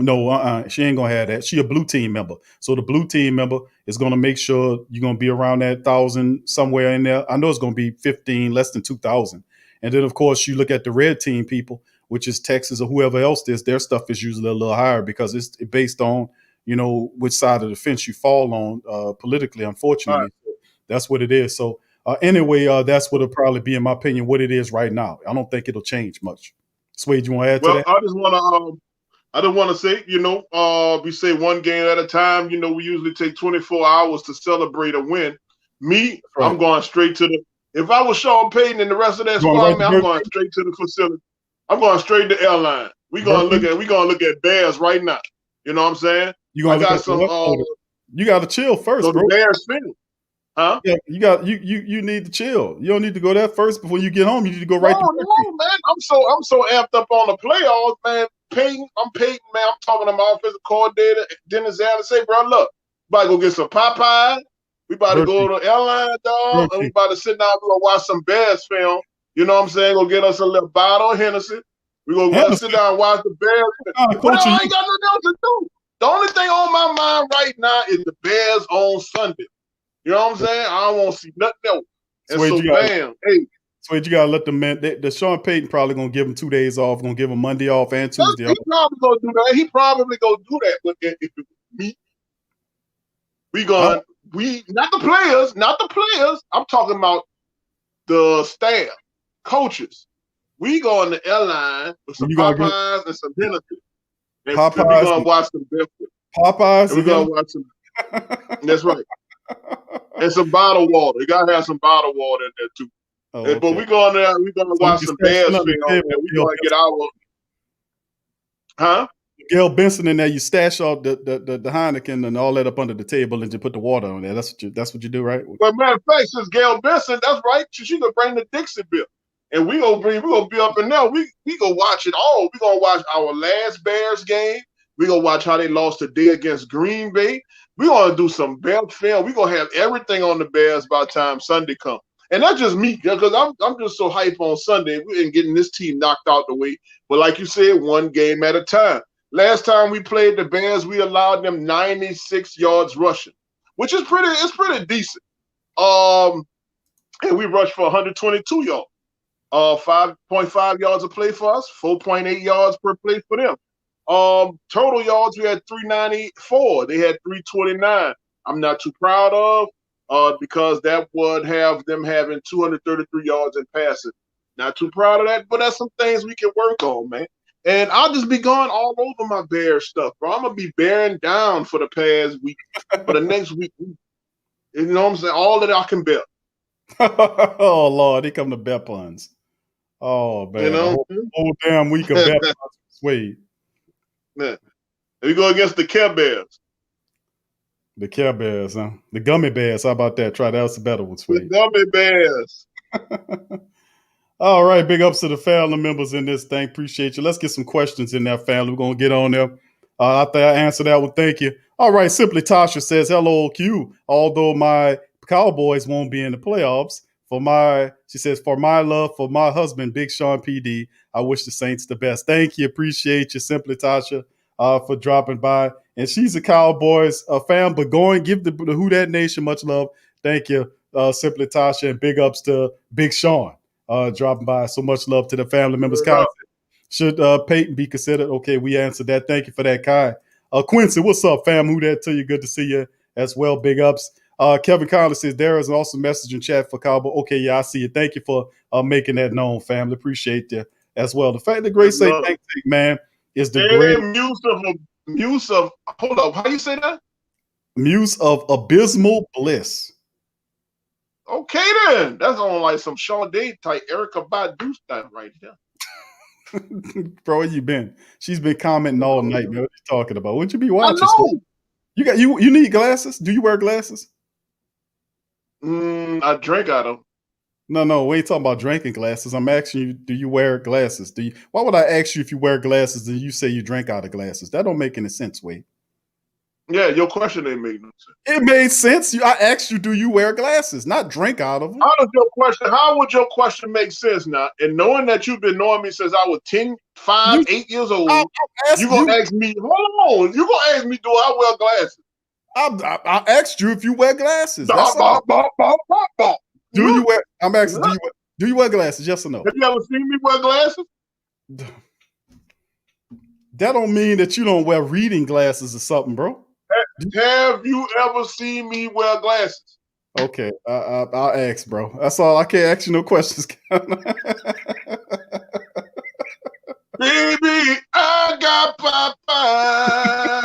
No, she ain't gonna have that. She a blue team member. So the blue team member is gonna make sure you're gonna be around that 1,000 somewhere in there. I know it's gonna be 15, less than 2,000. And then of course you look at the red team people, which is Texas or whoever else this, their stuff is usually a little higher because it's based on, which side of the fence you fall on politically, unfortunately. Right. That's what it is. So anyway, that's what it'll probably be, in my opinion, what it is right now. I don't think it'll change much. Swade, you want to add to that? I just want to say, we say one game at a time. We usually take 24 hours to celebrate a win. Me, right. I'm going straight to the. If I was Sean Payton and the rest of that squad, man, I'm going straight to the facility. I'm going straight to airline. We're gonna look at Bears right now. You know what I'm saying? You got to chill first, so bro. The Bears field. Huh? Yeah, you need to chill. You don't need to go there first before you get home. You need to go right. No, man. I'm so amped up on the playoffs, man. Peyton, man. I'm talking to my offensive coordinator, Dennis Allen. Say, bro, look, we about to go get some Popeyes. We about to go to airline, dog, and we about to sit down. We're gonna watch some Bears film. You know what I'm saying? Go get us a little bottle of Hennessy. We're gonna sit down and watch the Bears. But I ain't got nothing else to do. The only thing on my mind right now is the Bears on Sunday. You know what I'm saying? I don't want to see nothing else. And so, bam, hey. Swade, you gotta let them, man. The Sean Payton probably gonna give him 2 days off. Gonna give him Monday off and Tuesday off. He probably gonna do that. He probably gonna do that. But if it was me, not the players. I'm talking about the staff, coaches. We go on the airline with some Popeyes and some Hennessy. And we're gonna watch some Popeyes. We're gonna watch some. That's right. And some bottled water. You gotta have some bottled water in there too. Oh, okay. But we're going there. We're gonna watch some Bears film. We're gonna get our. Huh? Gail Benson in there. You stash all the Heineken and all that up under the table and just put the water on there. That's what you do, right? Well, matter of fact, since Gail Benson, that's right. She gonna bring the Dixie bill, and we gonna be up in there. We gonna watch it all. We gonna watch our last Bears game. We gonna watch how they lost today against Green Bay. We gonna do some Bear film. We gonna have everything on the Bears by the time Sunday comes. And that's just me, because I'm just so hype on Sunday and getting this team knocked out the way. But like you said, one game at a time. Last time we played the Bears, we allowed them 96 yards rushing, which is pretty decent. And we rushed for 122 yards. 5.5 yards a play for us, 4.8 yards per play for them. Total yards, we had 394. They had 329. I'm not too proud of. Because that would have them having 233 yards in passing. Not too proud of that, but that's some things we can work on, man. And I'll just be going all over my Bear stuff, bro. I'm going to be bearing down for the past week. For the next week, you know what I'm saying? All that I can bear. Oh, Lord, here come the bear puns. Oh, man. You know? Whole damn week of bear puns. Swade. Man. We go against the Care Bears. The Care Bears, huh? The Gummy Bears. How about that? Try that. That's a better one, Swade. The Gummy Bears. All right. Big ups to the family members in this thing. Appreciate you. Let's get some questions in there, family. We're going to get on there. I think I answered that one. Thank you. All right. Simply Tasha says, hello, Q. Although my Cowboys won't be in the playoffs, for my love for my husband, Big Sean PD, I wish the Saints the best. Thank you. Appreciate you, Simply Tasha, for dropping by. And she's a Cowboys fan, but go and give the Who Dat Nation much love. Thank you, Simply Tasha, and big ups to Big Sean dropping by. So much love to the family members. Kai, should Peyton be considered? Okay, we answered that. Thank you for that, Kai. Quincy, what's up, fam? Who Dat to you? Good to see you as well. Big ups. Kevin Conley says there is an awesome message in chat for Cowboy. Okay, yeah, I see you. Thank you for making that known, family. Appreciate you as well. The fact the great say thank you, man, is the great muse of hold up. How you say that? Muse of abysmal bliss. Okay, then that's on like some Sade type Erica Badu stuff right there. Bro, where you been? She's been commenting all night, man. What you talking about? Wouldn't you be watching? I know. You need glasses? Do you wear glasses? I drink out of. No, we ain't talking about drinking glasses. I'm asking you, do you wear glasses? Why would I ask you if you wear glasses and you say you drink out of glasses? That don't make any sense, Wade. Yeah, your question ain't made no sense. It made sense. I asked you, do you wear glasses? Not drink out of them. How would your question make sense now? And knowing that you've been knowing me since I was 10, 5, 8 years old, you're going to ask me, hold on, you're going to ask me, do I wear glasses? I asked you if you wear glasses. That's all. Do you wear? I'm asking. Do you wear glasses? Yes or no? Have you ever seen me wear glasses? That don't mean that you don't wear reading glasses or something, bro. Have you ever seen me wear glasses? Okay, I'll ask, bro. That's all. I can't ask you no questions. Baby, I got Popeye.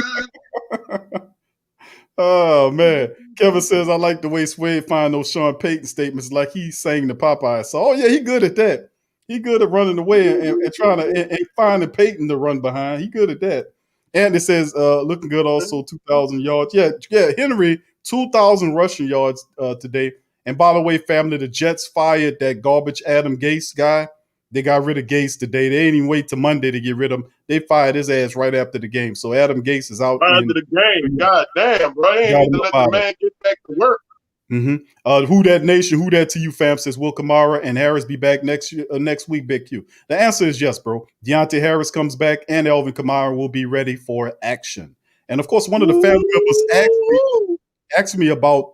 Oh man, Kevin says I like the way Swade find those Sean Payton statements like he's saying the Popeye. So, yeah, he good at that. He good at running away and trying to and finding Peyton to run behind. He good at that. And it says looking good also 2,000 yards. Yeah, Henry 2,000 rushing yards today. And by the way, family, the Jets fired that garbage Adam Gase guy. They got rid of Gase today. They didn't even wait till Monday to get rid of him. They fired his ass right after the game. So Adam Gase is out. After the game, god damn, bro. They ain't need to let the man get back to work. Mm-hmm. Who that nation? Who that to you, fam? Says will Kamara and Harris be back next week? Big Q. The answer is yes, bro. Deontay Harris comes back, and Alvin Kamara will be ready for action. And of course, one of the family members asked me about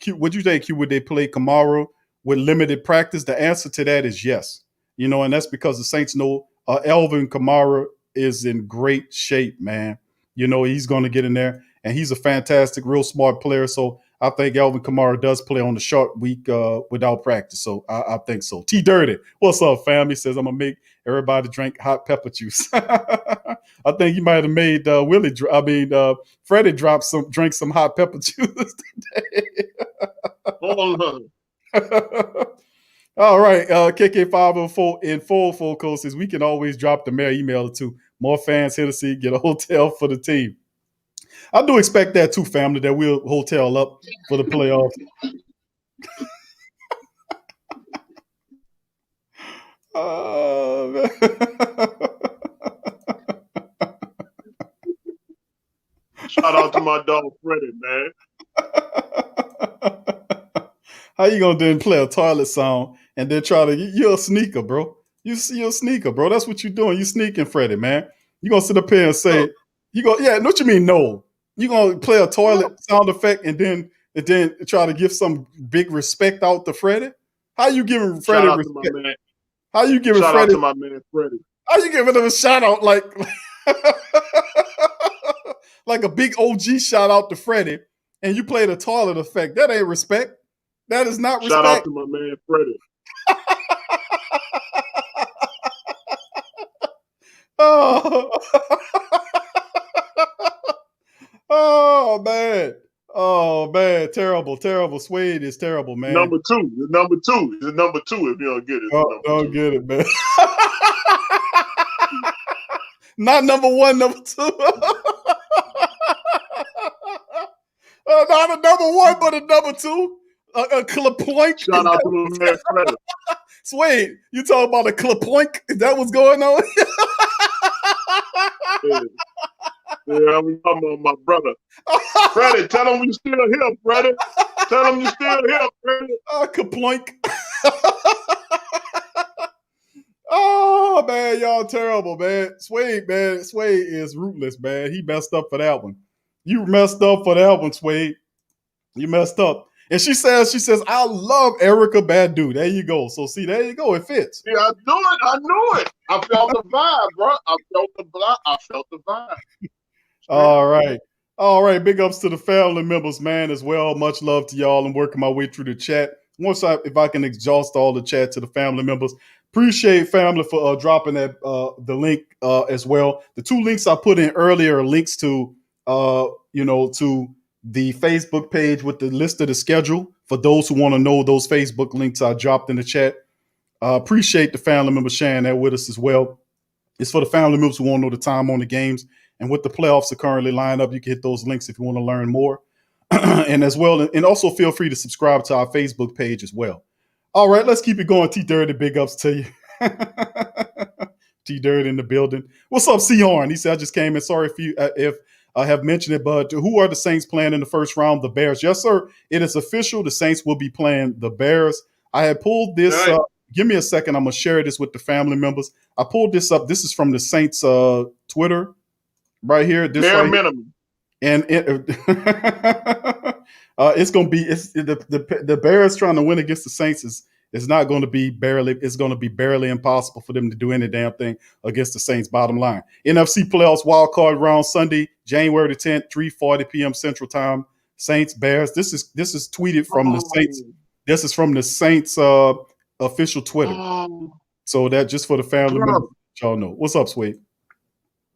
Q. Would you think Q would they play Kamara with limited practice? The answer to that is yes. You know, and that's because the Saints know Alvin Kamara is in great shape, man. You know, he's going to get in there, and he's a fantastic, real smart player. So I think Alvin Kamara does play on the short week without practice. So I think so. T Dirty, what's up, fam? He says, I'm going to make everybody drink hot pepper juice. I think he might have made Freddie drink some hot pepper juice today. All right, KK504 in full code says we can always drop the mayor email to more fans here to see get a hotel for the team. I do expect that too, family, that we'll hotel up for the playoffs. Shout out to my dog Freddie, man. How you gonna then play a toilet song and then try to? You're a sneaker, bro. You're a sneaker, bro. That's what you're doing. You sneaking, Freddie, man. You gonna sit up here and say you go? Yeah, what you mean? No, you gonna play a toilet sound effect and then try to give some big respect out to Freddie? How you giving Freddie respect? How you giving shout Freddie? Out to my man Freddie. How you giving him a shout out like like a big OG shout out to Freddie, and you play the toilet effect? That ain't respect. That is not respect. Shout out to my man Freddie. Oh man, terrible. Swade is terrible, man. Number two. If you don't get it, don't get it, man. Not number one, number two. Not a number one, but a number two. A Klaploink. Shout out to my man Freddie. Swade, you talking about a Klaploink? Is that what's going on? Yeah, I'm talking about my brother. Freddie, tell him you still here, Freddie. Tell him you still here, Freddie. Kaploink. Oh, man, y'all terrible, man. Swade is ruthless, man. He messed up for that one. You messed up for that one, Swade. You messed up. And she says, I love Erica Badu. There you go. So see, there you go. It fits. Yeah, I knew it. I felt the vibe, bro. I felt the vibe. All right. Big ups to the family members, man, as well. Much love to y'all. I'm working my way through the chat. If I can exhaust all the chat to the family members. Appreciate family for dropping that the link as well. The two links I put in earlier are links to to the Facebook page with the list of the schedule for those who want to know those Facebook links I dropped in the chat. Appreciate the family members sharing that with us as well. It's for the family members who want to know the time on the games and what the playoffs are currently lined up. You can hit those links if you want to learn more. And as well, and also feel free to subscribe to our Facebook page as well. All right, let's keep it going. T Dirty, big ups to you. T Dirty in the building. What's up, C Horn? He said, I just came in. Sorry if have mentioned it, but who are the Saints playing in the first round? The Bears. Yes, sir. It is official. The Saints will be playing the Bears. I had pulled this up. Give me a second. I'm going to share this with the family members. I pulled this up. This is from the Saints Twitter right here. This Bare right minimum. And it's going to be the Bears trying to win against the Saints is not going to be barely. It's going to be barely impossible for them to do any damn thing against the Saints. Bottom line, NFC playoffs wild card round Sunday, January the 10th, 3:40 p.m. Central Time. Saints Bears. This is tweeted from the Saints. This is from the Saints official Twitter. So that just for the family members, y'all know. What's up, Swade?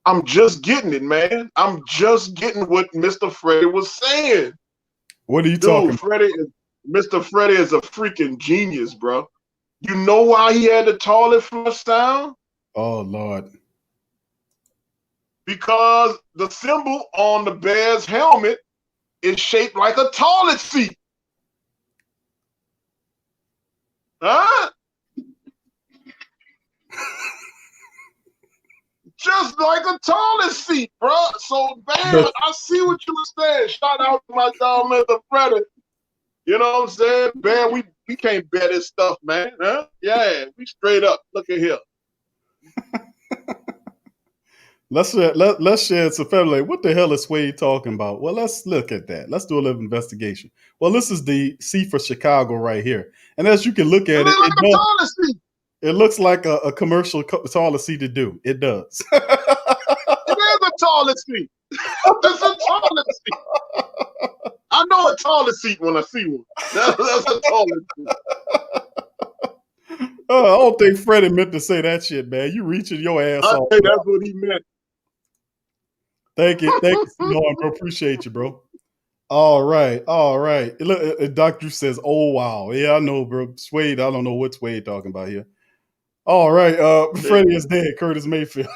I'm just getting it, man. I'm just getting what Mr. Freddie was saying. What are you talking about? Mr. Freddie is a freaking genius, bro. You know why he had the toilet flush sound? Oh, Lord. Because the symbol on the Bears helmet is shaped like a toilet seat. Huh? Just like a toilet seat, bro. So, man, I see what you were saying. Shout out to my dog, Mr. Freddie. You know what I'm saying? Man, we can't bet this stuff, man. Huh? Yeah, we straight up. Look at here. Let's share some family. What the hell is Swade talking about? Well, let's look at that. Let's do a little investigation. Well, this is the C for Chicago right here. And as you can look at it looks like a commercial toilet seat to do. It does. It is a toilet seat. It's a toilet seat. I know a toilet seat when I see one. That's a toilet seat. I don't think Freddie meant to say that shit, man. You reaching your ass off. I think that's what he meant. Thank you, Norm, bro. Appreciate you, bro. All right. Look, Doctor says, "Oh wow, yeah, I know, bro." Swade, I don't know what Swade talking about here. All right, Freddie is dead. Curtis Mayfield.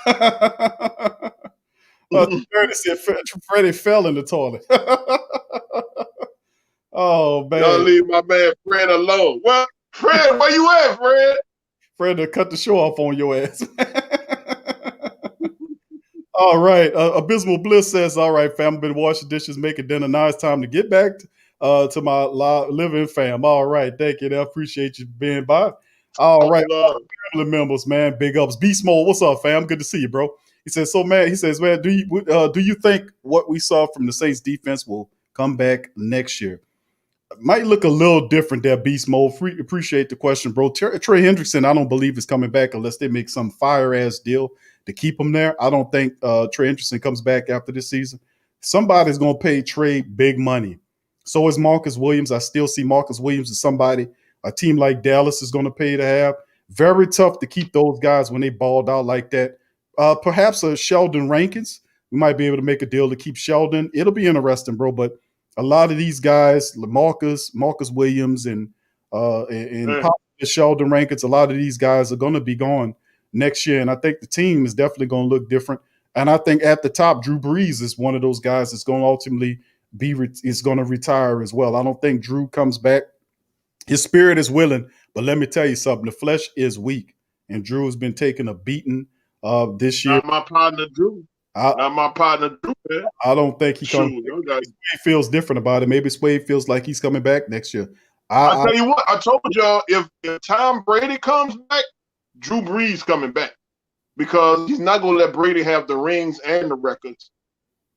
Freddie fell in the toilet. Oh man! Y'all leave my man Fred alone. Well, Fred, where you at, Fred? Fred, cut the show off on your ass. All right. Abysmal Bliss says, all right, fam, been washing dishes, making dinner. Now it's time to get back to my living fam. All right. Thank you. I appreciate you being by. All right. Family members, man. Big ups. Beast Mode, what's up, fam? Good to see you, bro. He says, man, do you think what we saw from the Saints defense will come back next year? Might look a little different there, Beast Mode. Appreciate the question, bro. Trey Hendrickson, I don't believe is coming back unless they make some fire-ass deal to keep him there. I don't think Trey Hendrickson comes back after this season. Somebody's going to pay Trey big money. So is Marcus Williams. I still see Marcus Williams as somebody a team like Dallas is going to pay to have. Very tough to keep those guys when they balled out like that. Perhaps a Sheldon Rankins. We might be able to make a deal to keep Sheldon. It'll be interesting, bro, but a lot of these guys, Marcus Williams, and Sheldon Rankins, a lot of these guys are going to be gone next year, and I think the team is definitely going to look different. And I think at the top, Drew Brees is one of those guys that's going to ultimately is going to retire as well. I don't think Drew comes back. His spirit is willing, but let me tell you something: the flesh is weak, and Drew has been taking a beating this year. Not my partner, Drew. Not my partner, Drew, man. I don't think he comes. Swade feels different about it. Maybe Swade feels like he's coming back next year. I tell you what, I told y'all, if Tom Brady comes back, Drew Brees coming back, because he's not going to let Brady have the rings and the records.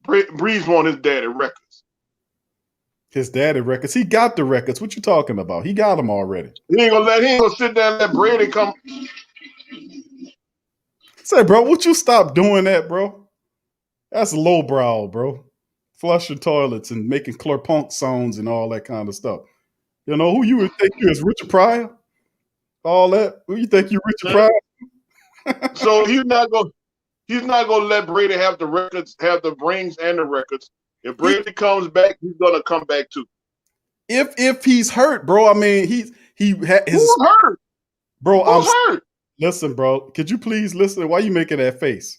Brees want his daddy records. His daddy records? He got the records. What you talking about? He got them already. He ain't gonna sit down and let Brady come. Say, bro, would you stop doing that, bro? That's lowbrow, bro. Flushing toilets and making clerpunk songs and all that kind of stuff. You know, who you would think you is Richard Pryor? All that? Who you think you Richard Pryor? So he's not gonna let Brady have the records, have the rings and the records. If Brady comes back, he's gonna come back too. If he's hurt, bro. I mean, who's hurt? Bro, who's hurt? Listen, bro. Could you please listen? Why are you making that face?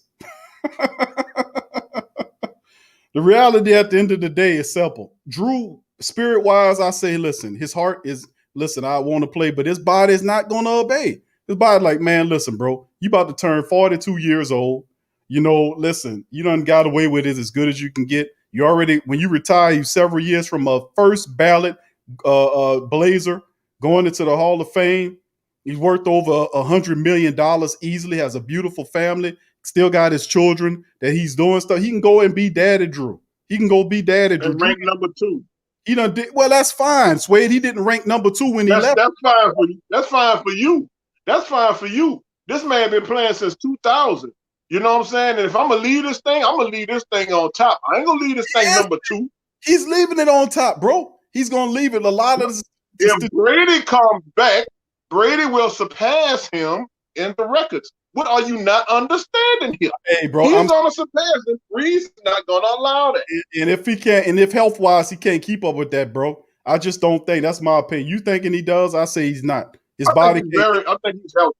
The reality at the end of the day is simple. Drew, spirit-wise, I say, listen, his heart is, listen, I want to play, but his body is not going to obey. His body like, man, listen, bro, you about to turn 42 years old. Listen, you done got away with it as good as you can get. You already, when you retire, you several years from a first ballot Blazer going into the Hall of Fame. He's worth over $100 million easily, has a beautiful family, still got his children that he's doing stuff. He can go and be Daddy Drew. He can go be Daddy Drew. And rank number 2. He done did well. That's fine, Suede. He didn't rank number 2 when he left. That's fine for you. That's fine for you. That's fine for you. This man been playing since 2000. You know what I'm saying? And if I'm gonna leave this thing, I'm gonna leave this thing on top. I ain't gonna leave this thing number 2. He's leaving it on top, bro. He's gonna leave it. A lot of this. If Brady comes back, Brady will surpass him in the records. What are you not understanding here? Hey, bro, he's gonna surpass him. Brees is not gonna allow that. And if he can't, and if health wise he can't keep up with that, bro, I just don't think that's my opinion. You thinking he does? I say he's not. His body. I think he's healthy.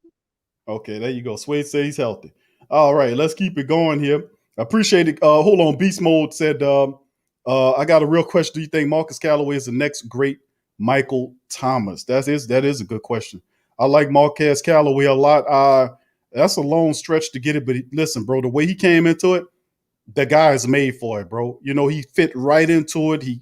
Okay, there you go. Suede says he's healthy. All right, let's keep it going here. Appreciate it. Hold on. Beast Mode said, I got a real question. Do you think Marcus Callaway is the next great Michael Thomas? That is a good question. I like Marquez Callaway a lot. That's a long stretch to get it, but listen, bro, the way he came into it, the guy is made for it, bro. He fit right into it. He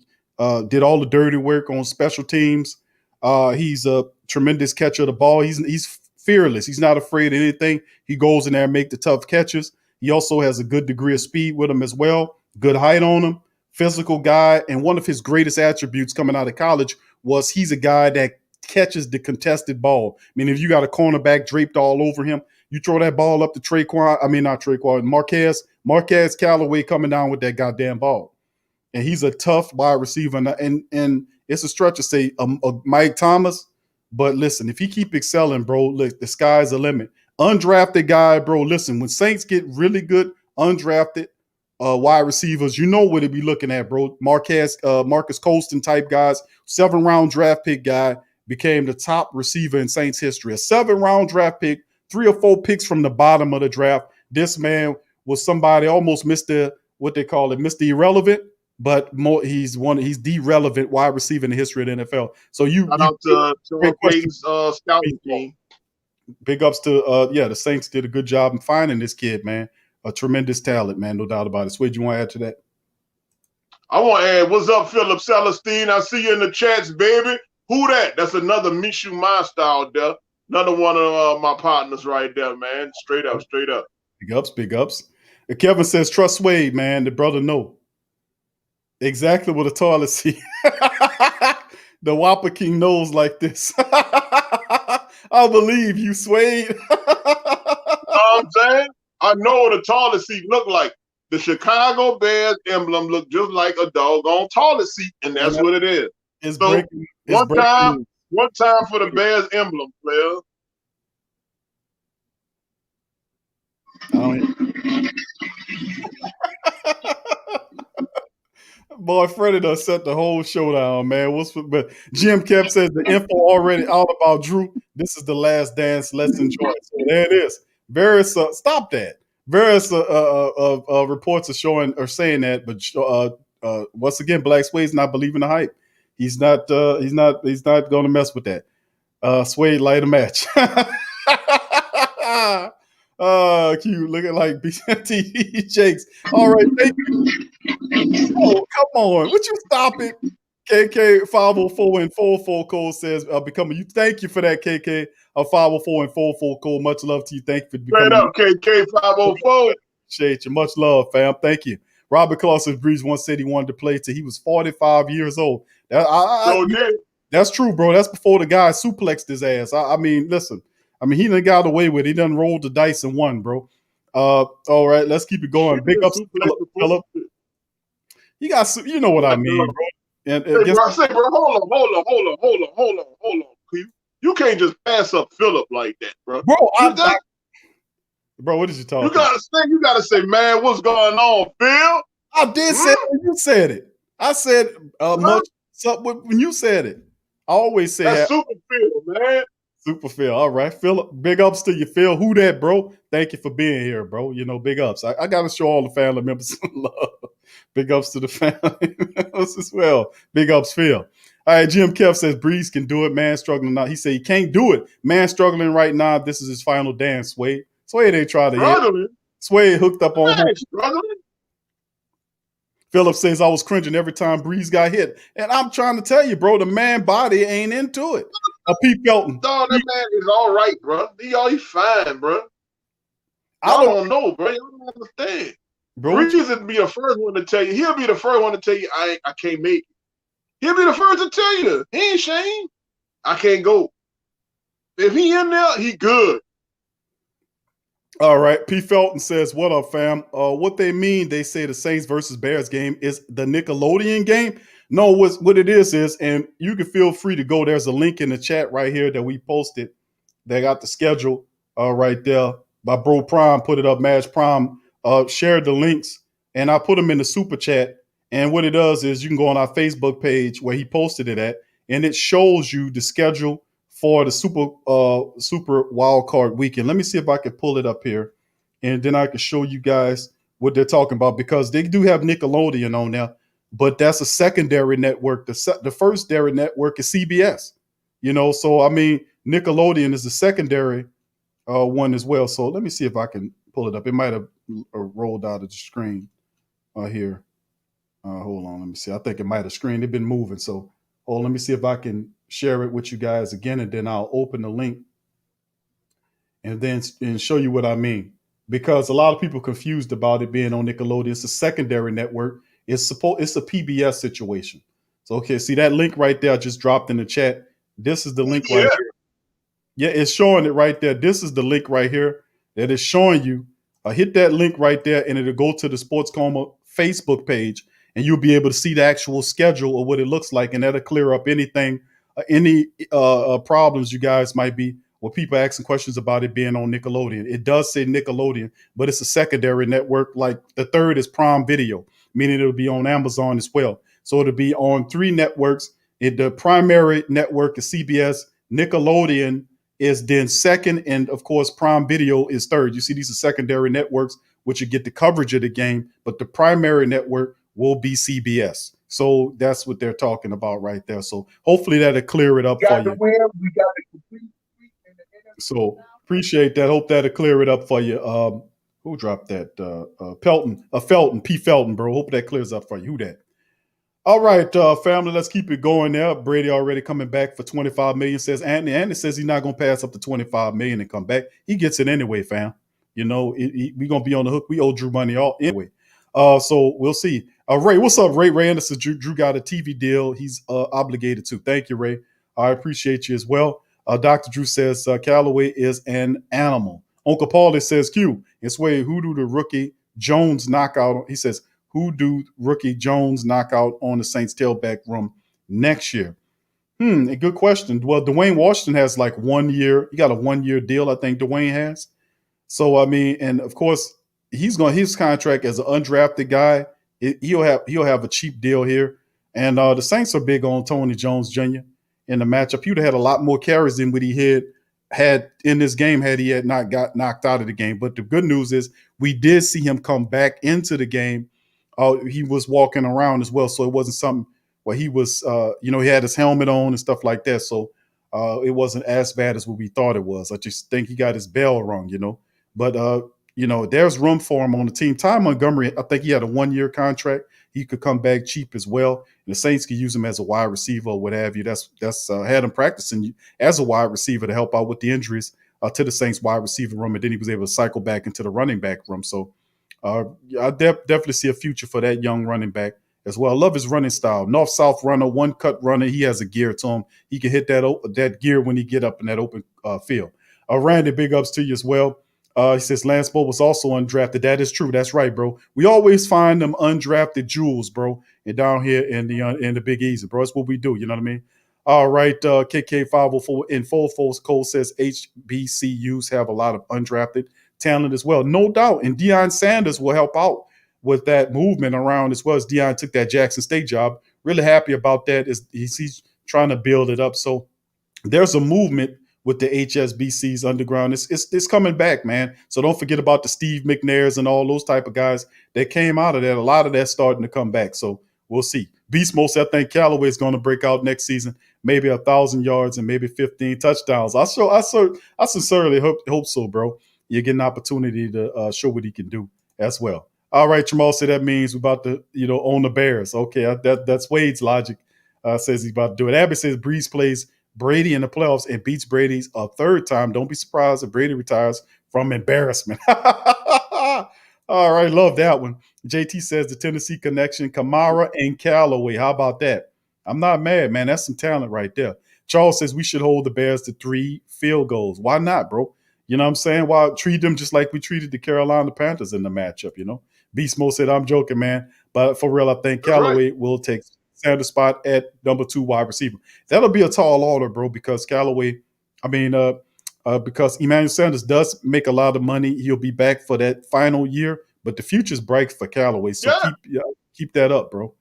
did all the dirty work on special teams. He's a tremendous catcher of the ball. He's fearless. He's not afraid of anything. He goes in there and make the tough catches. He also has a good degree of speed with him as well. Good height on him. Physical guy. And one of his greatest attributes coming out of college was he's a guy that catches the contested ball. I mean, if you got a cornerback draped all over him, you throw that ball up to Marquez Callaway coming down with that goddamn ball. And he's a tough wide receiver. And it's a stretch to say Mike Thomas. But listen, if he keep excelling, bro, look, the sky's the limit. Undrafted guy, bro, listen, when Saints get really good undrafted wide receivers, you know what they be looking at, bro. Marcus Colston type guys, 7th-round draft pick guy, became the top receiver in Saints history. A 7th-round draft pick, 3 or 4 picks from the bottom of the draft. This man was somebody almost Mr. what they call it, Mr. Irrelevant, but he's the relevant wide receiver in the history of the NFL. So shout out to Peyton's scouting team. Big ups to the Saints did a good job in finding this kid, man. A tremendous talent, man, no doubt about it. Swede, you want to add to that? I want to add, what's up, Philip Celestine? I see you in the chats, baby. Who that? That's another Minshew monster out there. Another one of my partners right there, man. Straight up. Big ups. Kevin says, trust Swede, man. The brother know exactly what a toilet seat. The Whopper King knows like this. I believe you, Swede. You know what I'm saying? I know what a toilet seat look like. The Chicago Bears emblem look just like a doggone toilet seat, and that's what it is. One time for the Bears emblem, player. Boy, Freddie done set the whole show down, man. But Jim Kemp says the info already out about Drew. This is the last dance. Let's enjoy it. So there it is. Various stop that. Various reports are saying that, but once again, Blaxuede's not believing the hype. He's not going to mess with that. Suede light a match. Cute, looking like BT Jakes. All right, thank you. Oh, come on. Would you stop it? KK 504 and 44 code says becoming you. Thank you for that, KK. 504 and 44 code. Much love to you. Thank you for becoming. Straight up, KK 504. Appreciate you. Much love, fam. Thank you. Robert Clausen Brees once said he wanted to play till he was 45 years old. That's true, bro. That's before the guy suplexed his ass. I mean, listen. I mean, he done got away with it. He done rolled the dice and won, bro. All right, let's keep it going. Big ups, Philip. You got, you know what I mean, bro. And bro, hold on. You can't just pass up Philip like that, bro. Bro, bro, what did you talk? You gotta say, man, what's going on, Phil? I did say it when you said it. I said much when you said it. I always say that's Super Phil, man. Super Phil. All right. Phil, big ups to you, Phil. Who that, bro? Thank you for being here, bro. You know, big ups. I got to show all the family members some love. Big ups to the family members as well. Big ups, Phil. All right, Jim Kev says Brees can do it. Man struggling now. He said he can't do it. Man struggling right now. This is his final dance, Swade. Swade ain't trying to hit. Sway hooked up on home. Nice, brother. Philip says I was cringing every time Brees got hit. And I'm trying to tell you, bro, the man body ain't into it. Pete Felton. No, that man is all right, bro. He's fine, bro. Y'all don't know, bro. Y'all don't understand. Bro, Brees would be the first one to tell you. He'll be the first one to tell you, I can't make it. He'll be the first to tell you. He ain't Shane. I can't go. If he in there, he good. All right. P. Felton says, what up, fam? What they mean, they say the Saints versus Bears game is the Nickelodeon game. No, what it is, and you can feel free to go. There's a link in the chat right here that we posted. They got the schedule right there. My bro Prime put it up. Madge Prime shared the links, and I put them in the super chat. And what it does is you can go on our Facebook page where he posted it at, and it shows you the schedule for the super wild card weekend. Let me see if I can pull it up here, and then I can show you guys what they're talking about, because they do have Nickelodeon on there, but that's a secondary network. The first dairy network is CBS, so I mean Nickelodeon is the secondary one as well. So let me see if I can pull it up. It might have rolled out of the screen here. Hold on, let me see. I think it might have screened. It's been moving, so let me see if I can share it with you guys again, and then I'll open the link and show you what I mean. Because a lot of people confused about it being on Nickelodeon. It's a secondary network. It's a PBS situation. So okay, see that link right there I just dropped in the chat. This is the link right here. Yeah, it's showing it right there. This is the link right here that is showing you. Hit that link right there, and it'll go to the Sports Coma Facebook page, and you'll be able to see the actual schedule of what it looks like, and that'll clear up anything, any problems you guys might be with people asking questions about it being on Nickelodeon. It does say Nickelodeon, but it's a secondary network. Like the third is Prime Video, meaning it'll be on Amazon as well. So it'll be on 3 networks. The primary network is CBS, Nickelodeon is then second, and of course Prime Video is third. You see, these are secondary networks which you get the coverage of the game, but the primary network will be CBS. So that's what they're talking about right there. So hopefully that'll clear it up for you. We got the complete. So appreciate that. Hope that'll clear it up for you. Who dropped that? Felton, P. Felton, bro. Hope that clears up for you. Who that? All right, family, let's keep it going there. Brady already coming back for $25 million, says Anthony. Anthony says he's not going to pass up to $25 million and come back. He gets it anyway, fam. We're going to be on the hook. We owe Drew money all anyway. So we'll see. Ray, what's up, Ray? Ray Anderson, Drew got a TV deal. He's obligated to. Thank you, Ray. I appreciate you as well. Dr. Drew says Callaway is an animal. Uncle Paulie says Q. It's way who do the rookie Jones knockout? He says, who do rookie Jones knock out on the Saints tailback room next year? A good question. Well, Dwayne Washington has like 1 year. He got a 1 year deal, I think Dwayne has. So I mean, and of course, his contract as an undrafted guy. He'll have a cheap deal here. And the Saints are big on Tony Jones Jr. in the matchup. He would have had a lot more carries than what he had in this game had he had not got knocked out of the game. But the good news is we did see him come back into the game. He was walking around as well, so it wasn't something where he was, he had his helmet on and stuff like that. So it wasn't as bad as what we thought it was. I just think he got his bell rung, But there's room for him on the team. Ty Montgomery, I think he had a 1 year contract. He could come back cheap as well. And the Saints could use him as a wide receiver or what have you. That's had him practicing as a wide receiver to help out with the injuries to the Saints wide receiver room, and then he was able to cycle back into the running back room. So I definitely see a future for that young running back as well. I love his running style. North-south runner, one-cut runner. He has a gear to him. He can hit that gear when he get up in that open field. Randy, big ups to you as well. He says Lance Bowe was also undrafted. That is true. That's right, bro. We always find them undrafted jewels, bro, and down here in the Big Easy, bro. That's what we do. You know what I mean? All right. KK504 in full force code says HBCUs have a lot of undrafted talent as well. No doubt. And Deion Sanders will help out with that movement around as well, as Deion took that Jackson State job. Really happy about that. He's trying to build it up. So there's a movement with the HSBCs underground. It's coming back, man. So don't forget about the Steve McNairs and all those type of guys that came out of that. A lot of that's starting to come back. So we'll see. Beast Mode, I think Callaway is going to break out next season, maybe 1,000 yards and maybe 15 touchdowns. I sincerely hope so, bro. you get an opportunity to show what he can do as well. All right, Jamal said that means we're about to, own the Bears. Okay, that's Wade's logic. Says he's about to do it. Abbott says Brees plays Brady in the playoffs and beats Brady's a third time. Don't be surprised if Brady retires from embarrassment. All right, love that one. JT says the Tennessee connection, Kamara and Callaway. How about that? I'm not mad, man. That's some talent right there. Charles says we should hold the Bears to 3 field goals. Why not, bro? You know what I'm saying? Why treat them just like we treated the Carolina Panthers in the matchup, Beast Mode said, I'm joking, man. But for real, I think Callaway will take Sanders' spot at number 2 wide receiver. That'll be a tall order, bro, because because Emmanuel Sanders does make a lot of money. He'll be back for that final year, but the future's bright for Callaway. So keep that up, bro.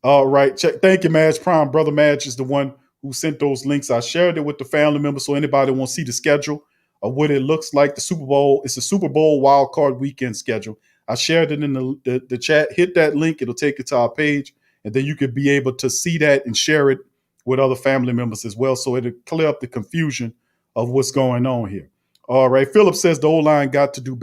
All right. Thank you, Madge Prime. Brother Madge is the one who sent those links. I shared it with the family members so anybody wants to see the schedule of what it looks like. The Super Bowl, it's a Super Bowl wild card weekend schedule. I shared it in the chat. Hit that link. It'll take you to our page, and then you could be able to see that and share it with other family members as well. So it'll clear up the confusion of what's going on here. All right. Philip says the O-line got to do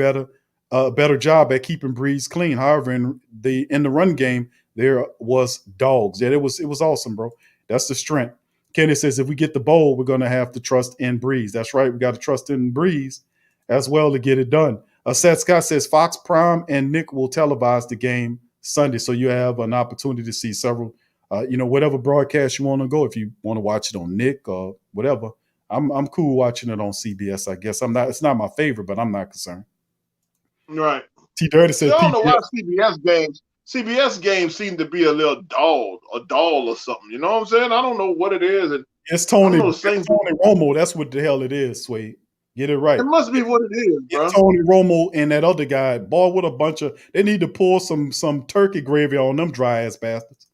a better job at keeping Brees clean. However, in the run game, there was dogs. Yeah, it was awesome, bro. That's the strength. Kenny says if we get the bowl, we're going to have to trust in Brees. That's right. We got to trust in Brees as well to get it done. Seth Scott says Fox Prime and Nick will televise the game Sunday. So you have an opportunity to see several, whatever broadcast you want to go. If you want to watch it on Nick or whatever, I'm cool watching it on CBS, I guess. It's not my favorite, but I'm not concerned. Right. T Dirty says I don't know why CBS games seem to be a little dull or something. You know what I'm saying? I don't know what it is. And it's Tony Romo. That's what the hell it is, Sway. Get it right. It must be what it is, bro. It's Tony Romo and that other guy, boy, with a bunch of. They need to pour some turkey gravy on them dry ass bastards.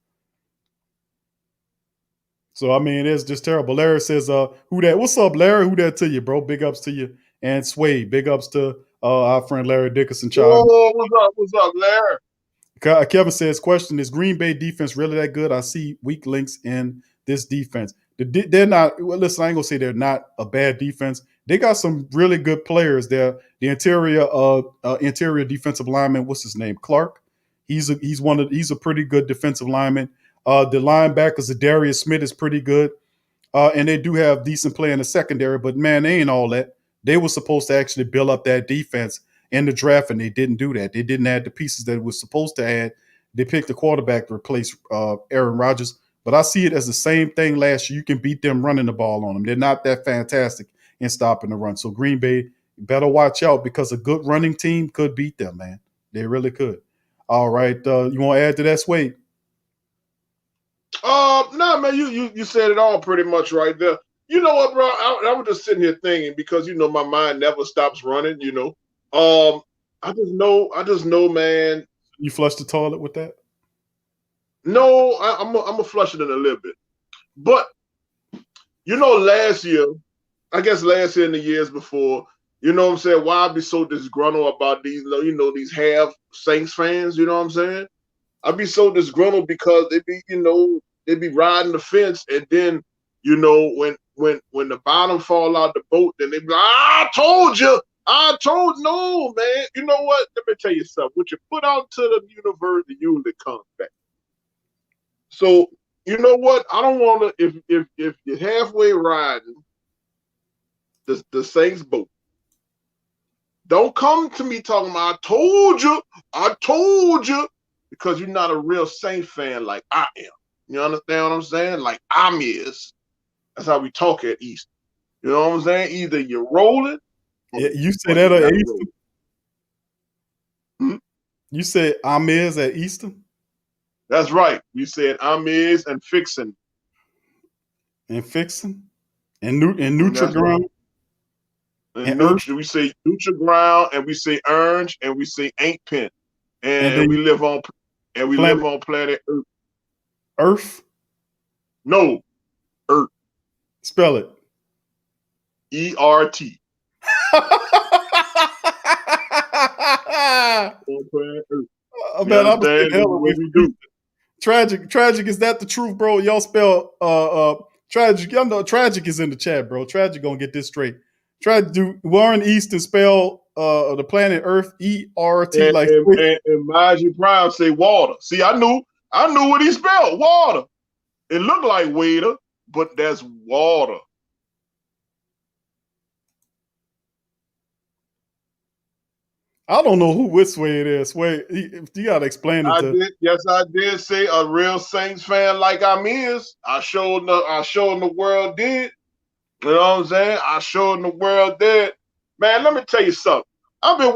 So I mean, it's just terrible. Larry says, "Who that? What's up, Larry? Who that to you, bro? Big ups to you and Sway. Big ups to our friend Larry Dickerson. Oh, what's up, Larry?" Kevin says, question, is Green Bay defense really that good? I see weak links in this defense. They're not, well, listen, I ain't going to say they're not a bad defense. They got some really good players there. The interior defensive lineman, what's his name? Clark. He's a pretty good defensive lineman. The linebackers, Darius Smith is pretty good. And they do have decent play in the secondary, but man, they ain't all that. They were supposed to actually build up that defense in the draft, and they didn't do that. They didn't add the pieces that it was supposed to add. They picked a quarterback to replace Aaron Rodgers, but I see it as the same thing last year. You can beat them running the ball on them. They're not that fantastic in stopping the run. So Green Bay better watch out because a good running team could beat them, man. They really could. All right. You want to add to that, Sway? No, man, you said it all pretty much right there. You know what, bro? I was just sitting here thinking because, my mind never stops running, I just know, man. You flushed the toilet with that? No, I'm gonna flush it in a little bit. But last year and the years before, you know what I'm saying, why I be so disgruntled about these, these half Saints fans, you know what I'm saying? I'd be so disgruntled because they be riding the fence, and then, when the bottom fall out the boat, then they be like, I told you. No, man. You know what? Let me tell you something. What you put out to the universe, it usually comes back. So, you know what? I don't want to, if you're halfway riding the Saints boat, don't come to me talking about, I told you, because you're not a real Saints fan like I am. You understand what I'm saying? Like I'm is. That's how we talk at Easter. You know what I'm saying? Either you're rolling. Yeah, you said that at Easter? You said I'm is at Easter? That's right. We said I'm is and fixing. And fixing? And Nutriground? And we say Nutriground, and we say orange, and we say ain't pin. And we live on planet Earth. Earth? No. Earth. Spell it. ERT. Man, I'm the hell we do. Tragic, is that the truth, bro? Y'all spell tragic. Y'all know tragic is in the chat, bro. Tragic gonna get this straight. Warren Easton spell the planet Earth, ERT, And, like and Margie Prime say water. See, I knew what he spelled. Water. It looked like water, but that's water. I don't know which way it is. Wait, you gotta explain it to. Yes, I did say a real Saints fan like I'm is. I showed the world did. You know what I'm saying? I showed the world did. Man, let me tell you something. Let me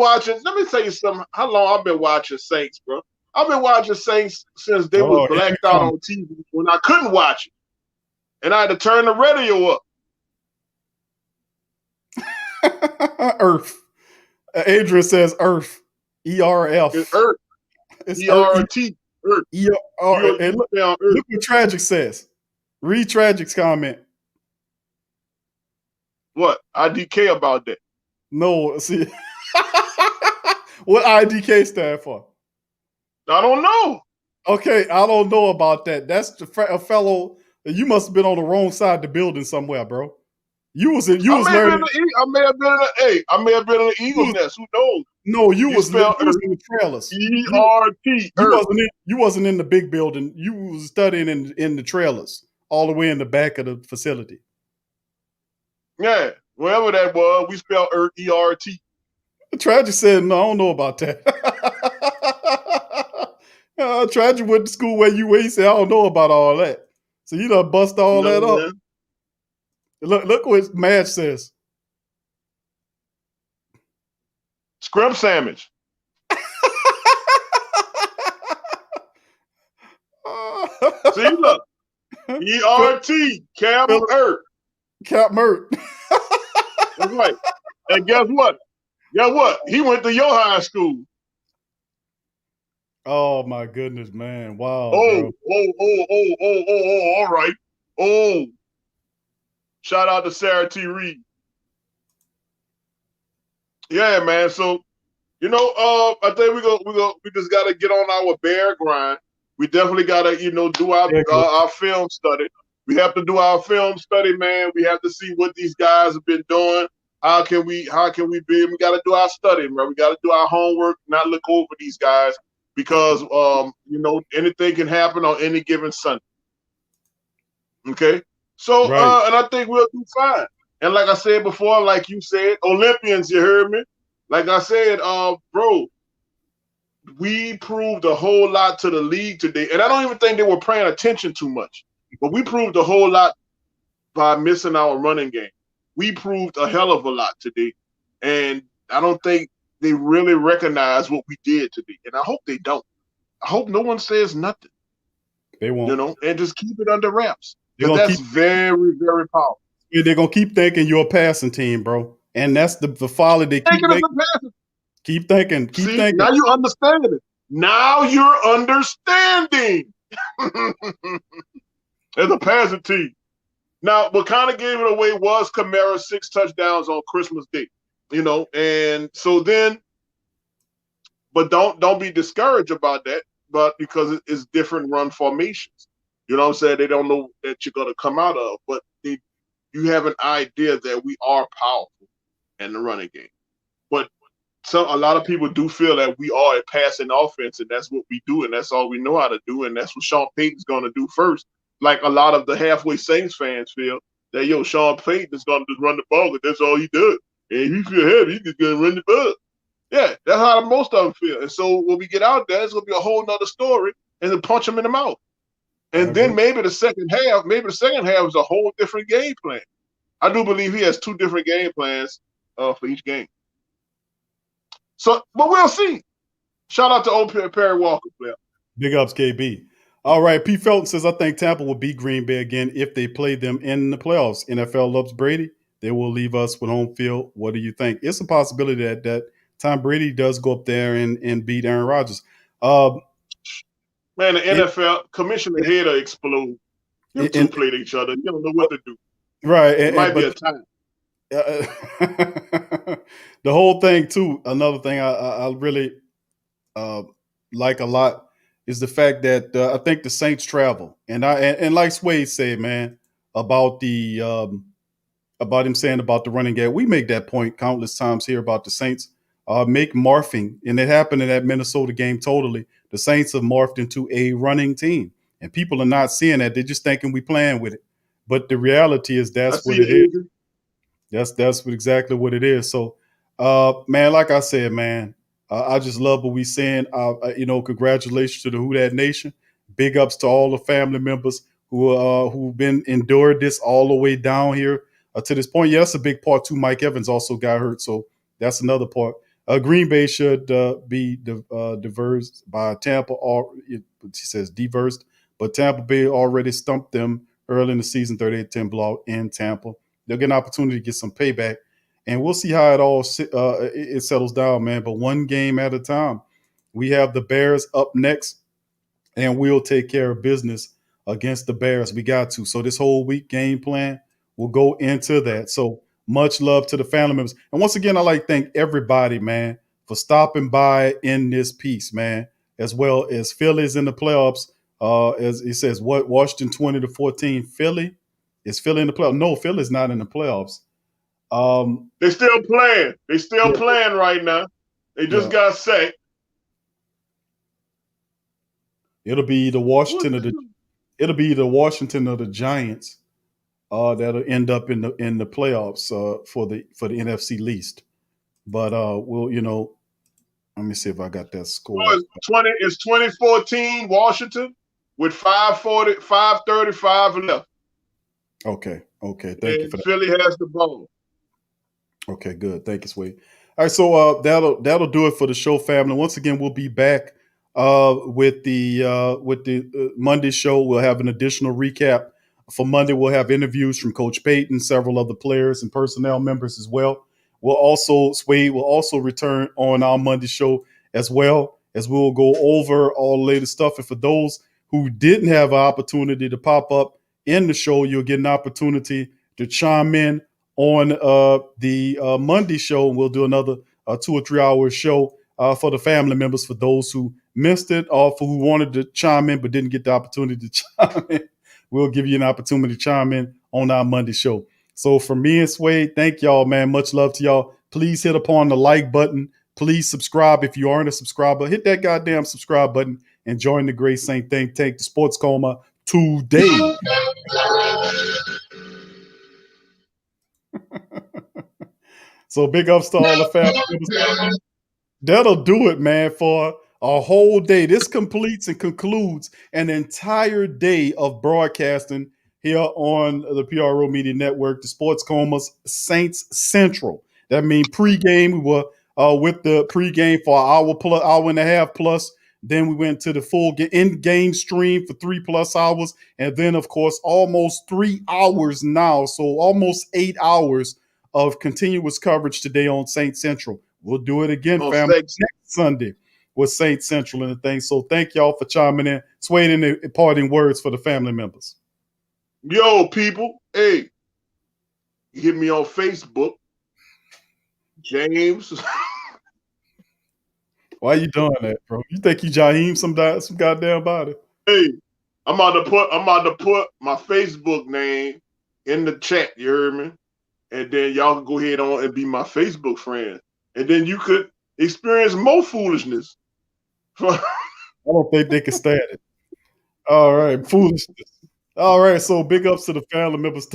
tell you something. How long I've been watching Saints, bro? I've been watching Saints since they was blacked out on TV when I couldn't watch it. And I had to turn the radio up. Earth. Adrian says Earth. ERF. It's Earth. It's ERT. Earth. And look what Tragic says. Read Tragic's comment. What? IDK about that? No, see. What IDK stand for? I don't know. Okay, I don't know about that. That's a fellow. You must have been on the wrong side of the building somewhere, bro. I may have been in the Eagles nest. Who knows? No, you was in the trailers. ERT. You wasn't in the big building. You was studying in the trailers, all the way in the back of the facility. Yeah, wherever that was, we spell ERT. Tragic said, "No, I don't know about that." Tragic went to school where he said, "I don't know about all that." So you done bust all that up. Man. Look what Madge says. Scrub sandwich. See, look. ERT. Cap Mert. Cap Mert. That's right. And guess what? He went to your high school. Oh my goodness, man. Wow. Oh, all right. Oh. Shout out to Sarah T. Reed. Yeah, man. So, I think we just gotta get on our bear grind. We definitely gotta, do our film study. We have to do our film study, man. We have to see what these guys have been doing. How can we be? We gotta do our study, man. We gotta do our homework, not look over these guys because anything can happen on any given Sunday. Okay? So and I think we'll do fine. And like I said before, like you said, Olympians, you heard me? Like I said, bro, we proved a whole lot to the league today. And I don't even think they were paying attention too much. But we proved a whole lot by missing our running game. We proved a hell of a lot today. And I don't think they really recognize what we did today. And I hope they don't. I hope no one says nothing. They won't. And just keep it under wraps. Because that's very, very powerful. They're going to keep thinking you're a passing team, bro. And that's the folly they keep thinking. Keep thinking. Now you understand it. Now you're understanding. As a passing team. Now, what kind of gave it away was Kamara's 6 touchdowns on Christmas Day. And so then, but don't be discouraged about that, but because it's different run formations. You know what I'm saying? They don't know that you're going to come out of, but you have an idea that we are powerful in the running game. But a lot of people do feel that we are a passing offense, and that's what we do, and that's all we know how to do, and that's what Sean Payton's going to do first. Like a lot of the halfway Saints fans feel that, Sean Payton is going to just run the ball, because that's all he does. And if he feel heavy, he's just going to run the ball. Yeah, that's how most of them feel. And so when we get out there, it's going to be a whole nother story, and then punch him in the mouth. And then maybe the second half is a whole different game plan. I do believe he has 2 different game plans for each game. So, but we'll see. Shout out to old Perry Walker, player. Big ups, KB. All right, Pete Felton says, I think Tampa will beat Green Bay again if they play them in the playoffs. NFL loves Brady. They will leave us with home field. What do you think? It's a possibility that Tom Brady does go up there and beat Aaron Rodgers. Man, the NFL commissioner here to explode. You two played each other. You don't know what to do. Right. It might be a time. The whole thing, too, another thing I really like a lot is the fact that I think the Saints travel. And like Sway said, man, about him saying about the running game, we make that point countless times here about the Saints. make morphing, and it happened in that Minnesota game totally. The Saints have morphed into a running team, and people are not seeing that. They're just thinking we playing with it. But the reality is that's what it is. That's exactly what it is. So, man, like I said, man, I just love what we seeing. Congratulations to the Who Dat Nation. Big ups to all the family members who've been endured this all the way down here to this point. Yeah, that's a big part too. Mike Evans also got hurt, so that's another part. Green Bay should be diversed by Tampa. He says diversed, but Tampa Bay already stumped them early in the season, 38-10 blowout in Tampa. They'll get an opportunity to get some payback, and we'll see how it all it settles down, man. But one game at a time. We have the Bears up next, and we'll take care of business against the Bears. We got to. So this whole week game plan will go into that. So much love to the family members. And once again, I'd like to thank everybody, man, for stopping by in this piece, man, as well as Philly's in the playoffs. As he says, what Washington 20-14. Philly? Is Philly in the playoffs? No, Philly's not in the playoffs. They're still playing. They're still playing right now. They just got sacked. It'll be the Washington or the Giants that'll end up in the playoffs for the NFC least. But let me see if I got that score. It's 2014 Washington with 5:35 left. Okay. Thank you for that. Philly has the ball. Okay, good. Thank you, Sway. All right, so that'll do it for the show, family. Once again, we'll be back with the Monday show. We'll have an additional recap for Monday. We'll have interviews from Coach Payton, several other players and personnel members as well. Sway will also return on our Monday show as well, as we'll go over all the latest stuff. And for those who didn't have an opportunity to pop up in the show, you'll get an opportunity to chime in on the Monday show. We'll do another 2 or 3 hour show for the family members, for those who missed it or for who wanted to chime in but didn't get the opportunity to chime in. We'll give you an opportunity to chime in on our Monday show. So for me and Sway, thank y'all, man. Much love to y'all. Please hit upon the like button. Please subscribe if you aren't a subscriber. Hit that goddamn subscribe button and join the Great Saint Think Tank, the Sports Coma, today. So big ups to all the family members. That'll do it, man, for a whole day. This completes and concludes an entire day of broadcasting here on the PRO Media Network, the Sports Coma's Saints Central. That means pregame. We were with the pregame for an hour and a half plus. Then we went to the full in-game stream for 3+ hours. And then, of course, almost 3 hours now. So almost 8 hours of continuous coverage today on Saint Central. We'll do it again, family, next Sunday with Saint Central and the thing. So thank y'all for chiming in. Swaying in the parting words for the family members. Yo, people. Hey, you hit me on Facebook. James. Why you doing that, bro? You think you Jaheim some goddamn body? Hey, I'm about to put my Facebook name in the chat, you heard me? And then y'all can go ahead on and be my Facebook friend. And then you could experience more foolishness. I don't think they can stand it. All right, foolishness. All right, so big ups to the family members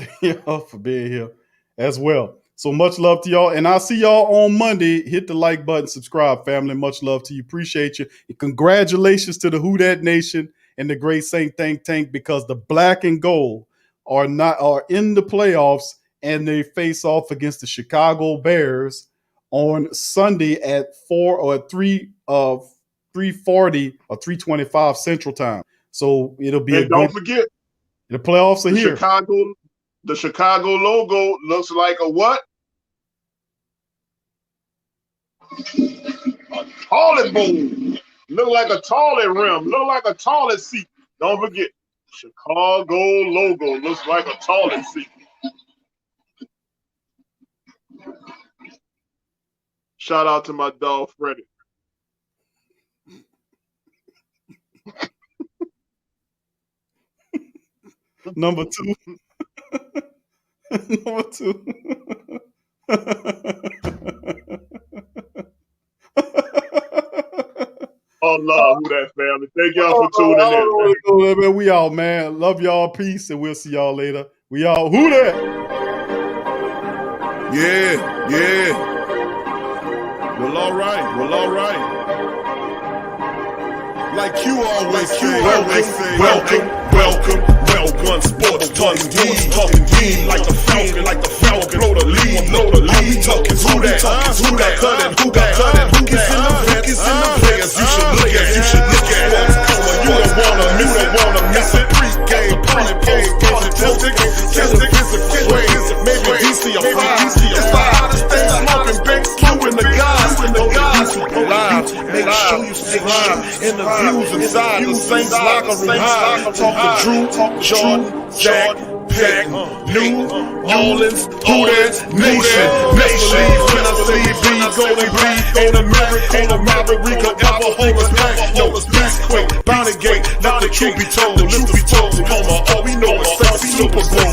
for being here as well. So much love to y'all. And I'll see y'all on Monday. Hit the like button, subscribe, family. Much love to you. Appreciate you. And congratulations to the Who Dat Nation and the Great Saint Think Tank, because the black and gold are in the playoffs, and they face off against the Chicago Bears on Sunday at 3:40 or 3:25 Central Time. So it'll be don't forget, the playoffs are here. The Chicago logo looks like a what? A toilet bowl. Look like a toilet rim. Look like a toilet seat. Don't forget, Chicago logo looks like a toilet seat. Shout out to my dog, Freddie. Number 2. Number 2. love, who that family. Thank y'all for tuning in, man. We all, man. Love y'all. Peace, and we'll see y'all later. We all who that? Yeah. Well, all right. Like you always say, welcome. One sports talking D, like the Falcon, blow the lead. All we talking who that, who cut, who gets in the players. You should look at, You don't wanna miss it. Pre-game, maybe DC or it's the hottest thing smoking, Big Q in the guys. Make sure you subscribe. Interviews inside the Saints locker room high. Talk to Drew, Jordan, Jack, Peck, New Orleans, who that nation. Believe, gonna be in America, a robbery could ever hold us back. Yo, Beast quick, Bounty Gate, let the truth be told. All we know is sexy Super Bowl.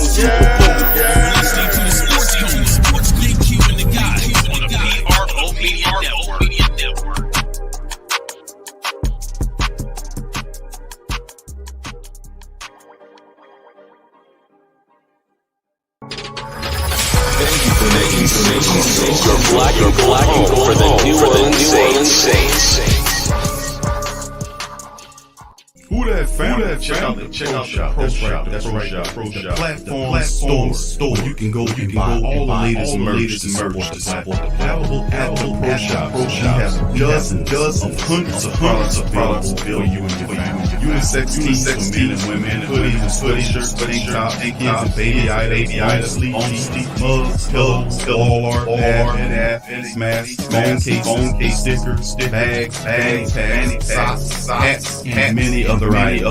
Listening to the Sports Coma, Sports Big Q and the guys on the PRO Media Network. Thank you for making your black and gold home for the New Orleans Saints. Who that family? Check out the Pro Shop. That's right, the Pro Shop. The platform store. You can go and buy all the latest merch to support the platform. Available at the Pro Shop. We have dozens, hundreds of products available for you and your family. Unisex tees for men and women, hoodies, sweatshirts, tank tops, and baby items, sleep, mugs, pillows, wall art, pad, masks, phone case, stickers, bags, panties, socks, hats, and many other items.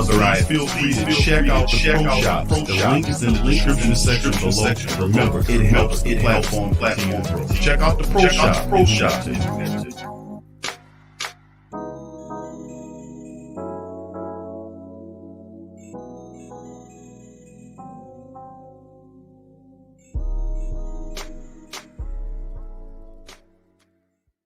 Feel free to check out the Pro Shop. The link is in the description section below. Remember, it helps the platform grow. Check out the Pro Shop.